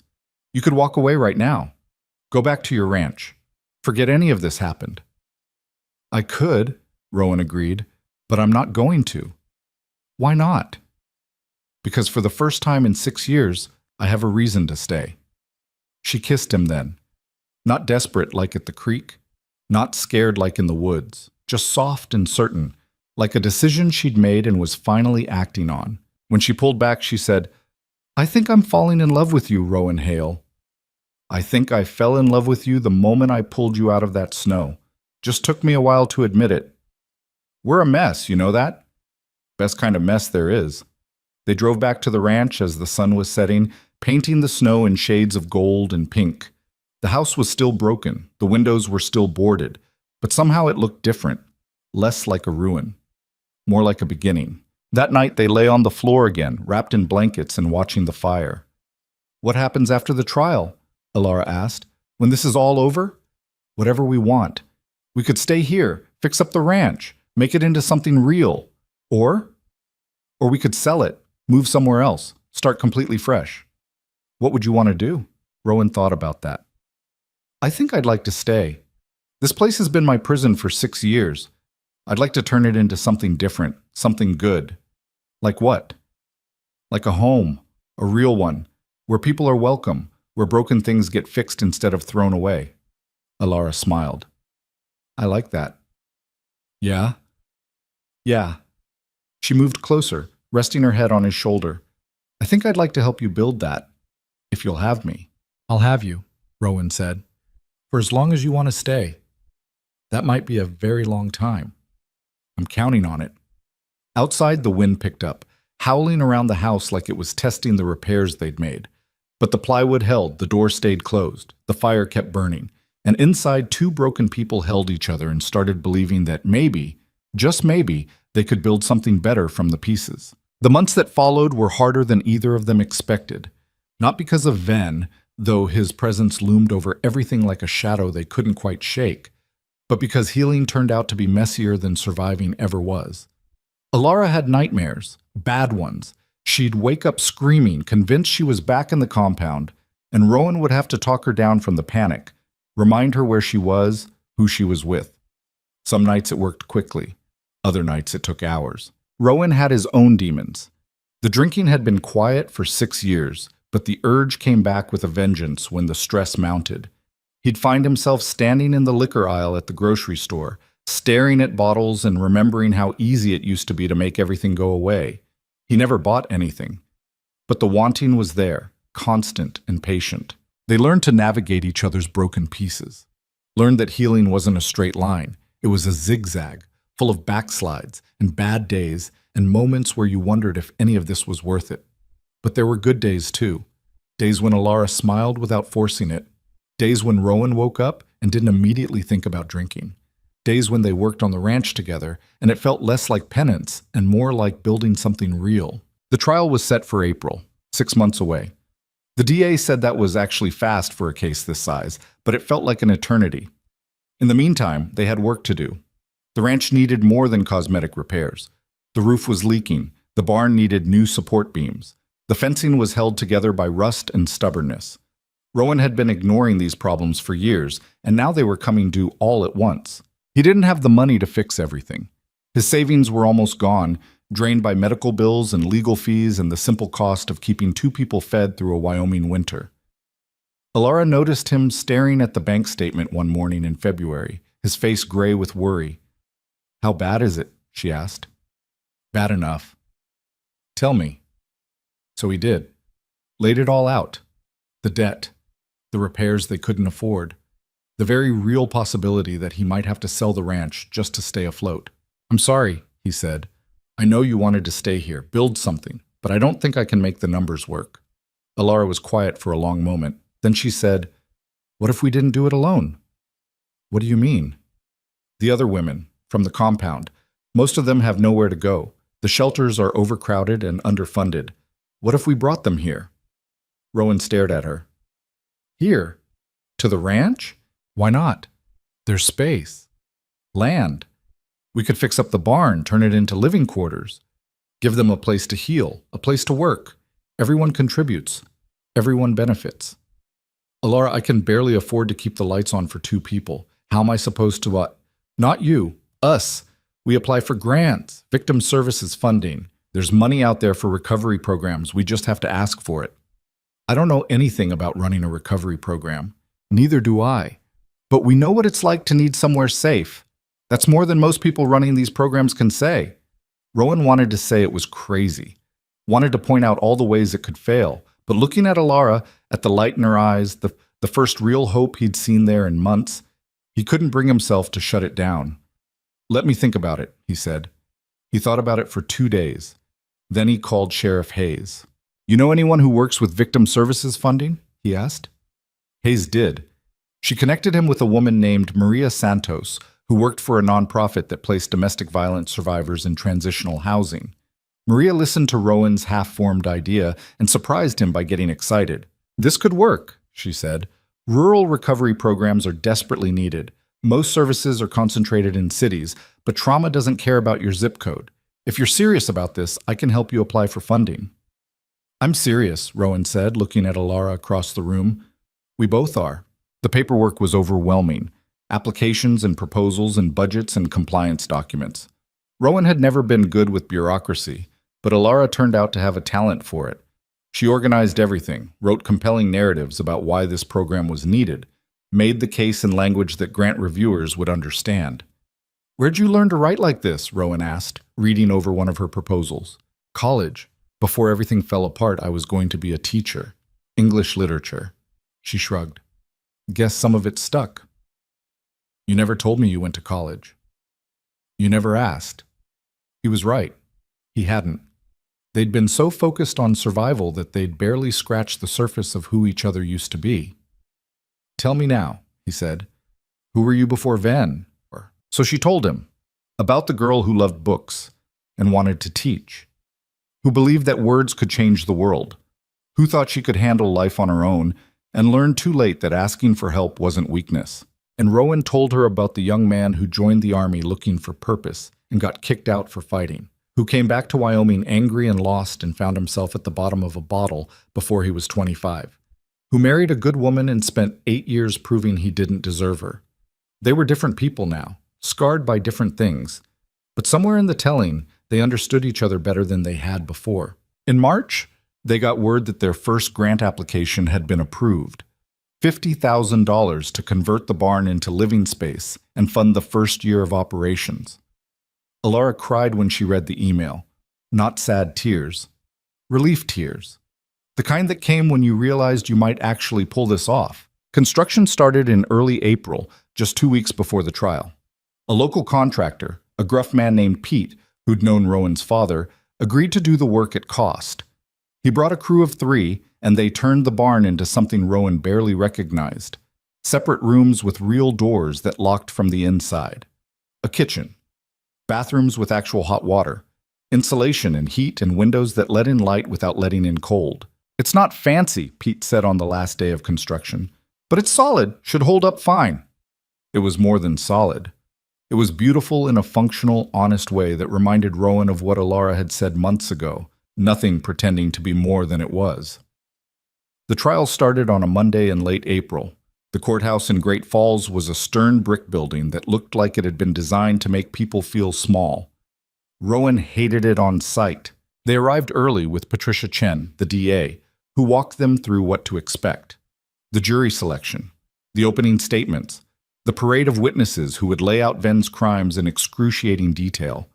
You could walk away right now. Go back to your ranch. Forget any of this happened." "I could," Rowan agreed, "but I'm not going to." "Why not?" "Because for the first time in 6 years, I have a reason to stay." She kissed him then. Not desperate like at the creek, not scared like in the woods, just soft and certain, like a decision she'd made and was finally acting on. When she pulled back, she said, "I think I'm falling in love with you, Rowan Hale. I think I fell in love with you the moment I pulled you out of that snow. Just took me a while to admit it. We're a mess, you know that? Best kind of mess there is." They drove back to the ranch as the sun was setting, painting the snow in shades of gold and pink. The house was still broken, the windows were still boarded, but somehow it looked different, less like a ruin, more like a beginning. That night they lay on the floor again, wrapped in blankets and watching the fire. "What happens after the trial?" Alara asked. "When this is all over?" "Whatever we want. We could stay here, fix up the ranch, make it into something real. Or we could sell it, move somewhere else, start completely fresh." "What would you want to do?" Rowan thought about that. "I think I'd like to stay. This place has been my prison for 6 years. I'd like to turn it into something different, something good." "Like what?" "Like a home, a real one, where people are welcome, where broken things get fixed instead of thrown away." Alara smiled. "I like that." "Yeah?" "Yeah." She moved closer, resting her head on his shoulder. "I think I'd like to help you build that, if you'll have me." "I'll have you," Rowan said, "for as long as you want to stay. That might be a very long time. I'm counting on it." Outside, the wind picked up, howling around the house like it was testing the repairs they'd made. But the plywood held, the door stayed closed, the fire kept burning, and inside 2 broken people held each other and started believing that maybe, just maybe, they could build something better from the pieces. The months that followed were harder than either of them expected. Not because of Ven, though his presence loomed over everything like a shadow they couldn't quite shake, but because healing turned out to be messier than surviving ever was. Alara had nightmares, bad ones. She'd wake up screaming, convinced she was back in the compound, and Rowan would have to talk her down from the panic, remind her where she was, who she was with. Some nights it worked quickly. Other nights it took hours. Rowan had his own demons. The drinking had been quiet for 6 years, but the urge came back with a vengeance when the stress mounted. He'd find himself standing in the liquor aisle at the grocery store, staring at bottles and remembering how easy it used to be to make everything go away. He never bought anything. But the wanting was there, constant and patient. They learned to navigate each other's broken pieces. Learned that healing wasn't a straight line. It was a zigzag, full of backslides and bad days and moments where you wondered if any of this was worth it. But there were good days too. Days when Alara smiled without forcing it. Days when Rowan woke up and didn't immediately think about drinking. Days when they worked on the ranch together and it felt less like penance and more like building something real. The trial was set for April, 6 months away. The DA said that was actually fast for a case this size, but it felt like an eternity. In the meantime, they had work to do. The ranch needed more than cosmetic repairs. The roof was leaking. The barn needed new support beams. The fencing was held together by rust and stubbornness. Rowan had been ignoring these problems for years, and now they were coming due all at once. He didn't have the money to fix everything. His savings were almost gone, drained by medical bills and legal fees and the simple cost of keeping 2 people fed through a Wyoming winter. Alara noticed him staring at the bank statement one morning in February, his face gray with worry. "How bad is it?" she asked. "Bad enough." "Tell me." So he did. Laid it all out. The debt, the repairs they couldn't afford, the very real possibility that he might have to sell the ranch just to stay afloat. "I'm sorry," he said. "I know you wanted to stay here, build something, but I don't think I can make the numbers work." Alara was quiet for a long moment. Then she said, "What if we didn't do it alone?" "What do you mean?" "The other women, from the compound. Most of them have nowhere to go. The shelters are overcrowded and underfunded. What if we brought them here?" Rowan stared at her. "Here? To the ranch? Why not? There's space. Land. We could fix up the barn, turn it into living quarters. Give them a place to heal, a place to work. Everyone contributes. Everyone benefits." "Alara, I can barely afford to keep the lights on for 2 people. How am I supposed to, Not you. Us. We apply for grants, victim services funding. There's money out there for recovery programs. We just have to ask for it." "I don't know anything about running a recovery program. Neither do I. But we know what it's like to need somewhere safe. That's more than most people running these programs can say." Rowan wanted to say it was crazy, wanted to point out all the ways it could fail, but looking at Alara, at the light in her eyes, the first real hope he'd seen there in months, he couldn't bring himself to shut it down. "Let me think about it," he said. He thought about it for 2 days. Then he called Sheriff Hayes. "You know anyone who works with victim services funding?" he asked. Hayes did. She connected him with a woman named Maria Santos, who worked for a nonprofit that placed domestic violence survivors in transitional housing. Maria listened to Rowan's half-formed idea and surprised him by getting excited. "This could work," she said. "Rural recovery programs are desperately needed. Most services are concentrated in cities, but trauma doesn't care about your zip code. If you're serious about this, I can help you apply for funding." "I'm serious," Rowan said, looking at Alara across the room. "We both are." The paperwork was overwhelming. Applications and proposals and budgets and compliance documents. Rowan had never been good with bureaucracy, but Alara turned out to have a talent for it. She organized everything, wrote compelling narratives about why this program was needed, made the case in language that grant reviewers would understand. "Where'd you learn to write like this?" Rowan asked, reading over one of her proposals. "College. Before everything fell apart, I was going to be a teacher. English literature." She shrugged. "Guess some of it stuck." "You never told me you went to college." "You never asked." He was right. He hadn't. They'd been so focused on survival that they'd barely scratched the surface of who each other used to be. "Tell me now," he said. "Who were you before Ven?" So she told him about the girl who loved books and wanted to teach, who believed that words could change the world, who thought she could handle life on her own and learned too late that asking for help wasn't weakness. And Rowan told her about the young man who joined the army looking for purpose and got kicked out for fighting, who came back to Wyoming angry and lost and found himself at the bottom of a bottle before he was 25, who married a good woman and spent 8 years proving he didn't deserve her. They were different people now, scarred by different things, but somewhere in the telling, they understood each other better than they had before. In March, they got word that their first grant application had been approved. $50,000 to convert the barn into living space and fund the first year of operations. Alara cried when she read the email. Not sad tears. Relief tears. The kind that came when you realized you might actually pull this off. Construction started in early April, just 2 weeks before the trial. A local contractor, a gruff man named Pete, who'd known Rowan's father, agreed to do the work at cost. He brought a crew of 3, and they turned the barn into something Rowan barely recognized. Separate rooms with real doors that locked from the inside. A kitchen. Bathrooms with actual hot water. Insulation and heat and windows that let in light without letting in cold. "It's not fancy," Pete said on the last day of construction, "but it's solid, should hold up fine." It was more than solid. It was beautiful in a functional, honest way that reminded Rowan of what Alara had said months ago, nothing pretending to be more than it was. The trial started on a Monday in late April. The courthouse in Great Falls was a stern brick building that looked like it had been designed to make people feel small. Rowan hated it on sight. They arrived early with Patricia Chen, the DA, who walked them through what to expect. The jury selection, the opening statements, the parade of witnesses who would lay out Ven's crimes in excruciating detail.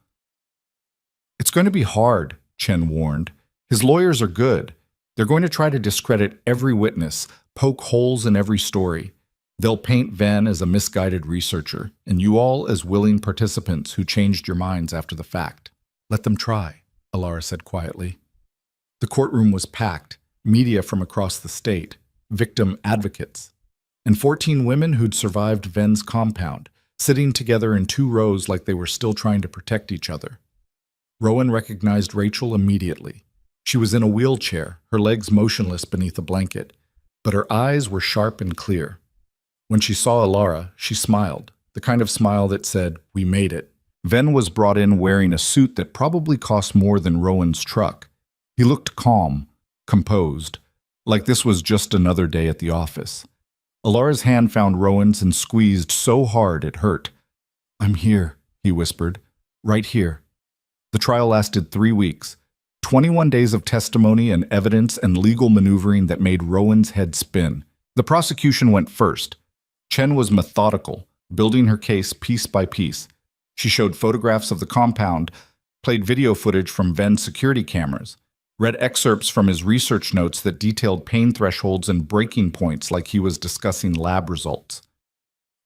"It's going to be hard," Chen warned. "His lawyers are good. They're going to try to discredit every witness, poke holes in every story. They'll paint Ven as a misguided researcher, and you all as willing participants who changed your minds after the fact." "Let them try," Alara said quietly. The courtroom was packed, media from across the state, victim advocates, and 14 women who'd survived Ven's compound, sitting together in 2 rows like they were still trying to protect each other. Rowan recognized Rachel immediately. She was in a wheelchair, her legs motionless beneath a blanket, but her eyes were sharp and clear. When she saw Alara, she smiled, the kind of smile that said, "We made it." Ven was brought in wearing a suit that probably cost more than Rowan's truck. He looked calm, composed, like this was just another day at the office. Alara's hand found Rowan's and squeezed so hard it hurt. "I'm here," he whispered, "right here." The trial lasted 3 weeks, 21 days of testimony and evidence and legal maneuvering that made Rowan's head spin. The prosecution went first. Chen was methodical, building her case piece by piece. She showed photographs of the compound, played video footage from Ven's security cameras, read excerpts from his research notes that detailed pain thresholds and breaking points like he was discussing lab results.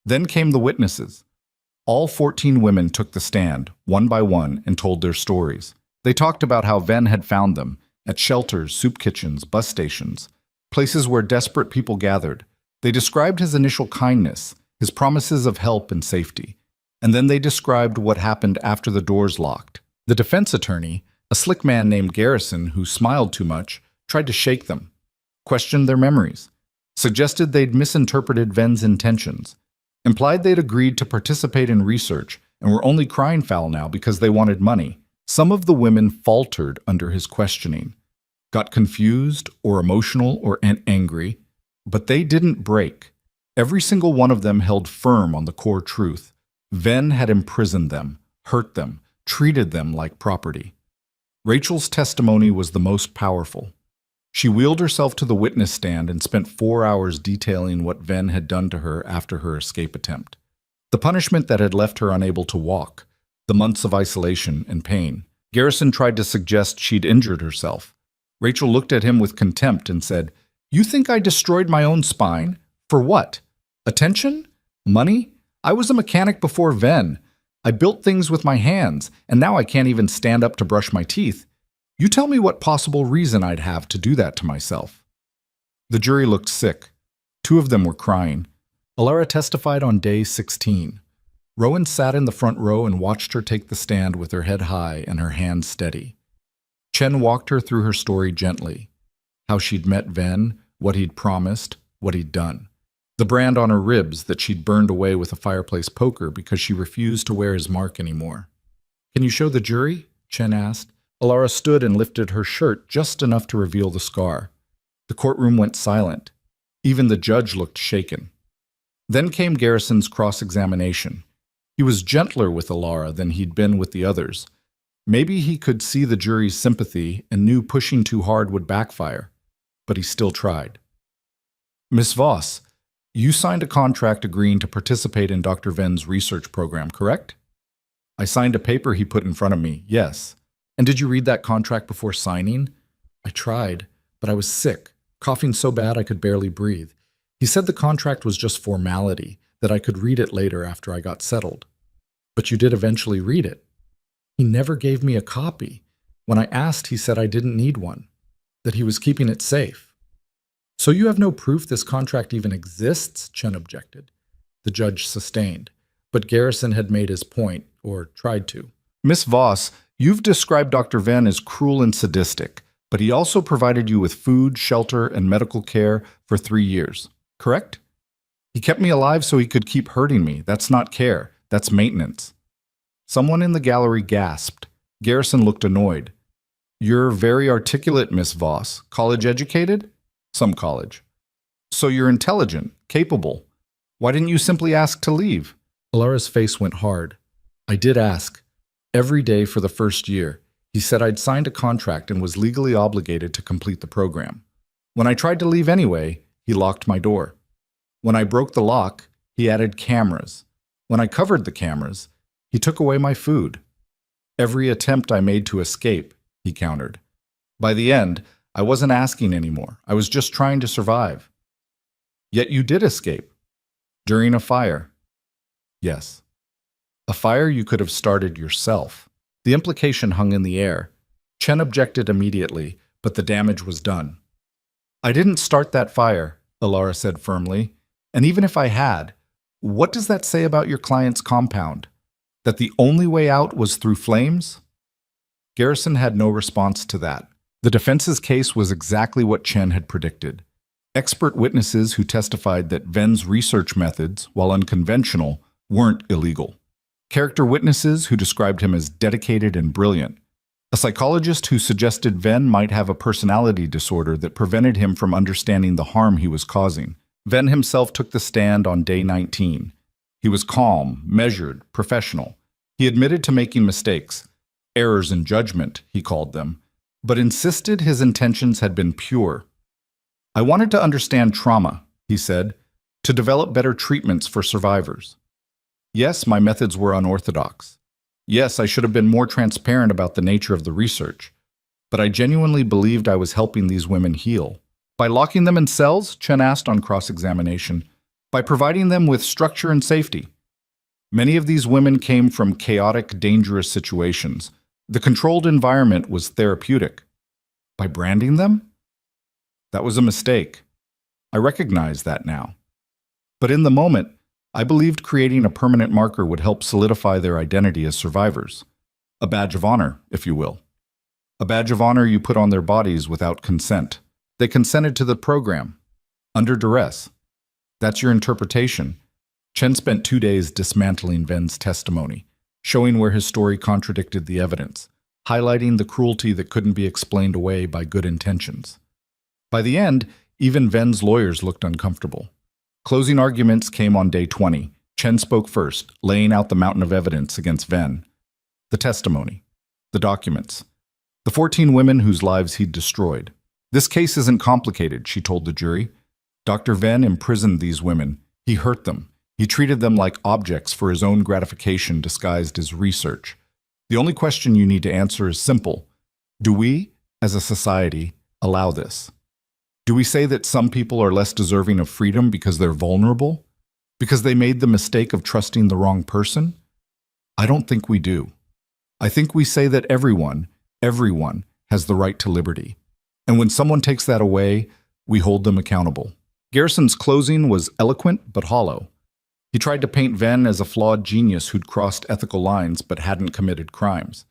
Then came the witnesses. All 14 women took the stand, one by one, and told their stories. They talked about how Ven had found them, at shelters, soup kitchens, bus stations, places where desperate people gathered. They described his initial kindness, his promises of help and safety, and then they described what happened after the doors locked. The defense attorney, a slick man named Garrison who smiled too much, tried to shake them, questioned their memories, suggested they'd misinterpreted Ven's intentions, implied they'd agreed to participate in research and were only crying foul now because they wanted money. Some of the women faltered under his questioning, got confused or emotional or angry, but they didn't break. Every single one of them held firm on the core truth. Ven had imprisoned them, hurt them, treated them like property. Rachel's testimony was the most powerful. She wheeled herself to the witness stand and spent 4 hours detailing what Ven had done to her after her escape attempt. The punishment that had left her unable to walk, the months of isolation and pain. Garrison tried to suggest she'd injured herself. Rachel looked at him with contempt and said, "You think I destroyed my own spine? For what? Attention? Money? I was a mechanic before Ven. I built things with my hands, and now I can't even stand up to brush my teeth. You tell me what possible reason I'd have to do that to myself." The jury looked sick. 2 of them were crying. Alara testified on day 16. Rowan sat in the front row and watched her take the stand with her head high and her hands steady. Chen walked her through her story gently. How she'd met Ven, what he'd promised, what he'd done. The brand on her ribs that she'd burned away with a fireplace poker because she refused to wear his mark anymore. "Can you show the jury?" Chen asked. Alara stood and lifted her shirt just enough to reveal the scar. The courtroom went silent. Even the judge looked shaken. Then came Garrison's cross-examination. He was gentler with Alara than he'd been with the others. Maybe he could see the jury's sympathy and knew pushing too hard would backfire, but he still tried. "Miss Voss, you signed a contract agreeing to participate in Dr. Ven's research program, correct?" "I signed a paper he put in front of me, yes." "And did you read that contract before signing?" "I tried, but I was sick, coughing so bad I could barely breathe. He said the contract was just formality, that I could read it later after I got settled." "But you did eventually read it." "He never gave me a copy. When I asked, he said I didn't need one, that he was keeping it safe." "So you have no proof this contract even exists?" Chen objected. The judge sustained, but Garrison had made his point, or tried to. "Miss Voss, you've described Dr. Ven as cruel and sadistic, but he also provided you with food, shelter, and medical care for 3 years, correct?" "He kept me alive so he could keep hurting me. That's not care. That's maintenance. Someone in the gallery gasped. Garrison looked annoyed. You're very articulate, Miss Voss. College educated? Some college. So you're intelligent, capable. Why didn't you simply ask to leave? Alara's face went hard. I did ask. Every day for the first year. He said I'd signed a contract and was legally obligated to complete the program. When I tried to leave anyway, he locked my door. When I broke the lock, he added cameras. When I covered the cameras, he took away my food. Every attempt I made to escape, he countered. By the end, I wasn't asking anymore. I was just trying to survive. Yet you did escape. During a fire. Yes. A fire you could have started yourself. The implication hung in the air. Chen objected immediately, but the damage was done. I didn't start that fire, Alara said firmly. And even if I had, what does that say about your client's compound? That the only way out was through flames? Garrison had no response to that. The defense's case was exactly what Chen had predicted. Expert witnesses who testified that Ven's research methods, while unconventional, weren't illegal. Character witnesses who described him as dedicated and brilliant. A psychologist who suggested Ven might have a personality disorder that prevented him from understanding the harm he was causing. Ven himself took the stand on day 19. He was calm, measured, professional. He admitted to making mistakes. Errors in judgment, he called them, but insisted his intentions had been pure. I wanted to understand trauma, he said, to develop better treatments for survivors. Yes, my methods were unorthodox. Yes, I should have been more transparent about the nature of the research, but I genuinely believed I was helping these women heal. By locking them in cells, Chen asked on cross-examination, by providing them with structure and safety. Many of these women came from chaotic, dangerous situations. The controlled environment was therapeutic. By branding them? That was a mistake. I recognize that now. But in the moment, I believed creating a permanent marker would help solidify their identity as survivors. A badge of honor, if you will. A badge of honor you put on their bodies without consent. They consented to the program, under duress. That's your interpretation. Chen spent 2 days dismantling Ven's testimony, showing where his story contradicted the evidence, highlighting the cruelty that couldn't be explained away by good intentions. By the end, even Ven's lawyers looked uncomfortable. Closing arguments came on day 20. Chen spoke first, laying out the mountain of evidence against Ven. The testimony. The documents. The 14 women whose lives he'd destroyed. This case isn't complicated, she told the jury. Dr. Ven imprisoned these women. He hurt them. He treated them like objects for his own gratification disguised as research. The only question you need to answer is simple. Do we, as a society, allow this? Do we say that some people are less deserving of freedom because they're vulnerable? Because they made the mistake of trusting the wrong person? I don't think we do. I think we say that everyone has the right to liberty. And when someone takes that away, we hold them accountable. Garrison's closing was eloquent but hollow. He tried to paint Ven as a flawed genius who'd crossed ethical lines but hadn't committed crimes.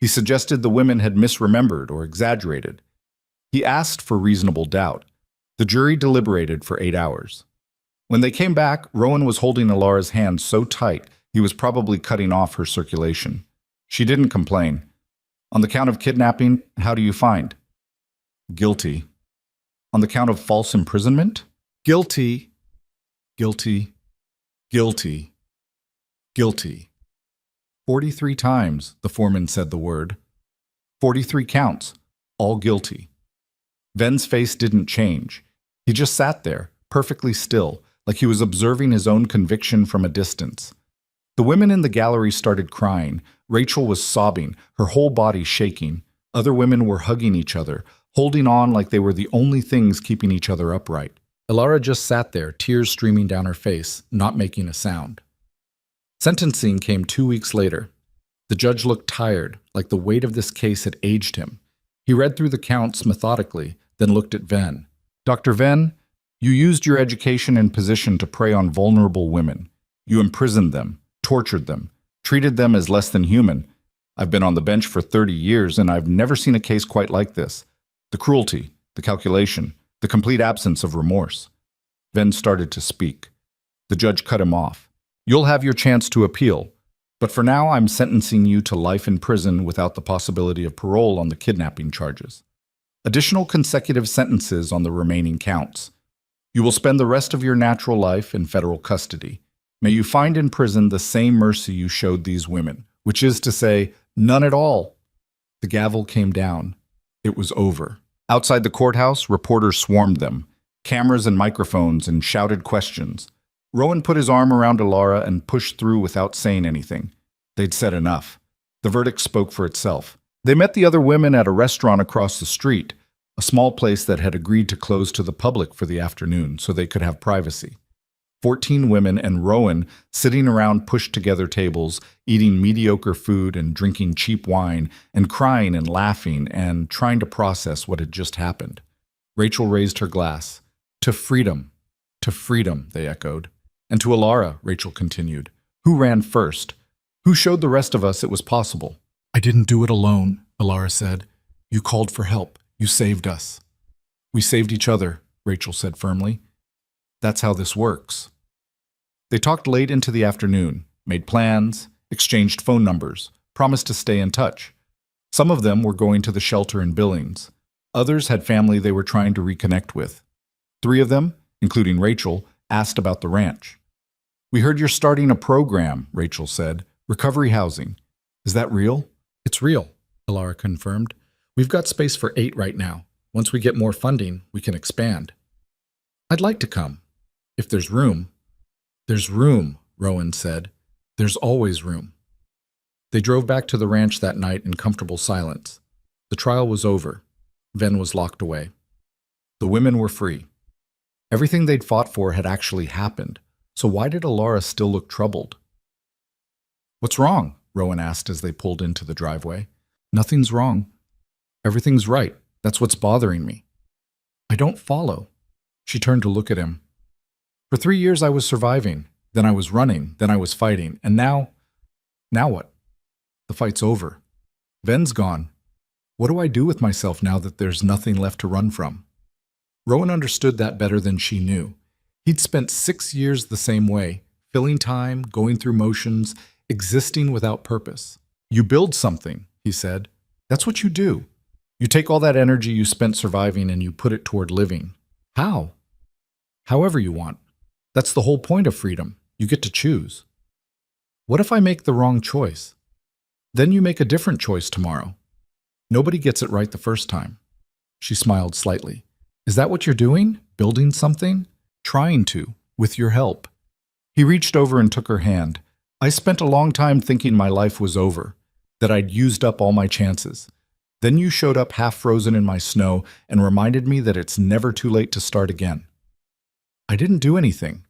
He suggested the women had misremembered or exaggerated. He asked for reasonable doubt. The jury deliberated for 8 hours. When they came back, Rowan was holding Alara's hand so tight he was probably cutting off her circulation. She didn't complain. On the count of kidnapping, how do you find? Guilty. On the count of false imprisonment? Guilty. Guilty. Guilty. Guilty. 43 times, the foreman said the word. 43 counts, all guilty. Ven's face didn't change. He just sat there, perfectly still, like he was observing his own conviction from a distance. The women in the gallery started crying. Rachel was sobbing, her whole body shaking. Other women were hugging each other, holding on like they were the only things keeping each other upright. Alara just sat there, tears streaming down her face, not making a sound. Sentencing came 2 weeks later. The judge looked tired, like the weight of this case had aged him. He read through the counts methodically, then looked at Ven. Dr. Ven, you used your education and position to prey on vulnerable women. You imprisoned them, tortured them, treated them as less than human. I've been on the bench for 30 years, and I've never seen a case quite like this. The cruelty, the calculation, the complete absence of remorse. Ven started to speak. The judge cut him off. You'll have your chance to appeal, but for now I'm sentencing you to life in prison without the possibility of parole on the kidnapping charges. Additional consecutive sentences on the remaining counts. You will spend the rest of your natural life in federal custody. May you find in prison the same mercy you showed these women, which is to say, none at all. The gavel came down. It was over. Outside the courthouse, reporters swarmed them, cameras and microphones, and shouted questions. Rowan put his arm around Alara and pushed through without saying anything. They'd said enough. The verdict spoke for itself. They met the other women at a restaurant across the street, a small place that had agreed to close to the public for the afternoon so they could have privacy. 14 women and Rowan sitting around pushed-together tables, eating mediocre food and drinking cheap wine, and crying and laughing and trying to process what had just happened. Rachel raised her glass. To freedom, they echoed. And to Alara, Rachel continued. Who ran first? Who showed the rest of us it was possible? I didn't do it alone, Alara said. You called for help. You saved us. We saved each other, Rachel said firmly. That's how this works. They talked late into the afternoon, made plans, exchanged phone numbers, promised to stay in touch. Some of them were going to the shelter in Billings. Others had family they were trying to reconnect with. 3 of them, including Rachel, asked about the ranch. We heard you're starting a program, Rachel said. Recovery housing. Is that real? It's real, Alara confirmed. We've got space for 8 right now. Once we get more funding, we can expand. I'd like to come. If there's room. There's room, Rowan said. There's always room. They drove back to the ranch that night in comfortable silence. The trial was over. Ven was locked away. The women were free. Everything they'd fought for had actually happened, so why did Alara still look troubled? What's wrong? Rowan asked as they pulled into the driveway. Nothing's wrong. Everything's right. That's what's bothering me. I don't follow. She turned to look at him. For 3 years I was surviving, then I was running, then I was fighting, and now what? The fight's over. Ven's gone. What do I do with myself now that there's nothing left to run from? Rowan understood that better than she knew. He'd spent 6 years the same way, filling time, going through motions, existing without purpose. You build something, he said. That's what you do. You take all that energy you spent surviving and you put it toward living. How? However you want. That's the whole point of freedom. You get to choose. What if I make the wrong choice? Then you make a different choice tomorrow. Nobody gets it right the first time. She smiled slightly. Is that what you're doing? Building something? Trying to, with your help. He reached over and took her hand. I spent a long time thinking my life was over, that I'd used up all my chances. Then you showed up half frozen in my snow and reminded me that it's never too late to start again. I didn't do anything.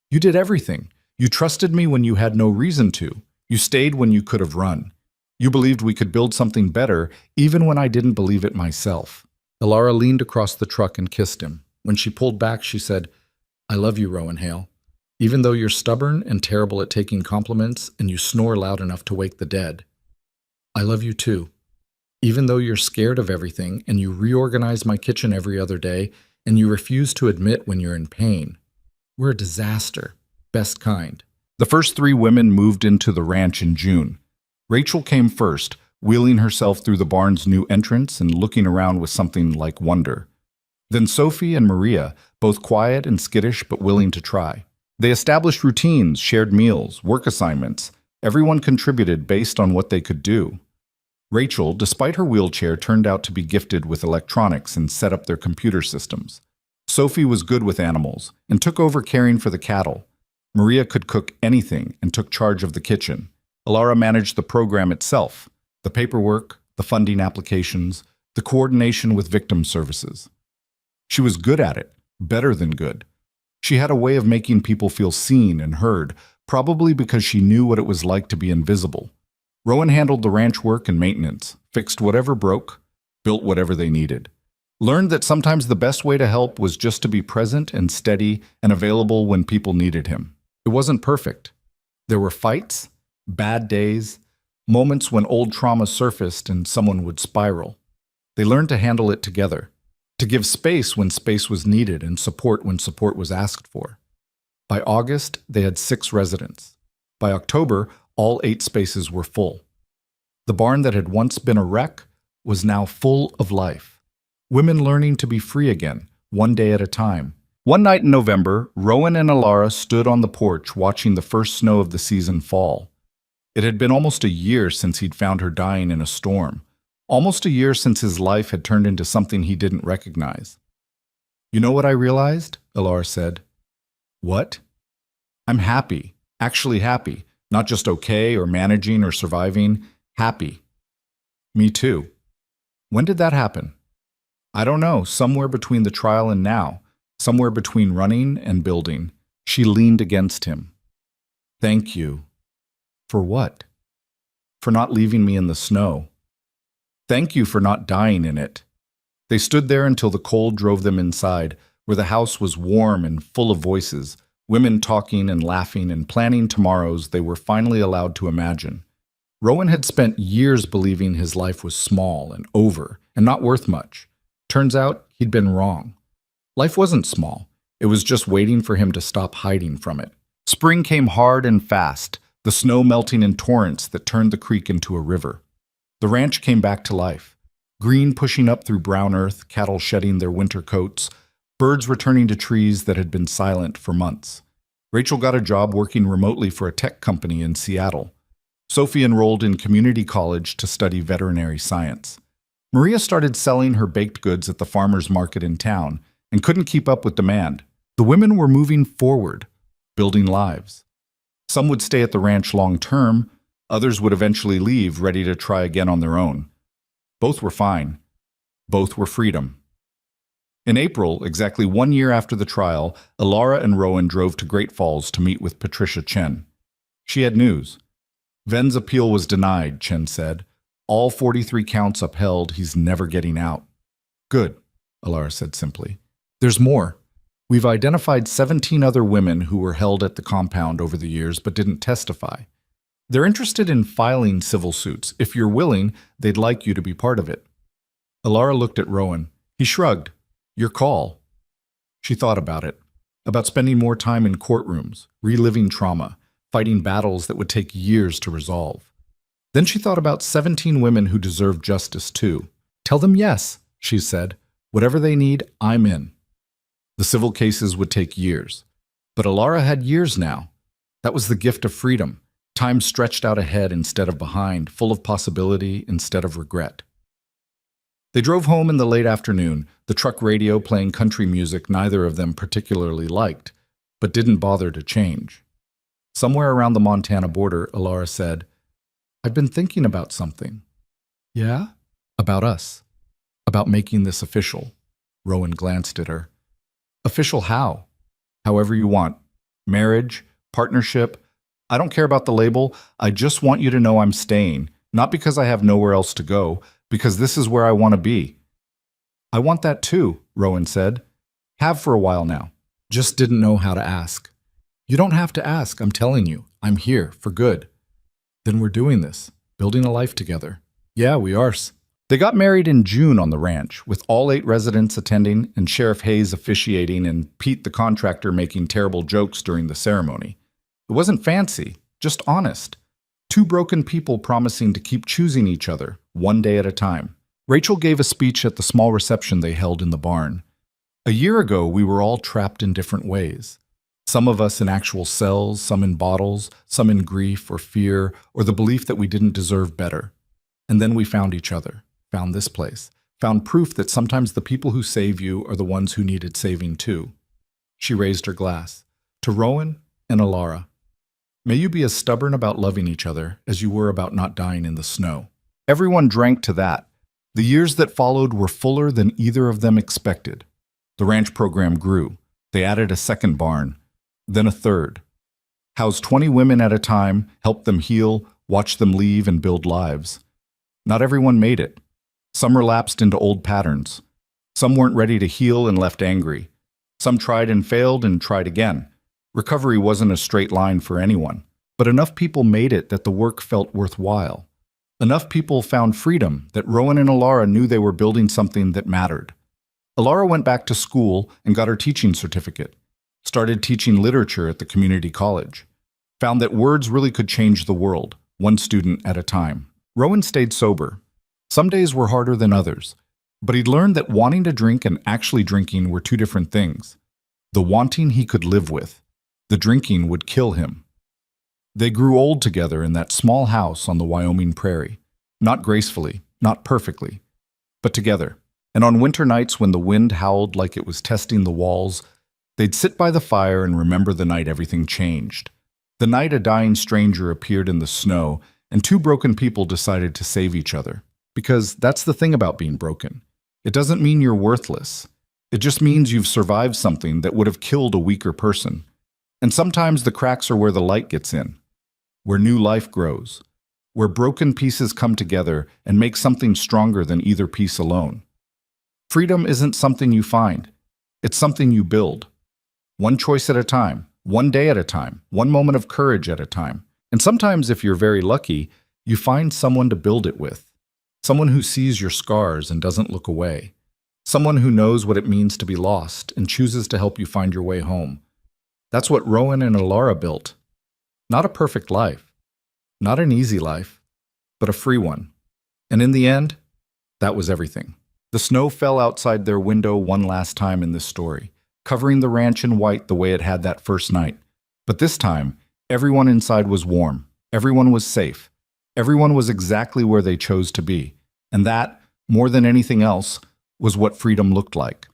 You did everything. You trusted me when you had no reason to. You stayed when you could have run. You believed we could build something better, even when I didn't believe it myself. Alara leaned across the truck and kissed him. When she pulled back, she said, I love you, Rowan Hale. Even though you're stubborn and terrible at taking compliments and you snore loud enough to wake the dead. I love you too. Even though you're scared of everything and you reorganize my kitchen every other day and you refuse to admit when you're in pain. We're a disaster. Best kind. The first 3 women moved into the ranch in June. Rachel came first, wheeling herself through the barn's new entrance and looking around with something like wonder. Then Sophie and Maria, both quiet and skittish but willing to try. They established routines, shared meals, work assignments. Everyone contributed based on what they could do. Rachel, despite her wheelchair, turned out to be gifted with electronics and set up their computer systems. Sophie was good with animals and took over caring for the cattle. Maria could cook anything and took charge of the kitchen. Alara managed the program itself, the paperwork, the funding applications, the coordination with victim services. She was good at it, better than good. She had a way of making people feel seen and heard, probably because she knew what it was like to be invisible. Rowan handled the ranch work and maintenance, fixed whatever broke, built whatever they needed. Learned that sometimes the best way to help was just to be present and steady and available when people needed him. It wasn't perfect. There were fights, bad days, moments when old trauma surfaced and someone would spiral. They learned to handle it together, to give space when space was needed and support when support was asked for. By August, they had 6 residents. By October, all 8 spaces were full. The barn that had once been a wreck was now full of life. Women learning to be free again, one day at a time. One night in November, Rowan and Alara stood on the porch watching the first snow of the season fall. It had been almost a year since he'd found her dying in a storm. Almost a year since his life had turned into something he didn't recognize. "You know what I realized?" Alara said. "What?" "I'm happy. Actually happy. Not just okay or managing or surviving. Happy." "Me too." "When did that happen?" "I don't know. Somewhere between the trial and now. Somewhere between running and building." She leaned against him. "Thank you." "For what?" "For not leaving me in the snow." "Thank you for not dying in it." They stood there until the cold drove them inside, where the house was warm and full of voices, women talking and laughing and planning tomorrows they were finally allowed to imagine. Rowan had spent years believing his life was small and over and not worth much. Turns out he'd been wrong. Life wasn't small. It was just waiting for him to stop hiding from it. Spring came hard and fast, the snow melting in torrents that turned the creek into a river. The ranch came back to life. Green pushing up through brown earth, cattle shedding their winter coats, birds returning to trees that had been silent for months. Rachel got a job working remotely for a tech company in Seattle. Sophie enrolled in community college to study veterinary science. Maria started selling her baked goods at the farmer's market in town and couldn't keep up with demand. The women were moving forward, building lives. Some would stay at the ranch long term, others would eventually leave, ready to try again on their own. Both were fine. Both were freedom. In April, exactly 1 year after the trial, Alara and Rowan drove to Great Falls to meet with Patricia Chen. She had news. Ven's appeal was denied, Chen said. All 43 counts upheld, he's never getting out. Good, Alara said simply. There's more. We've identified 17 other women who were held at the compound over the years but didn't testify. They're interested in filing civil suits. If you're willing, they'd like you to be part of it. Alara looked at Rowan. He shrugged. Your call. She thought about it, about spending more time in courtrooms, reliving trauma, fighting battles that would take years to resolve. Then she thought about 17 women who deserve justice too. Tell them yes, she said. Whatever they need, I'm in. The civil cases would take years. But Alara had years now. That was the gift of freedom. Time stretched out ahead instead of behind, full of possibility instead of regret. They drove home in the late afternoon, the truck radio playing country music neither of them particularly liked, but didn't bother to change. Somewhere around the Montana border, Alara said, I've been thinking about something. Yeah? About us. About making this official. Rowan glanced at her. Official how? However you want. Marriage, partnership. I don't care about the label. I just want you to know I'm staying, not because I have nowhere else to go, because this is where I want to be. I want that too, Rowan said. Have for a while now. Just didn't know how to ask. You don't have to ask, I'm telling you. I'm here, for good. Then we're doing this, building a life together. Yeah, we are. They got married in June on the ranch, with all 8 residents attending and Sheriff Hayes officiating and Pete the contractor making terrible jokes during the ceremony. It wasn't fancy, just honest. 2 broken people promising to keep choosing each other, one day at a time. Rachel gave a speech at the small reception they held in the barn. A year ago, we were all trapped in different ways. Some of us in actual cells, some in bottles, some in grief or fear, or the belief that we didn't deserve better. And then we found each other, found this place, found proof that sometimes the people who save you are the ones who needed saving too. She raised her glass. To Rowan and Alara. May you be as stubborn about loving each other as you were about not dying in the snow. Everyone drank to that. The years that followed were fuller than either of them expected. The ranch program grew. They added a second barn, then a third. Housed 20 women at a time, helped them heal, watched them leave and build lives. Not everyone made it. Some relapsed into old patterns. Some weren't ready to heal and left angry. Some tried and failed and tried again. Recovery wasn't a straight line for anyone, but enough people made it that the work felt worthwhile. Enough people found freedom that Rowan and Alara knew they were building something that mattered. Alara went back to school and got her teaching certificate. started teaching literature at the community college, found that words really could change the world, one student at a time. Rowan stayed sober. Some days were harder than others, but he'd learned that wanting to drink and actually drinking were two different things. The wanting he could live with, the drinking would kill him. They grew old together in that small house on the Wyoming prairie, not gracefully, not perfectly, but together. And on winter nights when the wind howled like it was testing the walls, they'd sit by the fire and remember the night everything changed. The night a dying stranger appeared in the snow and two broken people decided to save each other. Because that's the thing about being broken. It doesn't mean you're worthless. It just means you've survived something that would have killed a weaker person. And sometimes the cracks are where the light gets in, where new life grows, where broken pieces come together and make something stronger than either piece alone. Freedom isn't something you find. It's something you build. One choice at a time, one day at a time, one moment of courage at a time. And sometimes, if you're very lucky, you find someone to build it with. Someone who sees your scars and doesn't look away. Someone who knows what it means to be lost and chooses to help you find your way home. That's what Rowan and Alara built. Not a perfect life. Not an easy life, but a free one. And in the end, that was everything. The snow fell outside their window one last time in this story, covering the ranch in white the way it had that first night. But this time, everyone inside was warm. Everyone was safe. Everyone was exactly where they chose to be. And that, more than anything else, was what freedom looked like.